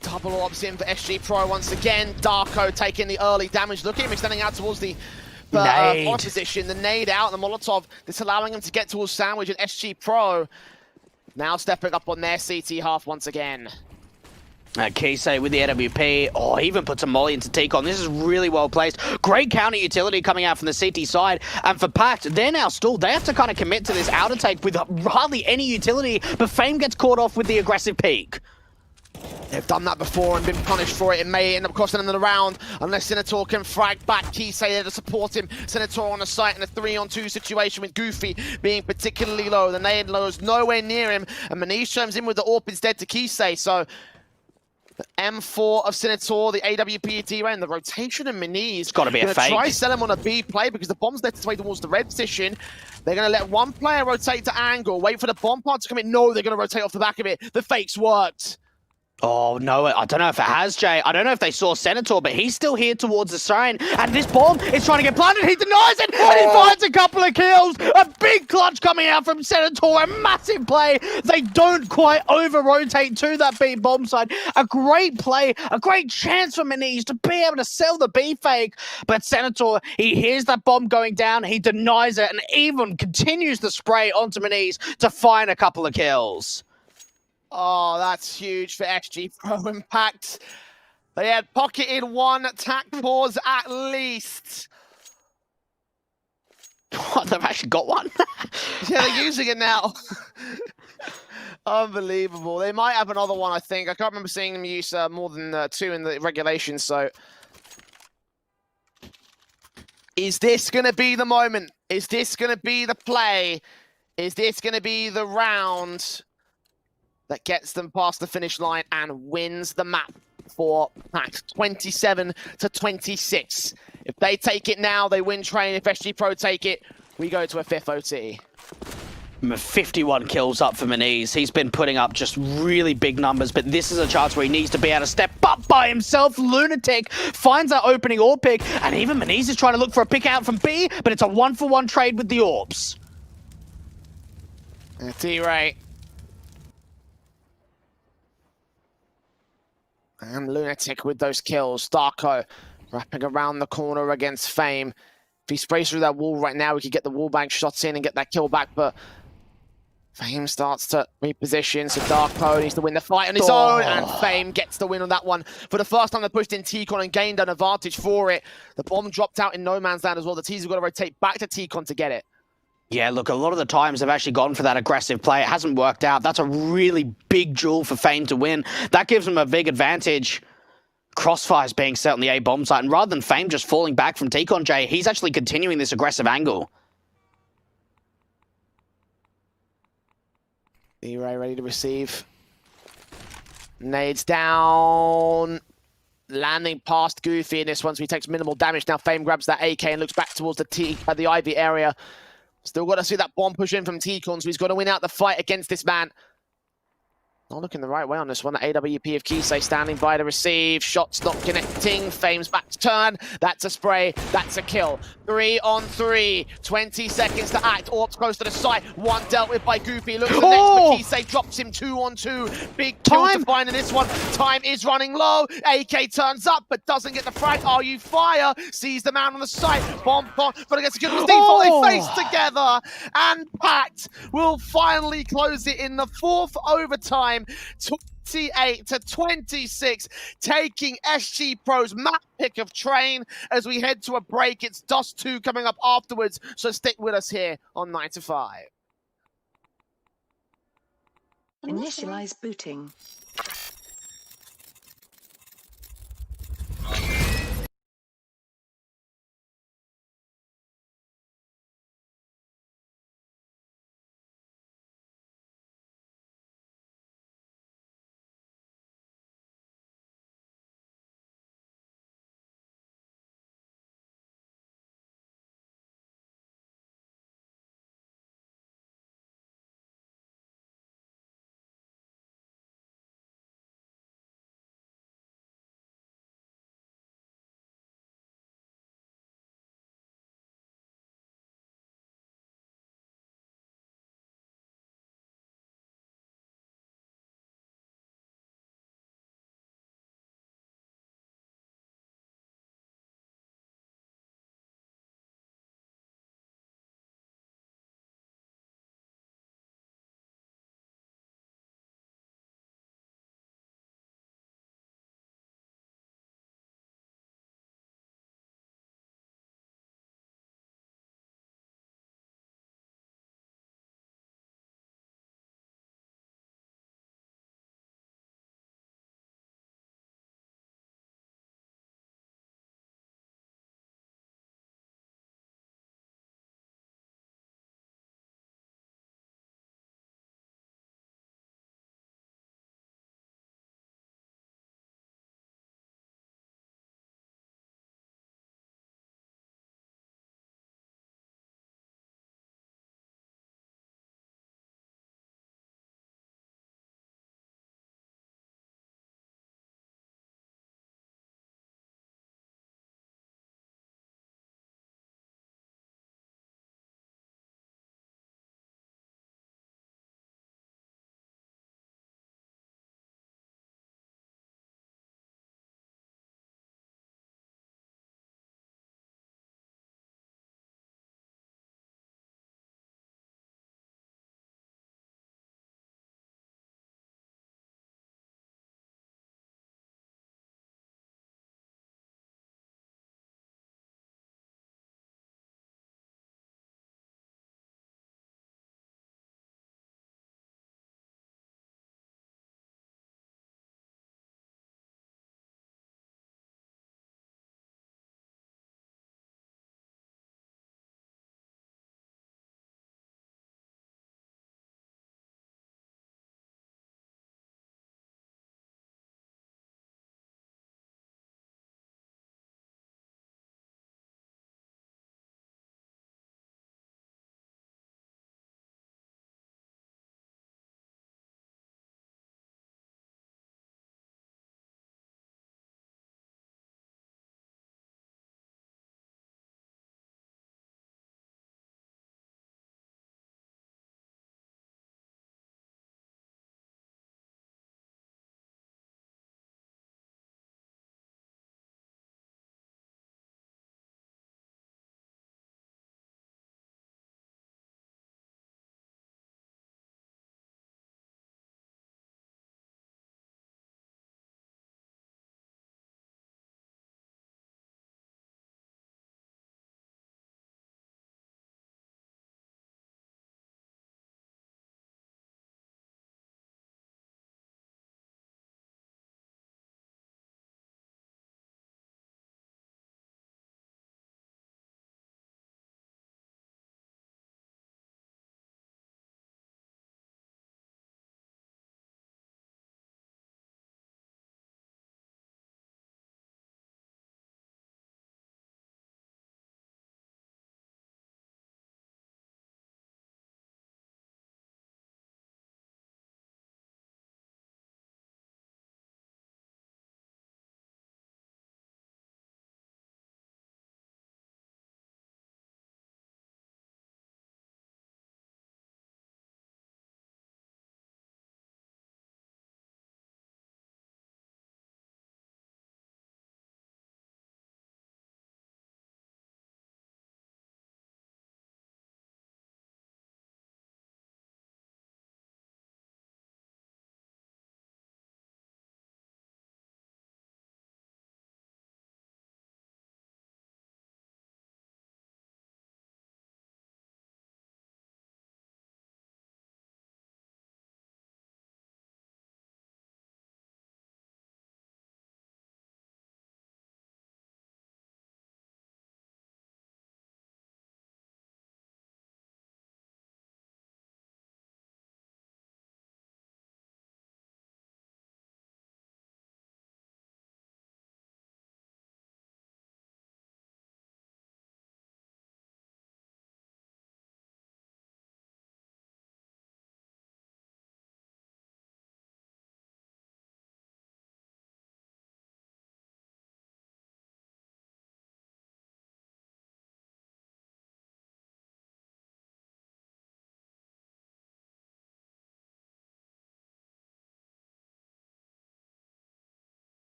Double orbs in for SG.pro once again. Darko taking the early damage. Look at him extending out towards the position. The nade out, the Molotov, this allowing him to get towards Sandwich, and SG.pro now stepping up on their CT half once again. Kisei with the AWP. Oh, he even puts a molly into T-Con. This is really well placed. Great counter utility coming out from the CT side. And for PACT, they're now stalled. They have to kind of commit to this outer take with hardly any utility, but Fame gets caught off with the aggressive peak. They've done that before and been punished for it. It may end up costing them the round unless Senator can frag back. Kisei there to support him. Senator on the site in a 3-on-2 situation with Goofy being particularly low. The nade lows nowhere near him, and Maniz comes in with the AWP instead to Kisei. So the M4 of Senator, the AWP of D-Ray, and the rotation of Maniz. It's got to be a fake. Try sell him on a B play because the bomb's led its way towards the red position. They're going to let one player rotate to angle, wait for the bomb part to come in. No, they're going to rotate off the back of it. The fakes worked. Oh, no, I don't know if it has, Jay. I don't know if they saw Senator, but he's still here towards the sign. And this bomb is trying to get planted. He denies it, and he finds a couple of kills. A big clutch coming out from Senator. A massive play. They don't quite over-rotate to that B bomb side. A great play, a great chance for Maniz to be able to sell the B fake. But Senator, he hears that bomb going down. He denies it and even continues the spray onto Maniz to find a couple of kills. Oh, that's huge for SG.pro Impact. They had pocketed one attack pause at least. What, they've actually got one? Yeah, they're using it now. Unbelievable. They might have another one, I think. I can't remember seeing them use more than 2 in the regulations, so... Is this going to be the moment? Is this going to be the play? Is this going to be the round that gets them past the finish line and wins the map for PACT? 27-26. If they take it now, they win train. If SG.pro take it, we go to a 5th OT. 51 kills up for Maniz. He's been putting up just really big numbers, but this is a chance where he needs to be able to step up by himself. Lunatic finds that opening AWP pick, and even Maniz is trying to look for a pick out from B, but it's a 1-for-1 trade with the AWPs. D-Ray. And Lunatic with those kills. Darko wrapping around the corner against Fame. If he sprays through that wall right now, we could get the wallbang shots in and get that kill back, but Fame starts to reposition, so Darko needs to win the fight on his own, and Fame gets the win on that one. For the first time, they pushed in T-Con and gained an advantage for it. The bomb dropped out in no man's land as well. The T's have got to rotate back to T-Con to get it. Yeah, look, a lot of the times they've actually gone for that aggressive play. It hasn't worked out. That's a really big jewel for Fame to win. That gives them a big advantage. Crossfire's being set on the A bomb site, and rather than Fame just falling back from T-Con, Jay, he's actually continuing this aggressive angle. D-Ray ready to receive. Nades down. Landing past Goofy in this one, so he takes minimal damage. Now Fame grabs that AK and looks back towards the Ivy area. Still got to see that bomb push in from T-Con, so he's got to win out the fight against this man. Not looking the right way on this one. AWP of Kisei standing by to receive. Shots not connecting. Fame's back to turn. That's a spray. That's a kill. 3 on 3. 20 seconds to act. Orbs close to the site. One dealt with by Goopy. Looks the next, but Kisei drops him 2 on 2. Big kill to find in this one. Time is running low. AK turns up, but doesn't get the frag. Are you fire? Sees the man on the site. Bomb, but against a good default. They face together. And PACT will finally close it in the 4th overtime. 28 to 26, taking SG.pro's map pick of Train. As we head to a break, it's Dust 2 coming up afterwards, so stick with us here on 9 to 5. Initialize booting.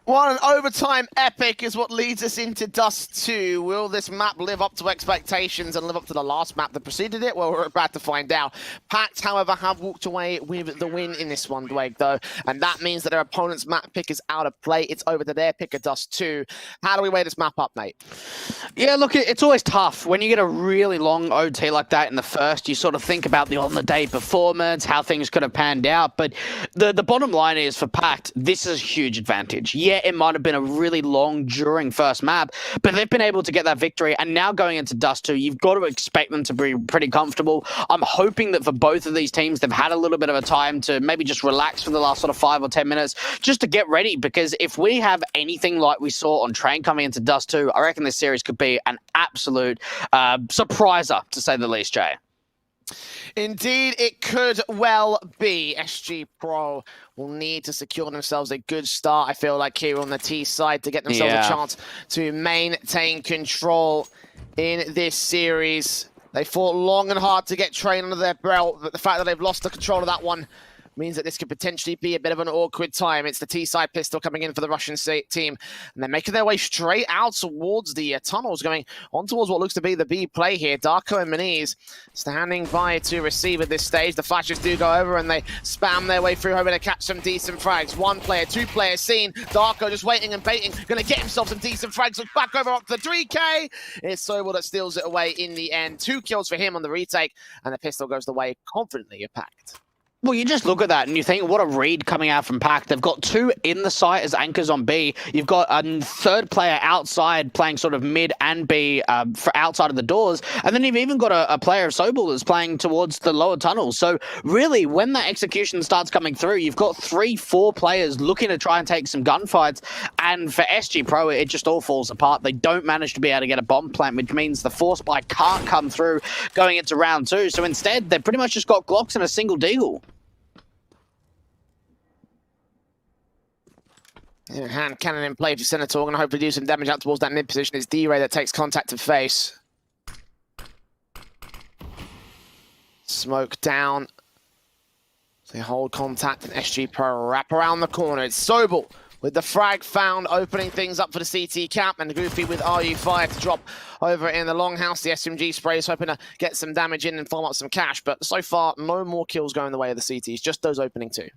What an overtime epic is what leads us into Dust 2. Will this map live up to expectations and live up to the last map that preceded it? Well, we're about to find out. PACT, however, have walked away with the win in this one, Dwayne, though, and that means that their opponent's map pick is out of play. It's over to their pick of Dust 2. How do we weigh this map up, mate? Yeah, look, it's always tough. When you get a really long OT like that in the first, you sort of think about the on-the-day performance, how things could have panned out, but the bottom line is, for PACT, this is a huge advantage. Yeah, it might have been a really long, during first map, but they've been able to get that victory, and now going into Dust 2, you've got to expect them to be pretty comfortable. I'm hoping that for both of these teams, they've had a little bit of a time to maybe just relax for the last sort of 5 or 10 minutes, just to get ready, because if we have anything like we saw on Train coming into Dust 2, I reckon this series could be an absolute surpriser, to say the least, Jay. Indeed, it could well be. SG.pro will need to secure themselves a good start, I feel like, here on the T side to get themselves a chance to maintain control in this series. They fought long and hard to get Train under their belt, but the fact that they've lost the control of that one means that this could potentially be a bit of an awkward time. It's the T-side pistol coming in for the Russian team, and they're making their way straight out towards the tunnels, going on towards what looks to be the B play here. Darko and Maniz standing by to receive at this stage. The flashes do go over, and they spam their way through, hoping to catch some decent frags. One player, two players seen. Darko just waiting and baiting, going to get himself some decent frags. Looks back over up to the 3K. It's Sobel that steals it away in the end. 2 kills for him on the retake, and the pistol goes the way confidently of PACT. Well, you just look at that and you think, what a read coming out from PACT. They've got 2 in the site as anchors on B. You've got a third player outside playing sort of mid and B for outside of the doors. And then you've even got a player of Sobel that's playing towards the lower tunnels. So really, when that execution starts coming through, you've got 3-4 players looking to try and take some gunfights. And for SG.pro, it just all falls apart. They don't manage to be able to get a bomb plant, which means the force buy can't come through going into round 2. So instead, they've pretty much just got Glocks and a single deagle. Hand cannon in play for Senator, going to hopefully do some damage out towards that mid position. It's D-Ray that takes contact to face. Smoke down. They hold contact, and SG.pro wrap around the corner. It's Sobel with the frag found, opening things up for the CT camp, and Goofy with RU5 to drop over in the longhouse. The SMG spray is hoping to get some damage in and farm up some cash, but so far, no more kills going the way of the CTs, just those opening 2.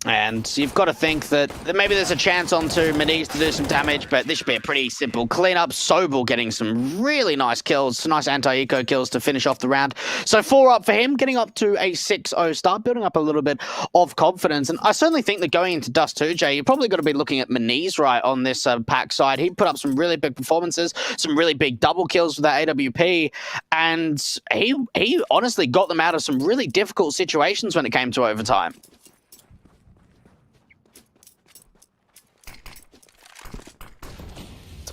And you've got to think that maybe there's a chance onto Maniz to do some damage, but this should be a pretty simple cleanup. Sobel getting some really nice kills, some nice anti-eco kills to finish off the round. So 4 up for him, getting up to a 6-0 start, building up a little bit of confidence. And I certainly think that going into Dust 2, Jay, you're probably got to be looking at Maniz right on this PACT side. He put up some really big performances, some really big double kills with that AWP, and he honestly got them out of some really difficult situations when it came to overtime.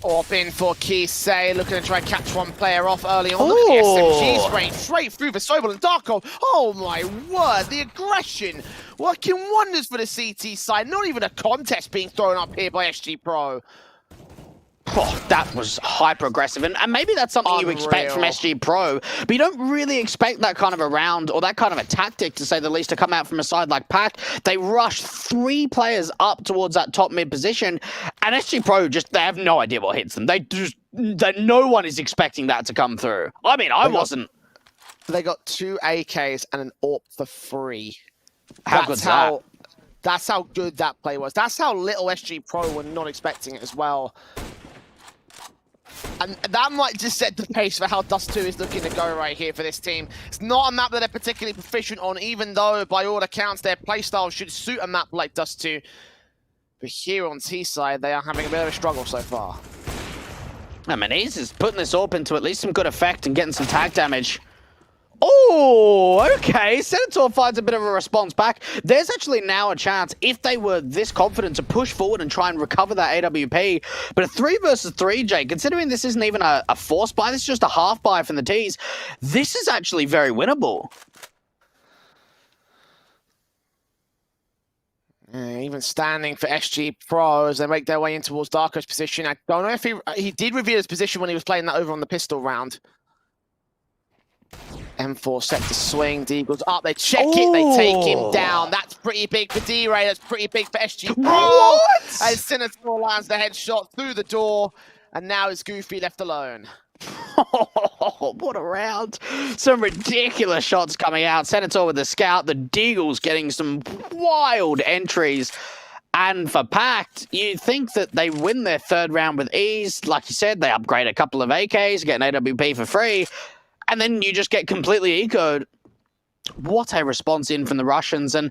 Off in for Kisei, looking to try and catch one player off early on. Look at the SMG spraying straight through for Sobel and Darko. Oh my word, the aggression working wonders for the CT side. Not even a contest being thrown up here by SG.pro. Oh, that was hyper-aggressive, and maybe that's something you expect from SG.pro, but you don't really expect that kind of a round, or that kind of a tactic, to say the least, to come out from a side like PACT. They rush 3 players up towards that top mid position, and SG.pro they have no idea what hits them. No one is expecting that to come through. I mean, I wasn't. They got 2 AKs and an AWP for free. How good's that? That's how good that play was. That's how little SG.pro were not expecting it as well. And that might just set the pace for how Dust 2 is looking to go right here for this team. It's not a map that they're particularly proficient on, even though, by all accounts, their playstyle should suit a map like Dust 2. But here on T-side, they are having a bit of a struggle so far. Maniz is putting this AWP into at least some good effect and getting some tag damage. Oh, okay. Senator finds a bit of a response back. There's actually now a chance, if they were this confident, to push forward and try and recover that AWP. But a 3 versus 3, Jay, considering this isn't even a force buy, this is just a half buy from the Ts, this is actually very winnable. Even standing for SG.pro as they make their way in towards Darko's position. I don't know if he did reveal his position when he was playing that over on the pistol round. M4 set to swing. Deagle's up. They check it. They take him down. That's pretty big for D-Ray. That's pretty big for SG.pro. What? As Senator lands the headshot through the door. And now is Goofy left alone. What a round. Some ridiculous shots coming out. Senator with the scout. The Deagles getting some wild entries. And for PACT, you think that they win their third round with ease. Like you said, they upgrade a couple of AKs, get an AWP for free. And then you just get completely ecoed. What a response in from the Russians. And,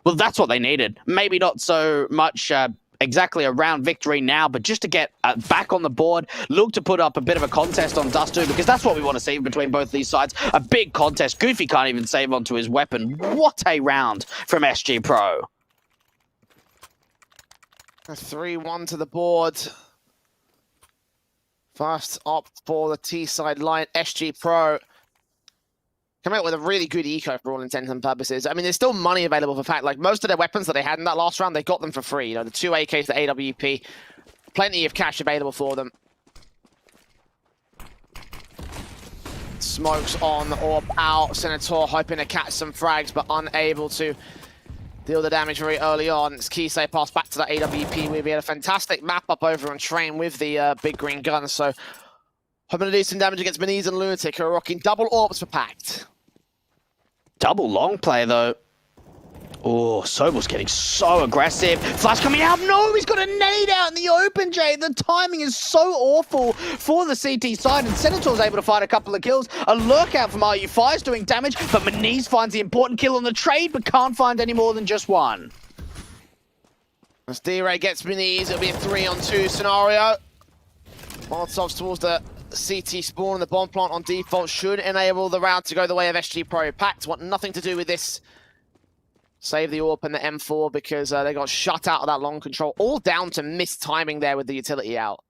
well, that's what they needed. Maybe not so much exactly a round victory now, but just to get back on the board, look to put up a bit of a contest on Dust2, because that's what we want to see between both these sides. A big contest. Goofy can't even save onto his weapon. What a round from SG.pro. A 3-1 to the board. First up for the T-side line, SG.pro. Come out with a really good eco for all intents and purposes. I mean, there's still money available for PACT. Like, most of their weapons that they had in that last round, they got them for free. You know, the 2 AKs, the AWP. Plenty of cash available for them. Smokes on or out. Senator hoping to catch some frags, but unable to deal the damage very early on. It's Kisei pass back to the AWP. We had a fantastic map up over on train with the big green gun. So hoping to do some damage against Beniz and Lunatic, who are rocking double orbs for PACT. Double long play, though. Oh, Sobel's getting so aggressive. Flash coming out. No, he's got a nade out in the open, Jay. The timing is so awful for the CT side, and Senator's able to find a couple of kills. A lurkout from RU5 is doing damage, but Beniz finds the important kill on the trade, but can't find any more than just one. As D-Ray gets Beniz, it'll be a 3-on-2 scenario. Molotovs towards the CT spawn, and the bomb plant on default should enable the round to go the way of SG.pro. PACT want nothing to do with this. Save the AWP and the M4 because they got shut out of that long control. All down to missed timing there with the utility out.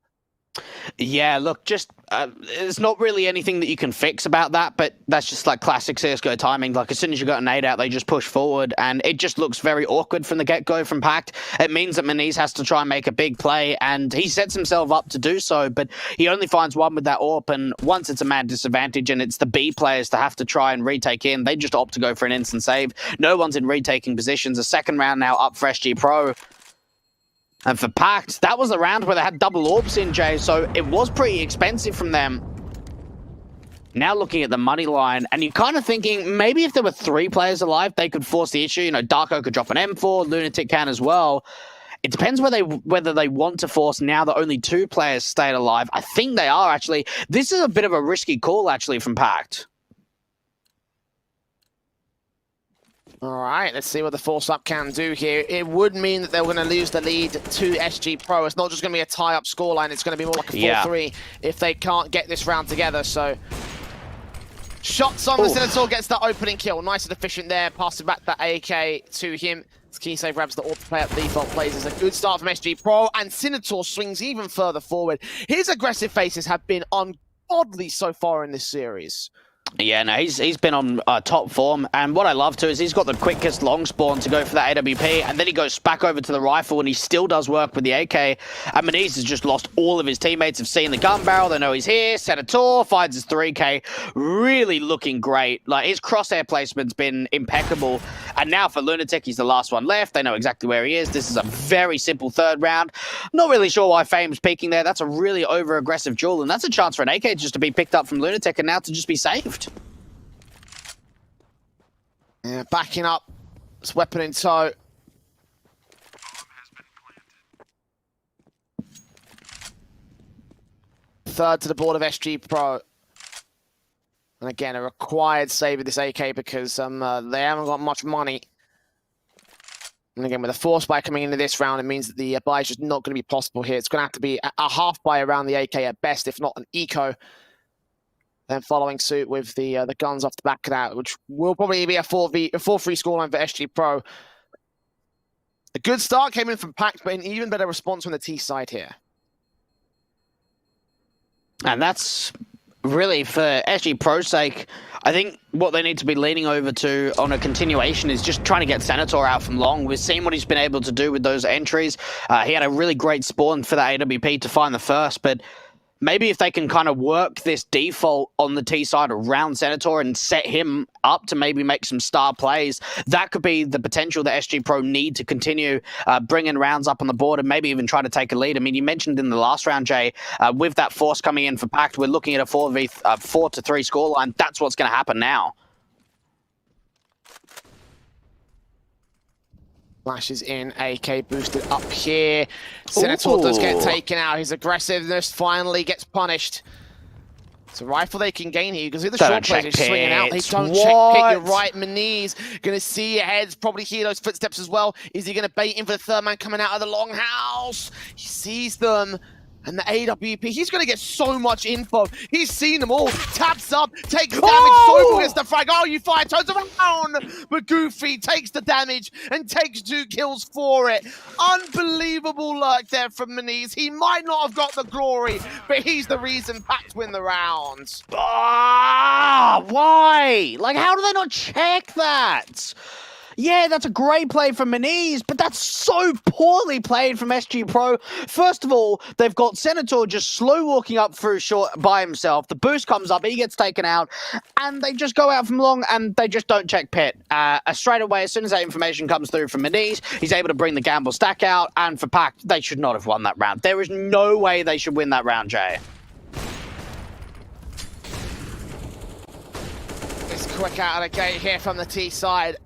Yeah, look, just there's not really anything that you can fix about that, but that's just like classic CSGO timing. Like, as soon as you got a nade out, they just push forward, and it just looks very awkward from the get-go from PACT. It means that Beniz has to try and make a big play, and he sets himself up to do so, but he only finds one with that AWP, and once it's a mad disadvantage, and it's the B players to have to try and retake in, they just opt to go for an instant save. No one's in retaking positions. A second round now up for SG.pro. And for PACT, that was the round where they had double orbs in, Jay, so it was pretty expensive from them. Now looking at the money line, and you're kind of thinking, maybe if there were 3 players alive, they could force the issue. You know, Darko could drop an M4, Lunatic can as well. It depends whether they want to force now that only 2 players stayed alive. I think they are, actually. This is a bit of a risky call, actually, from PACT. All right, let's see what the force-up can do here. It would mean that they're going to lose the lead to SG.pro. It's not just going to be a tie-up scoreline. It's going to be more like a 4-3 if they can't get this round together. So, shots on the Senator, gets that opening kill. Nice and efficient there. Passes back that AK to him. Kisei grabs the AWP play at the default plays. It's a good start from SG.pro, and Senator swings even further forward. His aggressive faces have been ungodly so far in this series. Yeah, no, he's been on top form, and what I love too is he's got the quickest long spawn to go for the AWP, and then he goes back over to the rifle, and he still does work with the AK. And Beniz has just lost all of his teammates, have seen the gun barrel, they know he's here. Senator finds his 3K, really looking great. Like, his crosshair placement's been impeccable, and now for Lunatic, he's the last one left. They know exactly where he is. This is a very simple third round. Not really sure why Fame's peeking there. That's a really over-aggressive duel, and that's a chance for an AK just to be picked up from Lunatic and now to just be saved. Yeah, backing up. It's weapon in tow. Third to the board of SG.pro. And again, a required save of this AK because they haven't got much money. And again, with a force buy coming into this round, it means that the buy is just not going to be possible here. It's going to have to be a half buy around the AK at best, if not an eco. Then following suit with the guns off the back of that, which will probably be a 4-3 scoreline for SG.pro. A good start came in from PACT, but an even better response from the T side here. And that's really, for SG.pro's sake, I think what they need to be leaning over to on a continuation is just trying to get Senator out from long. We've seen what he's been able to do with those entries. He had a really great spawn for the AWP to find the first, but maybe if they can kind of work this default on the T side around Senator and set him up to maybe make some star plays, that could be the potential that SG.pro need to continue bringing rounds up on the board and maybe even try to take a lead. I mean, you mentioned in the last round, Jay, with that force coming in for PACT, we're looking at a 4-3 scoreline. That's what's going to happen now. Flashes in, AK boosted up here. Senator does get taken out. His aggressiveness finally gets punished. It's a rifle they can gain here. You can see the short players swinging out. They don't check pit. You're right, Maniz. Gonna see ahead. Probably hear those footsteps as well. Is he gonna bait in for the third man coming out of the longhouse? He sees them. And the AWP, he's going to get so much info. He's seen them all. Taps up, takes damage. Sobel gets the frag. Oh, you fire, turns around. But Goofy takes the damage and takes 2 kills for it. Unbelievable luck there from Maniz. He might not have got the glory, but he's the reason PACT win the round. Ah, why? Like, how do they not check that? Yeah, that's a great play from Maniz, but that's so poorly played from SG.pro. First of all, they've got Senator just slow walking up through short by himself. The boost comes up, he gets taken out, and they just go out from long and they just don't check pit. Straight away, as soon as that information comes through from Maniz, he's able to bring the gamble stack out, and for PACT, they should not have won that round. There is no way they should win that round, Jay. It's quick out of the gate here from the T side.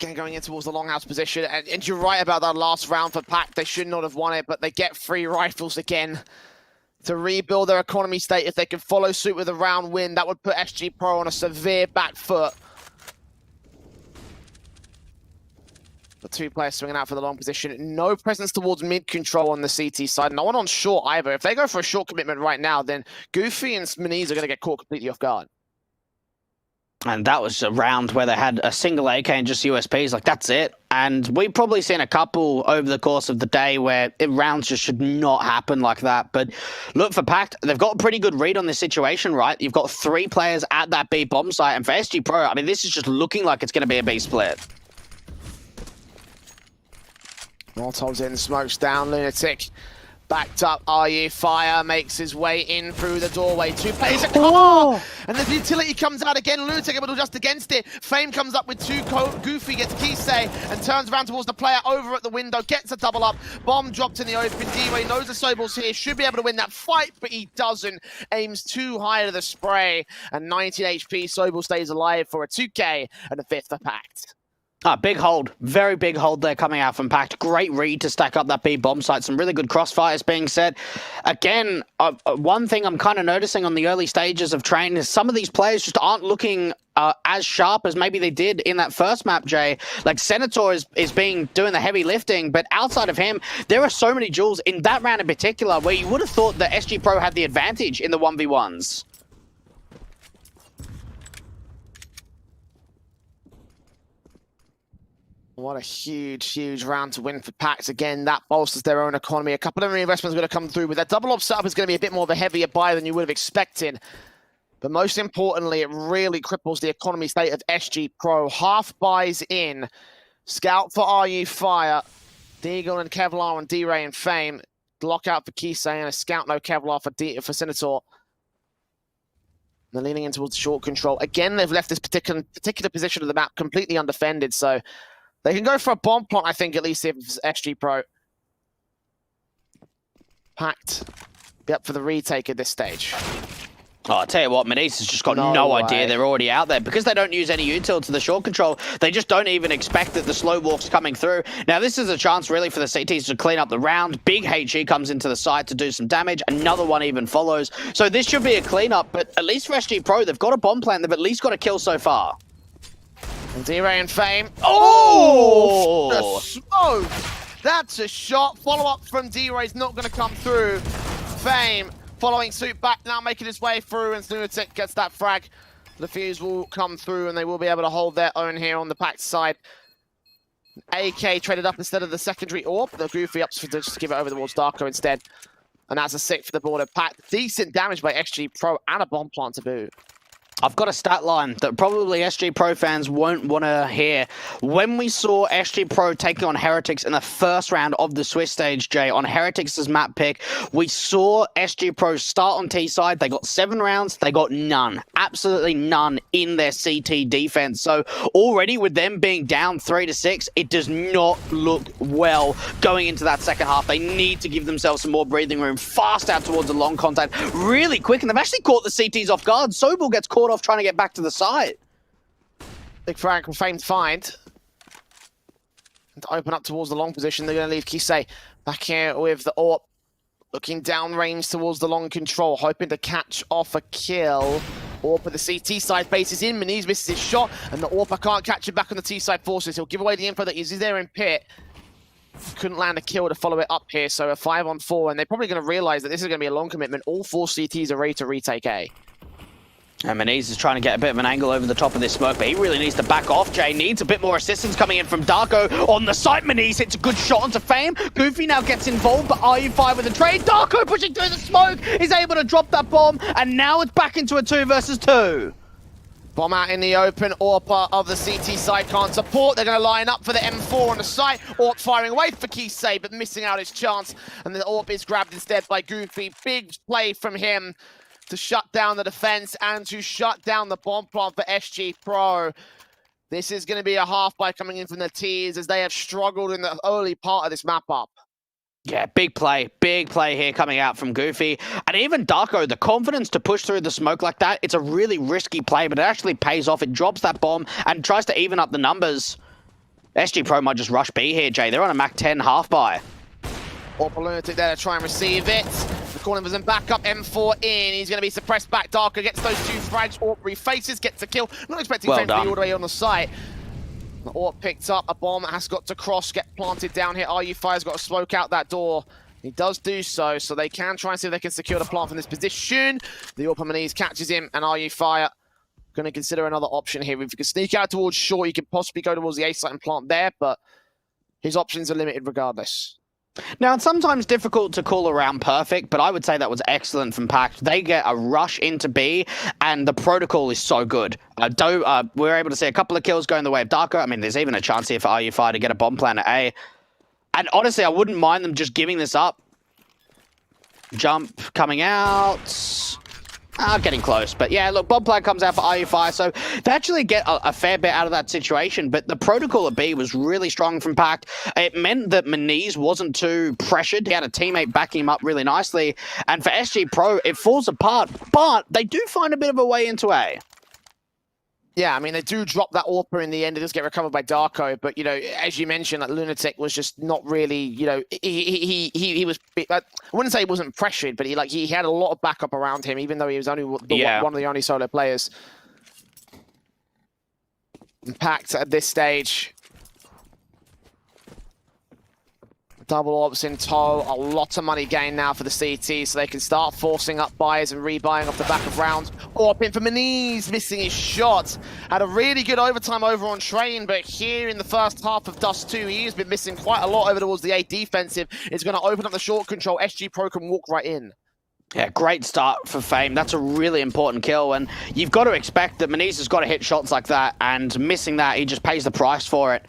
Again, going in towards the longhouse position, and you're right about that last round for PACT. They should not have won it, but they get 3 rifles again to rebuild their economy state. If they can follow suit with a round win, that would put SG.pro on a severe back foot. The 2 players swinging out for the long position. No presence towards mid control on the CT side. No one on short either. If they go for a short commitment right now, then Goofy and Maniz are going to get caught completely off guard. And that was a round where they had a single AK and just USPs, like that's it. And we've probably seen a couple over the course of the day where rounds just should not happen like that. But look, for PACT, they've got a pretty good read on this situation, right? You've got 3 players at that B bomb site. And for SG.pro, I mean, this is just looking like it's going to be a B split. Molotov's in, smokes down, Lunatic. Backed up, RU Fire makes his way in through the doorway. 2 players at car! And the utility comes out again. Lunatic able to adjust against it. Fame comes up with 2. Goofy gets Kisei and turns around towards the player over at the window. Gets a double up. Bomb dropped in the open. D-Way knows the Sobel's here. Should be able to win that fight, but he doesn't. Aims too high to the spray. And 19 HP. Sobel stays alive for a 2K and a 5th for PACT. Big hold. Very big hold there coming out from PACT. Great read to stack up that B bomb site. Some really good crossfires being set. Again, one thing I'm kind of noticing on the early stages of Train is some of these players just aren't looking as sharp as maybe they did in that first map, Jay. Like, Senator is doing the heavy lifting, but outside of him, there are so many duels in that round in particular where you would have thought that SG.pro had the advantage in the 1v1s. What a huge, huge round to win for PACT. Again, that bolsters their own economy. A couple of reinvestments are going to come through, but that double op setup is going to be a bit more of a heavier buy than you would have expected. But most importantly, it really cripples the economy state of SG.pro. Half buys in. Scout for RU Fire. Deagle and Kevlar and D-Ray and Fame. Lockout for Kisei and a Scout no Kevlar for Senator. They're leaning in towards short control. Again, they've left this particular position of the map completely undefended, so they can go for a bomb plot, I think, at least if it's SG.pro. PACT be up for the retake at this stage. Oh, I'll tell you what, Maniz has just got no idea they're already out there. Because they don't use any util to the short control, they just don't even expect that the slow walk's coming through. Now, this is a chance, really, for the CTs to clean up the round. Big HE comes into the side to do some damage. Another one even follows. So this should be a cleanup, but at least for SG.pro, they've got a bomb plan. They've at least got a kill so far. D-Ray and Fame. Oh! The smoke! That's a shot. Follow-up from D-Ray's not going to come through. Fame following suit back now, making his way through, and Lunatic gets that frag. The fuse will come through, and they will be able to hold their own here on the PACT side. AK traded up instead of the secondary orb. The Goofy ups for just to give it over towards Darko instead. And that's a 6 for the board of PACT. Decent damage by SG.pro and a bomb plant to boot. I've got a stat line that probably SG.pro fans won't want to hear. When we saw SG.pro taking on Heretics in the first round of the Swiss stage, Jay, on Heretics' map pick, we saw SG.pro start on T side. They got 7 rounds. They got none. Absolutely none in their CT defense. So already with them being down 3-6, it does not look well going into that second half. They need to give themselves some more breathing room. Fast out towards the long contact really quick. And they've actually caught the CTs off guard. Sobel gets caught off trying to get back to the side. Big Frank will famed find. And to open up towards the long position, they're going to leave Kisei back here with the AWP. Looking downrange towards the long control, hoping to catch off a kill. AWP at the CT side, base is in, Meniz misses his shot, and the AWP can't catch him back on the T side forces. He'll give away the info that he's there in pit. Couldn't land a kill to follow it up here, so a 5-on-4, and they're probably going to realize that this is going to be a long commitment. All 4 CTs are ready to retake A. And Meniz is trying to get a bit of an angle over the top of this smoke, but he really needs to back off. Jay needs a bit more assistance coming in from Darko on the site. Meniz hits a good shot onto Fame. Goofy now gets involved, but RU5 with a trade. Darko pushing through the smoke is able to drop that bomb, and now it's back into a 2 versus 2. Bomb out in the open. AWP of the CT side can't support. They're going to line up for the M4 on the site. AWP firing away for Kisei, but missing out his chance. And the AWP is grabbed instead by Goofy. Big play from him to shut down the defense and to shut down the bomb plant for SG.pro. This is going to be a half by coming in from the T's as they have struggled in the early part of this map up. Yeah, big play here coming out from Goofy. And even Darko, the confidence to push through the smoke like that, it's a really risky play, but it actually pays off. It drops that bomb and tries to even up the numbers. SG.pro might just rush B here, Jay. They're on a Mac 10 half buy. AWP Lunatic there to try and receive it. The corner was in back up, M4 in. He's going to be suppressed back. Darko gets those 2 frags. AWP refaces, gets a kill. Not expecting Fame to be all the way on the site. The AWP picked up a bomb, has got to cross, get planted down here. RU5's got to smoke out that door. He does do so they can try and see if they can secure the plant from this position. The AWP Meniz catches him, and RU5 going to consider another option here. If you can sneak out towards short, you could possibly go towards the A site and plant there, but his options are limited regardless. Now, it's sometimes difficult to call around perfect, but I would say that was excellent from PACT. They get a rush into B, and the protocol is so good. We're able to see a couple of kills going the way of Darko. I mean, there's even a chance here for RU5 to get a bomb plant at A. And honestly, I wouldn't mind them just giving this up. Jump coming out. Getting close. But yeah, look, bomb plant comes out for RU5, so they actually get a fair bit out of that situation. But the protocol at B was really strong from PACT. It meant that Meniz wasn't too pressured. He had a teammate backing him up really nicely. And for SG.pro, it falls apart. But they do find a bit of a way into A. Yeah, I mean, they do drop that AWP in the end. It does get recovered by Darko, but, you know, as you mentioned, like, Lunatic was just not really, you know, he was, I wouldn't say he wasn't pressured, but he had a lot of backup around him, even though he was only one of the only solo players. PACT at this stage. Double AWPs in tow, a lot of money gained now for the CT, so they can start forcing up buys and rebuying off the back of rounds. AWP in for Meniz, missing his shot. Had a really good overtime over on Train, but here in the first half of Dust 2, he has been missing quite a lot over towards the A defensive. It's going to open up the short control. SG.pro can walk right in. Yeah, great start for Fame. That's a really important kill, and you've got to expect that Meniz has got to hit shots like that, and missing that, he just pays the price for it.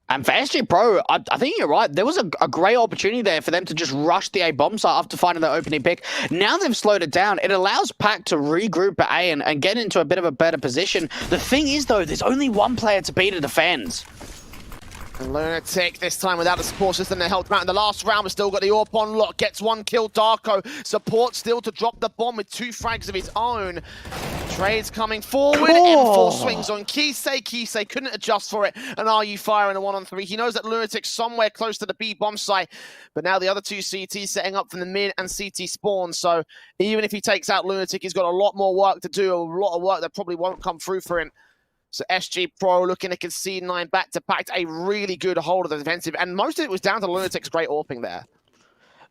And for SG.pro, I think you're right. There was a great opportunity there for them to just rush the A bomb site after finding the opening pick. Now they've slowed it down. It allows PACT to regroup at A and get into a bit of a better position. The thing is, though, there's only one player to be to defend. And Lunatic, this time without a support system to help him out in the last round, but still got the AWP on lock. Gets one kill, Darko. Support still to drop the bomb with 2 frags of his own. Trades coming forward. M4 swings on Kisei. Kisei couldn't adjust for it. And RU firing a 1-on-3. He knows that Lunatic's somewhere close to the B bomb site. But now the other 2 CTs setting up from the mid and CT spawn. So even if he takes out Lunatic, he's got a lot more work to do. A lot of work that probably won't come through for him. So SG.pro looking to concede 9 back to PACT. A really good hold of the defensive. And most of it was down to Lunatic's great AWPing there.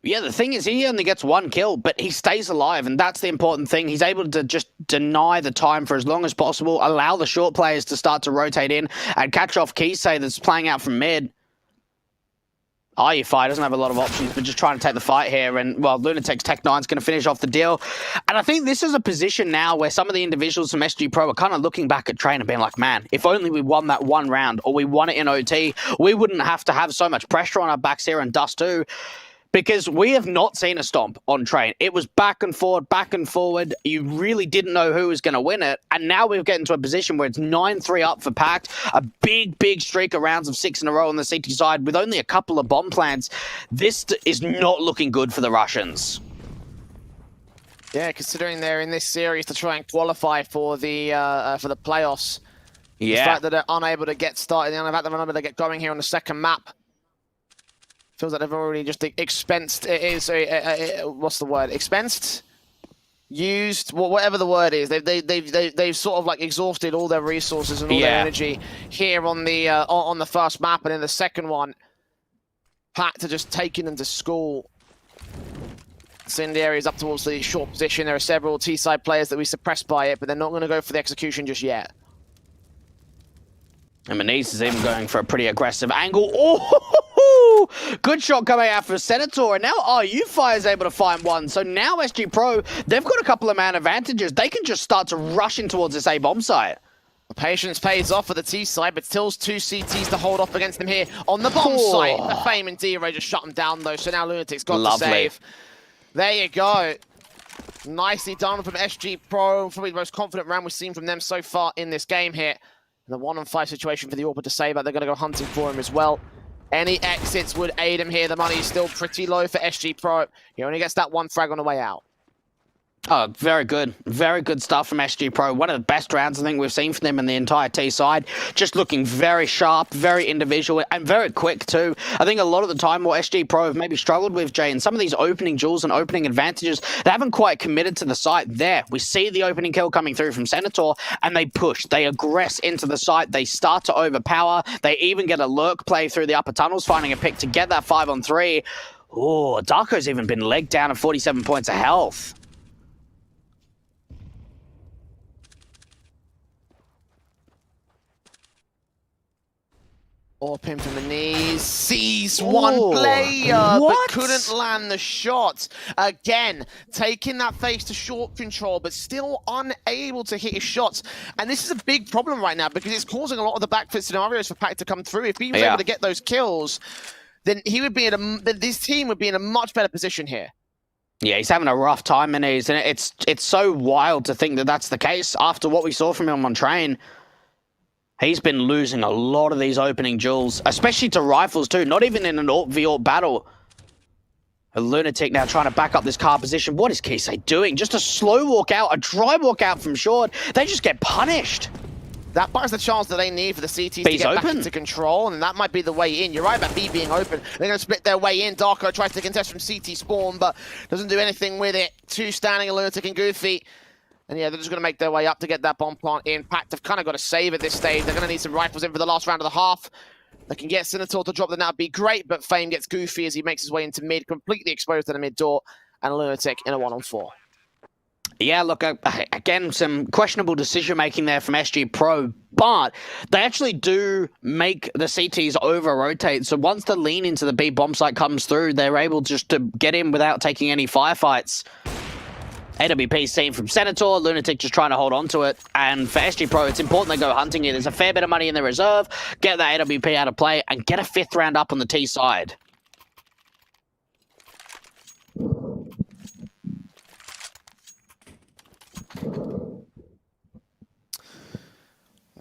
Yeah, the thing is, he only gets 1 kill, but he stays alive, and that's the important thing. He's able to just deny the time for as long as possible, allow the short players to start to rotate in, and catch off Kisei that's playing out from mid. IUFI doesn't have a lot of options, but just trying to take the fight here. And, well, Lunatic's Tech 9's going to finish off the deal. And I think this is a position now where some of the individuals from SG.pro are kind of looking back at Train and being like, man, if only we won that one round or we won it in OT, we wouldn't have to have so much pressure on our backs here and Dust too. Because we have not seen a stomp on Train. It was back and forward. You really didn't know who was going to win it. And now we're getting to a position where it's 9-3 up for PACT. A big streak of rounds of 6 in a row on the CT side with only a couple of bomb plants. This is not looking good for the Russians. Yeah, considering they're in this series to try and qualify for the playoffs. Yeah. The fact that they're unable to get started, the fact that they're unable to get going here on the second map. Feels like they've already just expensed. It is what's the word? Expensed, used, whatever the word is. They've sort of like exhausted all their resources and all their energy here on the first map, and in the second one, PACT are just taking them to school. Incendiary is up towards the short position. There are several T-side players that we suppressed by it, but they're not going to go for the execution just yet. And Manise is even going for a pretty aggressive angle. Oh, good shot coming out for Senator. And now IUFI is able to find one. So now SG.pro, they've got a couple of man advantages. They can just start to rush in towards this A bomb site. The patience pays off for the T side, but still's 2 CTs to hold off against them here on the bomb site. The Fame and D-Ray just shut them down though, so now Lunatic's got to save. There you go. Nicely done from SG.pro. Probably the most confident round we've seen from them so far in this game here. The 1-on-5 situation for the Orphan to save, but they're going to go hunting for him as well. Any exits would aid him here. The money is still pretty low for SG.pro. He only gets that 1 frag on the way out. Oh, very good. Very good stuff from SG.pro. One of the best rounds I think we've seen from them in the entire T side. Just looking very sharp, very individual, and very quick too. I think a lot of the time what SG.pro have maybe struggled with, Jay, in some of these opening jewels and opening advantages, they haven't quite committed to the site there. We see the opening kill coming through from Senator, and they push. They aggress into the site. They start to overpower. They even get a lurk play through the upper tunnels, finding a pick to get that 5-on-3. Oh, Darko's even been legged down at 47 points of health. Orpin from the knees, sees one player, but couldn't land the shot. Again, taking that face to short control, but still unable to hit his shots. And this is a big problem right now because it's causing a lot of the backflip scenarios for PACT to come through. If he was able to get those kills, then he would be this team would be in a much better position here. Yeah, he's having a rough time, and it's so wild to think that that's the case after what we saw from him on Train. He's been losing a lot of these opening jewels, especially to rifles too, not even in an AWP v AWP battle. A Lunatic now trying to back up this car position. What is Kisei doing? Just a slow walk out, a dry walk out from short. They just get punished. That buys the chance that they need for the CTs to get back into control, and that might be the way in. You're right about B being open. They're going to split their way in. Darko tries to contest from CT spawn, but doesn't do anything with it. 2 standing, a Lunatic and Goofy. And yeah, they're just going to make their way up to get that bomb plant in. PACT have kind of got to save at this stage. They're going to need some rifles in for the last round of the half. They can get Senator to drop them, that would be great, but Fame gets Goofy as he makes his way into mid, completely exposed to the mid door, and Lunatic in a 1-on-4. Yeah, look, again, some questionable decision-making there from SG.pro, but they actually do make the CTs over-rotate, so once the lean into the B bomb site comes through, they're able just to get in without taking any firefights. AWP seen from Senator, Lunatic just trying to hold on to it, and for SG.pro, it's important they go hunting here. There's a fair bit of money in the reserve, get that AWP out of play, and get a 5th round up on the T side.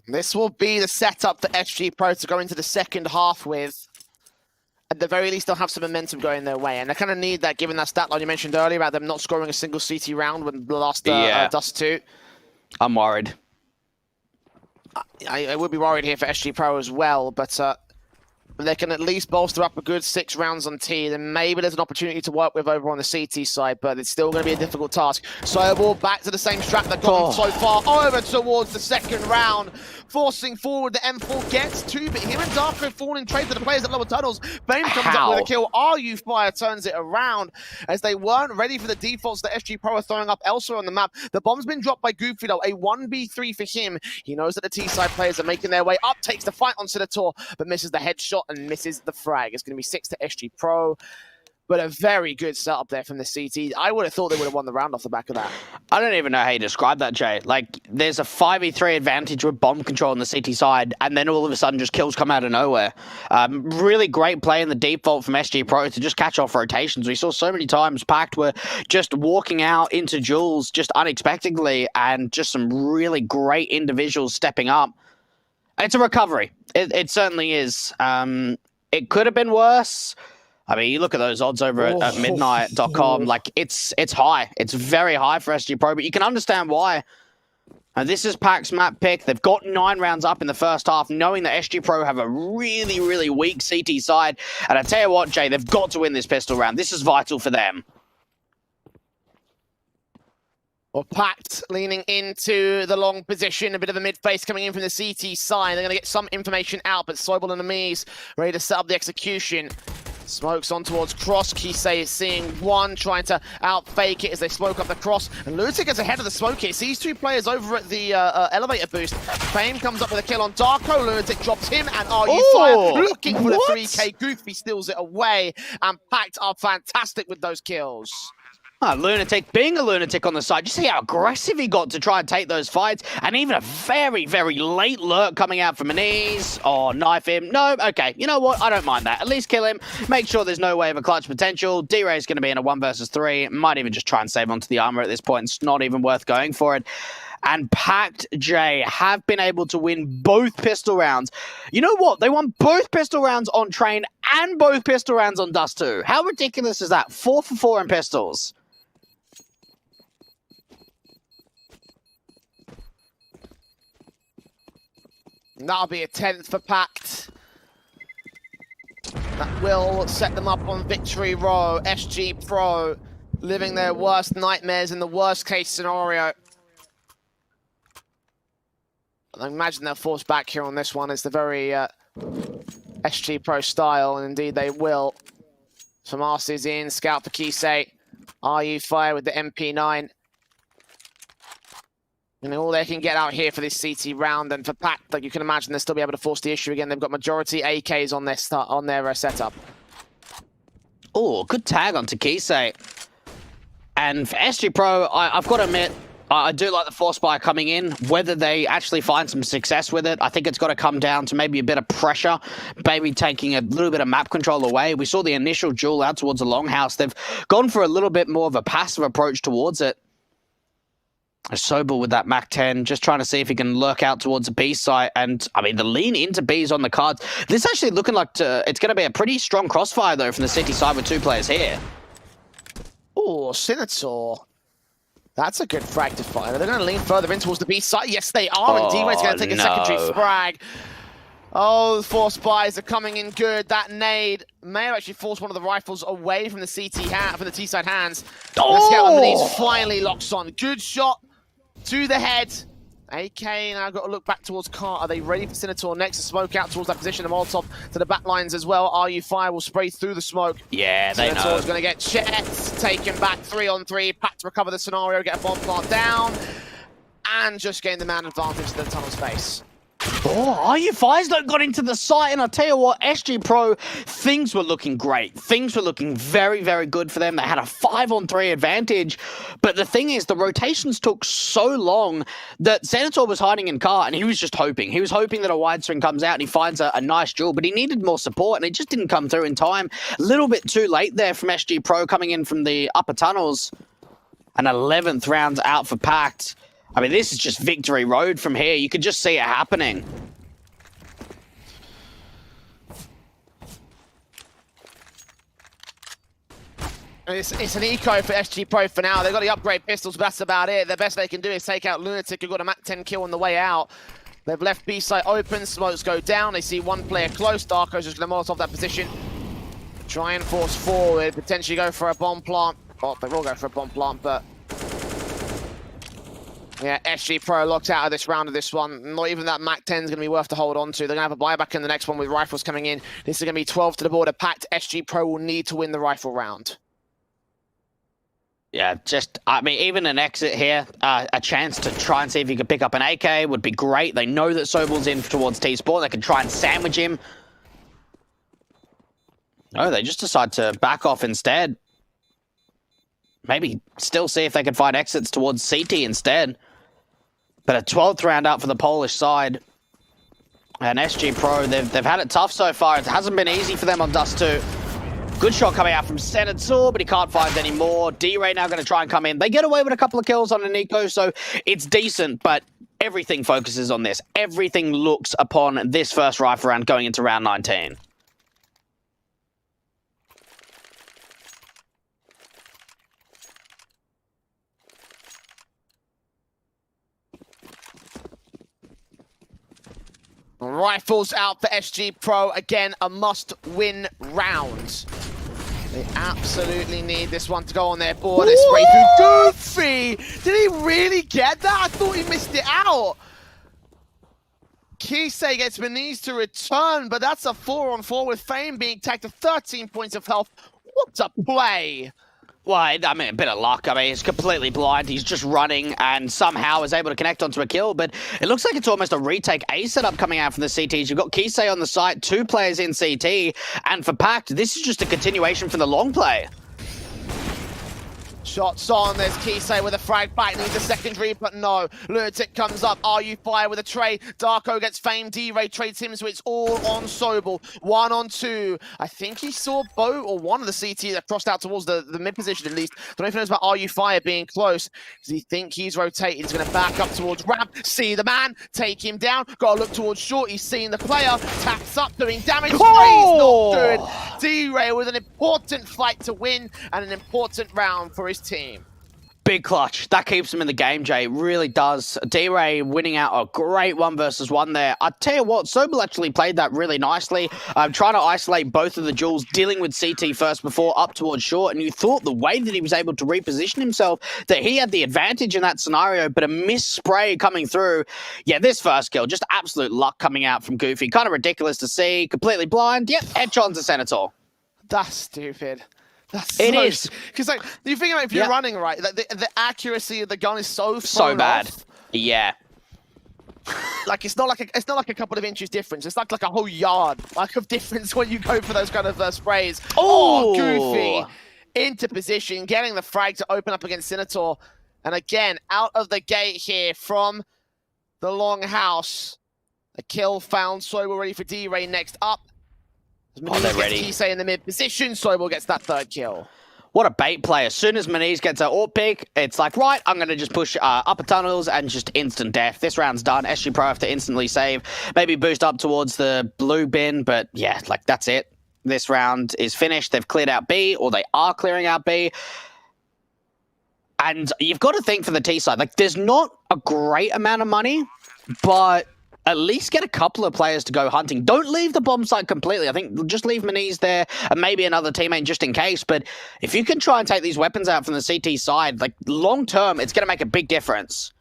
This will be the setup for SG.pro to go into the second half with. At the very least, they'll have some momentum going their way, and they kind of need that, given that stat line you mentioned earlier about them not scoring a single CT round when the last Dust 2. I'm worried. I would be worried here for SG.pro as well, but they can at least bolster up a good 6 rounds on T, then maybe there's an opportunity to work with over on the CT side, but it's still going to be a difficult task. So back to the same strat they've gone so far, over towards the second round, forcing forward. The M4 gets 2, but him and Darko fall in trade to the players at lower tunnels. Fame comes up with a kill. IUFI turns it around as they weren't ready for the defaults that SG.pro are throwing up elsewhere on the map. The bomb's been dropped by Goofy though, a 1v3 for him. He knows that the T-side players are making their way up, takes the fight on Senator, but misses the headshot. shot and misses the frag. It's going to be 6 to SG.pro. But a very good setup there from the CT. I would have thought they would have won the round off the back of that. I don't even know how you describe that, Jay. Like, there's a 5v3 advantage with bomb control on the CT side, and then all of a sudden just kills come out of nowhere. Really great play in the default from SG.pro to just catch off rotations. We saw so many times PACT were just walking out into duels just unexpectedly, and just some really great individuals stepping up. It's a recovery. It certainly is. It could have been worse. I mean, you look at those odds over at midnight.com, like it's high. It's very high for SG.pro, but you can understand why. And this is PACT's map pick. They've got 9 rounds up in the first half, knowing that SG.pro have a really, really weak CT side. And I tell you what, Jay, they've got to win this pistol round. This is vital for them. Well, PACT leaning into the long position, a bit of a mid-face coming in from the CT side. They're going to get some information out, but Sobel and Amis ready to set up the execution. Smokes on towards cross. Kisei is seeing one, trying to out-fake it as they smoke up the cross. And Lunatic gets ahead of the smoke here. Sees 2 players over at the elevator boost. Fame comes up with a kill on Darko. Lunatic drops him, and RU5 looking for the 3K. Goofy steals it away, and PACT are fantastic with those kills. Lunatic, being a Lunatic on the side, you see how aggressive he got to try and take those fights, and even a very, very late lurk coming out from Anis. Oh, knife him. No, okay, you know what? I don't mind that. At least kill him. Make sure there's no way of a clutch potential. D-Ray's going to be in a 1 versus 3. Might even just try and save onto the armor at this point. It's not even worth going for it. And PACT, Jay, have been able to win both pistol rounds. You know what? They won both pistol rounds on Train and both pistol rounds on Dust 2. How ridiculous is that? 4 for 4 in pistols. That'll be a 10th for PACT. That will set them up on victory row. SG.pro living their worst nightmares in the worst case scenario. I imagine they'll force back here on this one. It's the very SG.pro style, and indeed they will. Famas is in, scout for Kisei. RU5 with the MP9. And all they can get out here for this CT round, and for PACT, like you can imagine, they'll still be able to force the issue again. They've got majority AKs on their setup. Oh, good tag onto Kisei. And for SG.pro, I've got to admit, I do like the force buy coming in. Whether they actually find some success with it, I think it's got to come down to maybe a bit of pressure, maybe taking a little bit of map control away. We saw the initial duel out towards the longhouse. They've gone for a little bit more of a passive approach towards it. Sobel with that Mac 10, just trying to see if he can lurk out towards the B site. And, I mean, the lean into B is on the cards. This actually looking like it's going to be a pretty strong crossfire, though, from the City side with 2 players here. Oh, Senator. That's a good frag to fire. They're going to lean further in towards the B site. Yes, they are. And D-Ray's going to take a secondary frag. Oh, the force buys are coming in good. That nade may have actually forced one of the rifles away from the T side hands. Let's get on the knees. Finally locks on. Good shot to the head. AK now got to look back towards Car. Are they ready for Senator next to smoke out towards that position? The Molotov to the back lines as well. RU5 will spray through the smoke. Yeah, they know. Senator's going to get checked. Taken back 3-on-3. PACT to recover the scenario. Get a bomb plant down. And just gain the man advantage to the tunnel space. Oh, RU5's not got into the site, and I'll tell you what, SG.pro, things were looking great. Things were looking very, very good for them. They had a 5-on-3 advantage, but the thing is, the rotations took so long that Senator was hiding in car, and he was just hoping. He was hoping that a wide swing comes out and he finds a nice duel, but he needed more support, and it just didn't come through in time. A little bit too late there from SG.pro coming in from the upper tunnels. An 11th round out for PACT. I mean, this is just victory road from here. You could just see it happening. It's an eco for SG.pro for now. They've got the upgrade pistols, but that's about it. The best they can do is take out Lunatic, who got a Mac 10 kill on the way out. They've left B site open. Smokes go down. They see one player close. Darko's just going to Molotov that position. Try and force forward. Potentially go for a bomb plant. Oh, they will go for a bomb plant, but... yeah, SG.pro locked out of this round of this one. Not even that Mac 10 is going to be worth to hold on to. They're going to have a buyback in the next one with rifles coming in. This is going to be 12 to the border. PACT, SG.pro will need to win the rifle round. Yeah, just, I mean, even an exit here, a chance to try and see if you could pick up an AK would be great. They know that Sobel's in towards T-Sport. They can try and sandwich him. Oh, they just decide to back off instead. Maybe still see if they can find exits towards CT instead. But a 12th round out for the Polish side. And SG.pro, they've had it tough so far. It hasn't been easy for them on Dust 2. Good shot coming out from Senator, but he can't find any more. D-Ray now going to try and come in. They get away with a couple of kills on an eco, so it's decent, but everything focuses on this. Everything looks upon this first rifle round going into round 19. Rifles out for SG.pro. Again, a must-win round. They absolutely need this one to go on their board. It's spray through Goofy! Did he really get that? I thought he missed it out. Kisei gets Maniz to return, but that's a 4-on-4 with Fame being tagged to 13 points of health. What a play! Well, I mean, a bit of luck. I mean, he's completely blind. He's just running and somehow is able to connect onto a kill. But it looks like it's almost a retake A setup coming out from the CTs. You've got Kisei on the site, 2 players in CT. And for PACT, this is just a continuation from the long play. Shots on, there's Kisei with a frag back, needs a secondary, but no. Lunatic comes up, RU Fire with a trade. Darko gets Fame, D-Ray trades him, so it's all on Sobel. 1-on-2. I think he saw Bo, or one of the CT that crossed out towards the mid position at least. Don't know if he knows about RU Fire being close. Does he think he's rotating? He's going to back up towards Ramp, see the man, take him down. Got to look towards Short, he's seeing the player. Taps up, doing damage. Oh! Spray's not good. D-Ray with an important fight to win and an important round for his team. Big clutch. That keeps him in the game, Jay. It really does. D-Ray winning out a great 1-versus-1 there. I tell you what, Sobel actually played that really nicely. Trying to isolate both of the duels, dealing with CT first before up towards Short, and you thought the way that he was able to reposition himself, that he had the advantage in that scenario, but a missed spray coming through. Yeah, this first kill, just absolute luck coming out from Goofy. Kind of ridiculous to see. Completely blind. Yep, headshots to Senator. That's stupid. It is. Because like, you think about if you're running right, like, the accuracy of the gun is so bad. Off. Yeah. Like it's not like a couple of inches difference. It's like a whole yard of difference when you go for those kind of sprays. Oh, Goofy into position, getting the frag to open up against Senator, and again out of the gate here from the long house. A kill found. Sobel ready for D-Ray next up. They're ready. Kisei in the mid position, Sobel gets that 3rd kill. What a bait play. As soon as Maniz gets an AWP pick, it's like, right, I'm going to just push upper tunnels and just instant death. This round's done. SG.pro have to instantly save. Maybe boost up towards the blue bin, but yeah, like, that's it. This round is finished. They've cleared out B, or they are clearing out B. And you've got to think for the T side, like, there's not a great amount of money, but at least get a couple of players to go hunting. Don't leave the bomb site completely. I think just leave Maniz there and maybe another teammate just in case. But if you can try and take these weapons out from the CT side, like long term, it's going to make a big difference.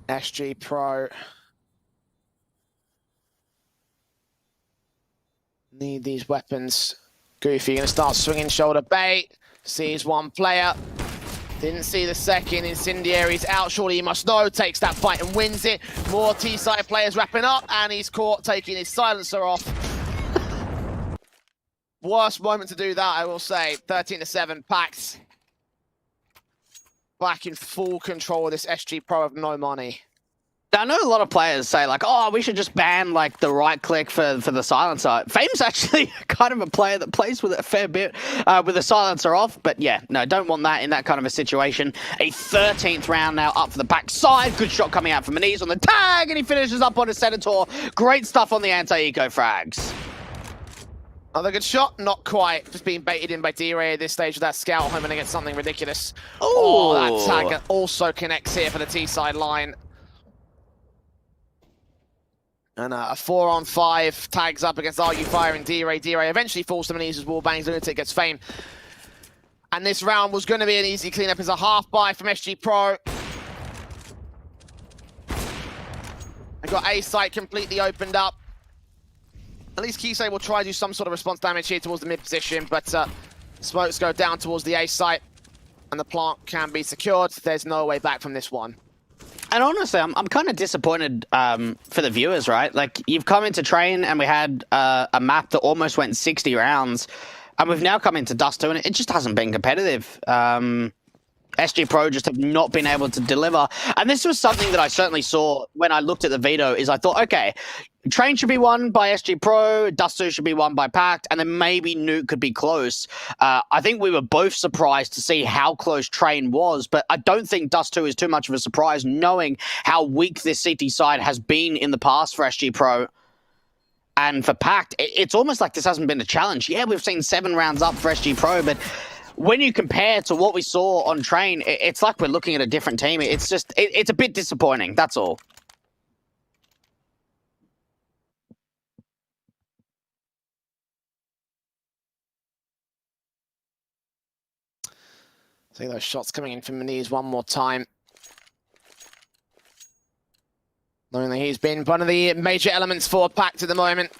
SG.pro need these weapons. Goofy going to start swinging shoulder bait. Sees one player, didn't see the second. Incendiary's out, surely he must know, takes that fight and wins it. More T-side players wrapping up, and he's caught taking his silencer off. Worst moment to do that, I will say. 13-7, PACT. Back in full control of this SG.pro of no money. I know a lot of players say, like, oh, we should just ban, like, the right-click for the silencer. Fame's actually kind of a player that plays with it a fair bit with the silencer off. But, yeah, no, don't want that in that kind of a situation. A 13th round now up for the PACT side. Good shot coming out from Maniz on the tag, and he finishes up on his Senator. Great stuff on the anti-eco frags. Another good shot, not quite. Just being baited in by D-Ray at this stage with that scout, homing against something ridiculous. Ooh. Oh, that tag also connects here for the T-side line. And a 4-on-5 tags up against RU Fire and D-Ray. D-Ray eventually falls to Maniz's wall bangs. Lunatic gets Fame. And this round was going to be an easy cleanup as a half buy from SG.pro. I got A site completely opened up. At least Kisei will try to do some sort of response damage here towards the mid position, but smokes go down towards the A site, and the plant can be secured. There's no way back from this one. And honestly, I'm kind of disappointed for the viewers, right? Like, you've come into Train and we had a map that almost went 60 rounds, and we've now come into Dust 2 and it just hasn't been competitive. SG.pro just have not been able to deliver. And this was something that I certainly saw when I looked at the veto, is I thought, okay, Train should be won by SG.pro, Dust 2 should be won by PACT, and then maybe Nuke could be close. I think we were both surprised to see how close Train was, but I don't think Dust 2 is too much of a surprise, knowing how weak this CT side has been in the past for SG.pro. And for PACT, it's almost like this hasn't been a challenge. Yeah, we've seen 7 rounds up for SG.pro, but when you compare to what we saw on Train, it's like we're looking at a different team. It's just, it's a bit disappointing, that's all. See those shots coming in from Maniz one more time. Knowing that he's been one of the major elements for PACT at the moment.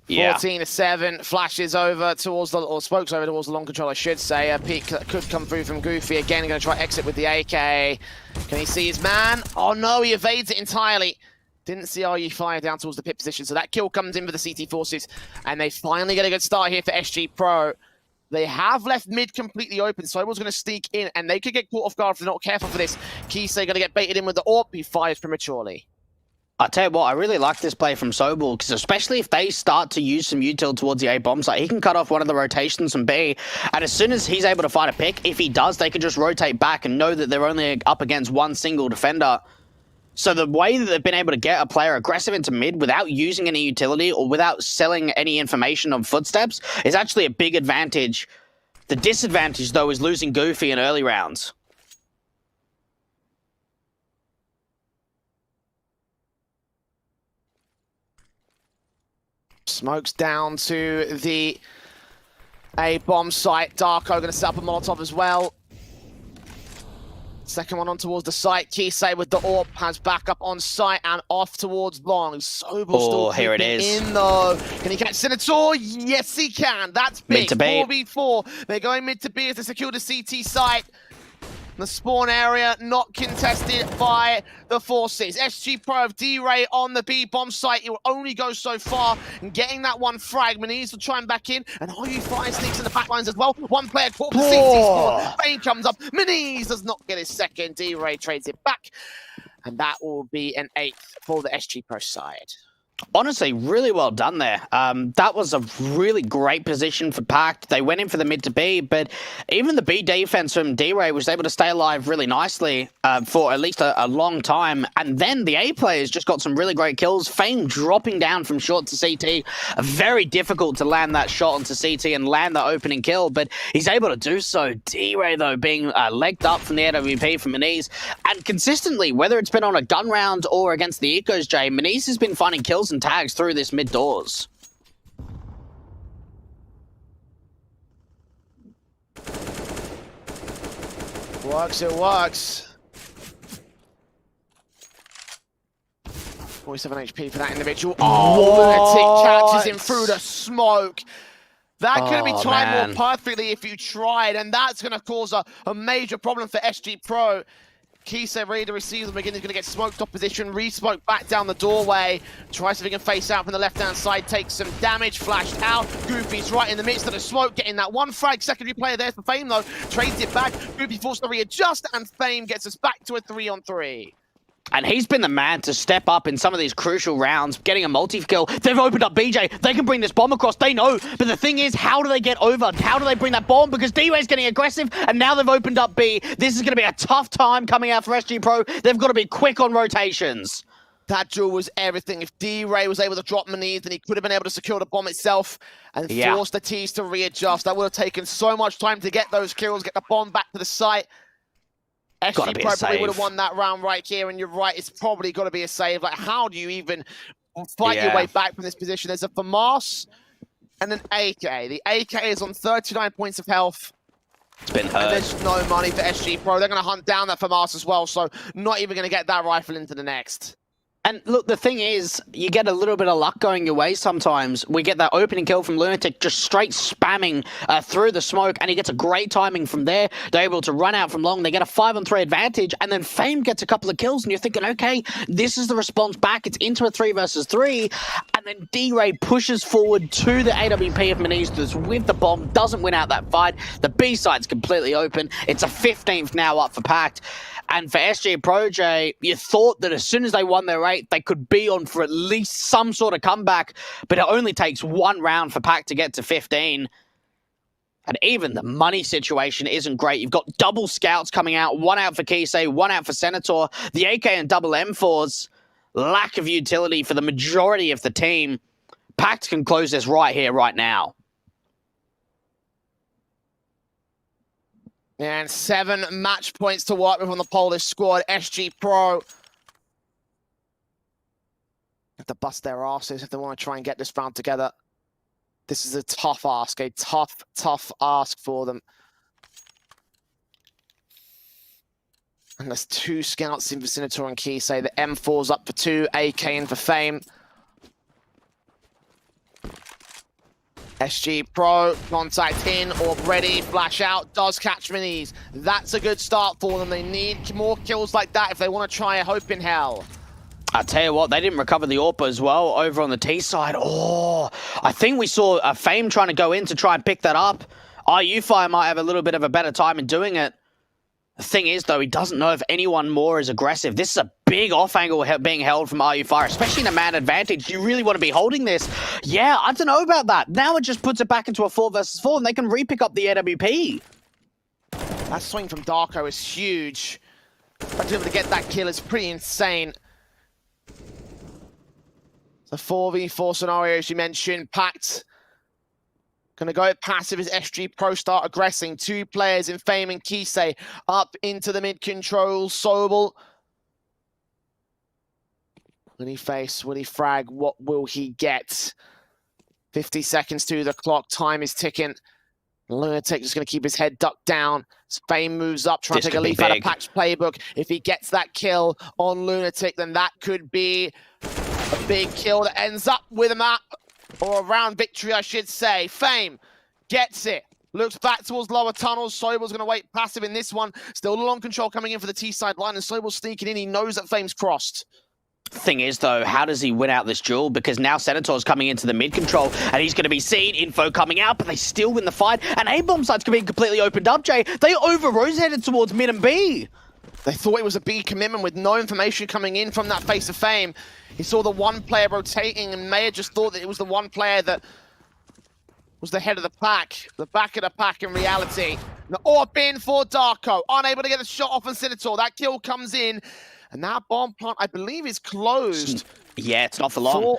14-7, flashes over towards the, or spokes over towards the long control, I should say. A peek that could come through from Goofy. Again, going to try exit with the AK. Can he see his man? Oh no, he evades it entirely. Didn't see RU fire down towards the pit position, so that kill comes in for the CT forces, and they finally get a good start here for SG.pro. They have left mid completely open. Sobel's going to sneak in, and they could get caught off guard if they're not careful for this. Kise going to get baited in with the AWP. He fires prematurely. I tell you what, I really like this play from Sobel, because especially if they start to use some util towards the A bomb site, he can cut off one of the rotations from B, and as soon as he's able to find a pick, if he does, they can just rotate back and know that they're only up against one single defender. So the way that they've been able to get a player aggressive into mid without using any utility or without selling any information on footsteps is actually a big advantage. The disadvantage, though, is losing Goofy in early rounds. Smokes down to the A-bomb site. Darko going to set up a Molotov as well. Second one on towards the site. Kise with the AWP has backup on site and off towards long. Sobel still here it is. In though. Can he catch Senator? Yes, he can. That's big. Mid to B. 4v4. They're going mid to B as they secure the CT site. The spawn area not contested by the forces. SG.pro of D-Ray on the B-bomb site. It will only go so far. And getting that one frag. Maniz will try and back in. And RU5 sneaks in the backlines as well. One player caught the CT spawn. Bane comes up. Maniz does not get his second. D-Ray trades it back. And that will be an 8th for the SG.pro side. Honestly, really well done there. That was a really great position for PACT. They went in for the mid to B, but even the B defense from D-Ray was able to stay alive really nicely for at least a long time. And then the A players just got some really great kills. Fame dropping down from short to CT. Very difficult to land that shot onto CT and land that opening kill, but he's able to do so. D-Ray, though, being legged up from the AWP from Maniz. And consistently, whether it's been on a gun round or against the Ecos, Jay, Maniz has been finding kills and tags through this mid doors. Works, it works. 47 HP for that individual. Oh, Lunatic catches him through the smoke. That could be timed more perfectly if you tried, and that's going to cause a major problem for SG.pro. Kise ready to receive them again. He's going to get smoked off position, re-smoke back down the doorway. Tries to if he can face out from the left-hand side, takes some damage, flashed out. Goofy's right in the midst of the smoke, getting that one frag. Secondary player there for Fame, though. Trades it back. Goofy forced to readjust, and Fame gets us back to a 3-on-3. And he's been the man to step up in some of these crucial rounds, getting a multi-kill. They've opened up BJ. They can bring this bomb across. They know. But the thing is, how do they get over? How do they bring that bomb? Because D-Ray's getting aggressive, and now they've opened up B. This is going to be a tough time coming out for SG.pro. They've got to be quick on rotations. That duel was everything. If D-Ray was able to drop Maniz, then he could have been able to secure the bomb itself and force the T's to readjust. That would have taken so much time to get those kills, get the bomb back to the site. SG.pro probably would have won that round right here, and you're right, it's probably got to be a save. Like, how do you even fight your way back from this position? There's a FAMAS and an AK. The AK is on 39 points of health. It's been hurt. And there's no money for SG.pro. They're going to hunt down that FAMAS as well, so not even going to get that rifle into the next. And look, the thing is, you get a little bit of luck going your way sometimes. We get that opening kill from Lunatic, just straight spamming through the smoke, and he gets a great timing from there. They're able to run out from long. They get a 5-on-3 advantage, and then Fame gets a couple of kills, and you're thinking, okay, this is the response back. It's into a 3 versus 3, and then D-Ray pushes forward to the AWP of Ministers with the bomb, doesn't win out that fight. The B-side's completely open. It's a 15th now up for PACT. And for SG.pro, Jay, you thought that as soon as they won their 8, they could be on for at least some sort of comeback, but it only takes one round for PACT to get to 15. And even the money situation isn't great. You've got double scouts coming out, one out for Kisei, one out for Senator. The AK and double M4s, lack of utility for the majority of the team. PACT can close this right here, right now. And 7 match points to work with on the Polish squad. SG.pro have to bust their asses if they want to try and get this round together. This is a tough ask, a tough ask for them. And there's 2 scouts in Vicinator and Kisei. The M4's up for 2, AK in for Fame. SG.pro, contact in or ready, flash out, does catch minis. That's a good start for them. They need more kills like that if they want to try a hope in hell. I tell you what, they didn't recover the AWP as well over on the T side. Oh, I think we saw a Fame trying to go in to try and pick that up. RUFire might have a little bit of a better time in doing it. The thing is, though, he doesn't know if anyone more is aggressive. This is a big off angle being held from RUFire, especially in a man advantage. You really want to be holding this. Yeah, I don't know about that. Now it just puts it back into a 4 versus 4, and they can re-pick up the AWP. That swing from Darko is huge. But to be able to get that kill is pretty insane. The 4v4 scenarios you mentioned, PACT. Gonna go passive as SG.pro start aggressing. 2 players in Fame and Kisei up into the mid control. Sobel. Will he face? Will he frag? What will he get? 50 seconds to the clock. Time is ticking. Lunatic is going to keep his head ducked down. Fame moves up, trying to take a leaf out of PACT's playbook. If he gets that kill on Lunatic, then that could be a big kill that ends up with a map. Or a round victory, I should say. Fame gets it. Looks back towards lower tunnels. Sobel's going to wait passive in this one. Still long control coming in for the T-side line, and Sobel's sneaking in. He knows that Fame's crossed. Thing is, though, how does he win out this duel? Because now Senator's coming into the mid control, and he's going to be seen. Info coming out, but they still win the fight. And A-bomb sites can be completely opened up, Jay. They over-rotated towards mid and B. They thought it was a B commitment with no information coming in from that face of Fame. He saw the one player rotating and may have just thought that it was the one player that was the head of the pack, the back of the pack in reality. The AWP in for Darko, unable to get a shot off on Senator. That kill comes in, and that bomb plant, I believe, is closed. Yeah, it's not for long.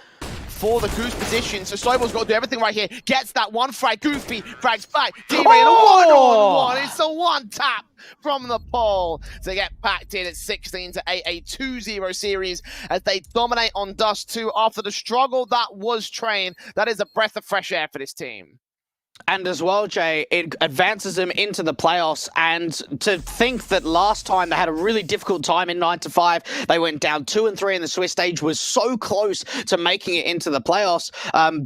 For the Goose position, so Sobel's got to do everything right here. Gets that one frag, Goofy frags back. D-Ray in a one-on-one. It's a one-tap from the pole to get packed in at 16 to 8, a 2-0 series as they dominate on Dust 2 after the struggle that was Train. That is a breath of fresh air for this team. And as well, Jay, it advances them into the playoffs. And to think that last time they had a really difficult time in 9-5, they went down 2-3 in the Swiss stage, was so close to making it into the playoffs,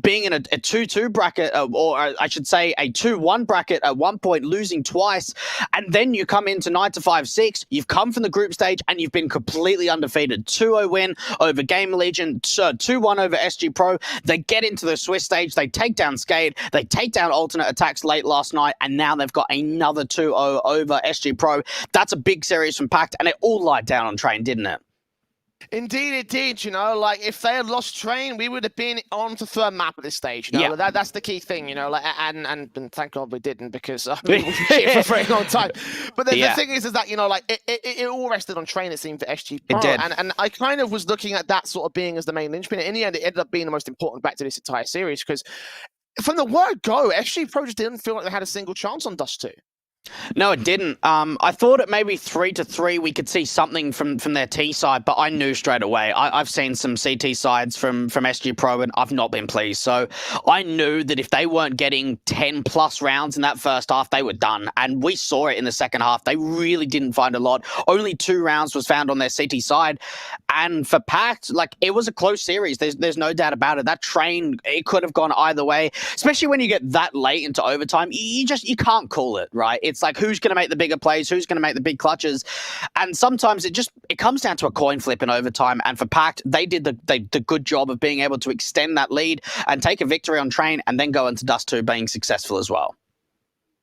being in a 2-2 bracket, or I should say a 2-1 bracket at one point, losing twice. And then you come into 9-5-6, you've come from the group stage and you've been completely undefeated. 2-0 win over Game Legion, 2-1 over SG.pro. They get into the Swiss stage, they take down Skade, they take down Alternate Attacks late last night, and now they've got another 2-0 over SG.pro. That's a big series from PACT, and it all lied down on Train, didn't it? Indeed it did, you know, like if they had lost Train, we would have been on to third map at this stage, you know, that's the key thing, you know, like, and thank God we didn't, because we've been shit for a very long time. But the thing is that, you know, like it all rested on Train, it seemed, for SG.pro, and I kind of was looking at that sort of being as the main linchpin. In the end, it ended up being the most important back to this entire series, because from the word go, SG.pro just didn't feel like they had a single chance on Dust 2. No, it didn't. I thought at maybe 3-3 we could see something from their T side, but I knew straight away. I've seen some CT sides from SG.pro, and I've not been pleased. So I knew that if they weren't getting 10+ rounds in that first half, they were done. And we saw it in the second half. They really didn't find a lot. Only 2 rounds was found on their CT side. And for PACT, like, it was a close series. There's no doubt about it. That train, it could have gone either way, especially when you get that late into overtime. You can't call it, right? It's like, who's going to make the bigger plays? Who's going to make the big clutches? And sometimes it comes down to a coin flip in overtime. And for PACT, they did the good job of being able to extend that lead and take a victory on train and then go into Dust 2 being successful as well.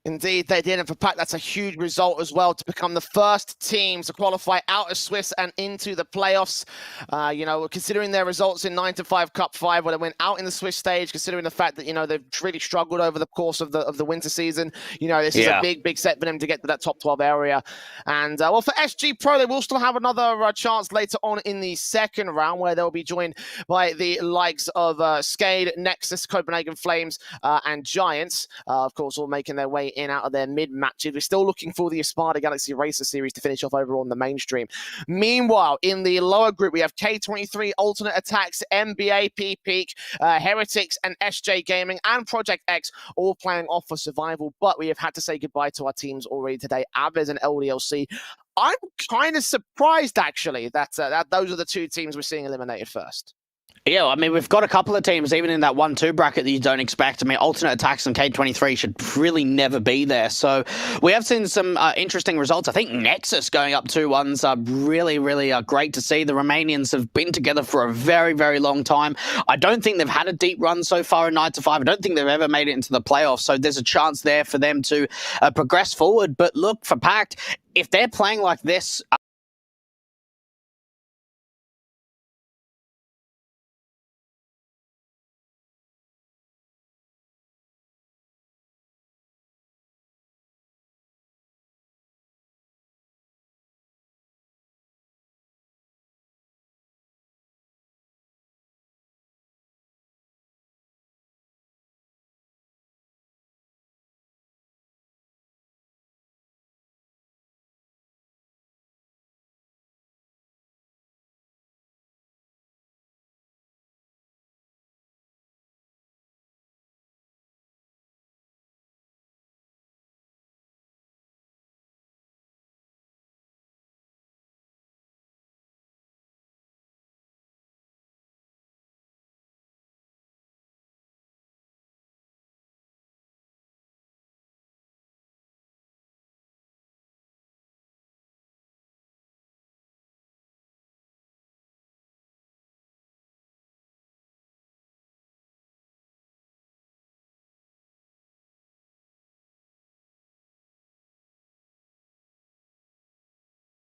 Indeed, they did. And for PACT, that's a huge result as well to become the first team to qualify out of Swiss and into the playoffs. You know, considering their results in 9-5 Cup 5, where they went out in the Swiss stage, considering the fact that, you know, they've really struggled over the course of the winter season. You know, this is a big set for them to get to that top 12 area. And, well, for SG.pro, they will still have another chance later on in the second round, where they'll be joined by the likes of Skade, Nexus, Copenhagen Flames, and Giants, of course, all making their way in out of their mid matches. We're still looking for the Espada Galaxy Racer Series to finish off over on the mainstream. Meanwhile, in the lower group, we have K23, Alternate Attacks, NBA, Peak, Heretics, and SJ Gaming, and Project X, all playing off for survival. But we have had to say goodbye to our teams already today, Abbas and LDLC. I'm kind of surprised, actually, that those are the two teams we're seeing eliminated first. Yeah, I mean, we've got a couple of teams, even in that 1-2 bracket, that you don't expect. I mean, Alternate Attacks and K23 should really never be there. So we have seen some interesting results. I think Nexus going up 2-1s are really, really great to see. The Romanians have been together for a very, very long time. I don't think they've had a deep run so far in 9-5. I don't think they've ever made it into the playoffs. So there's a chance there for them to progress forward. But look, for PACT, if they're playing like this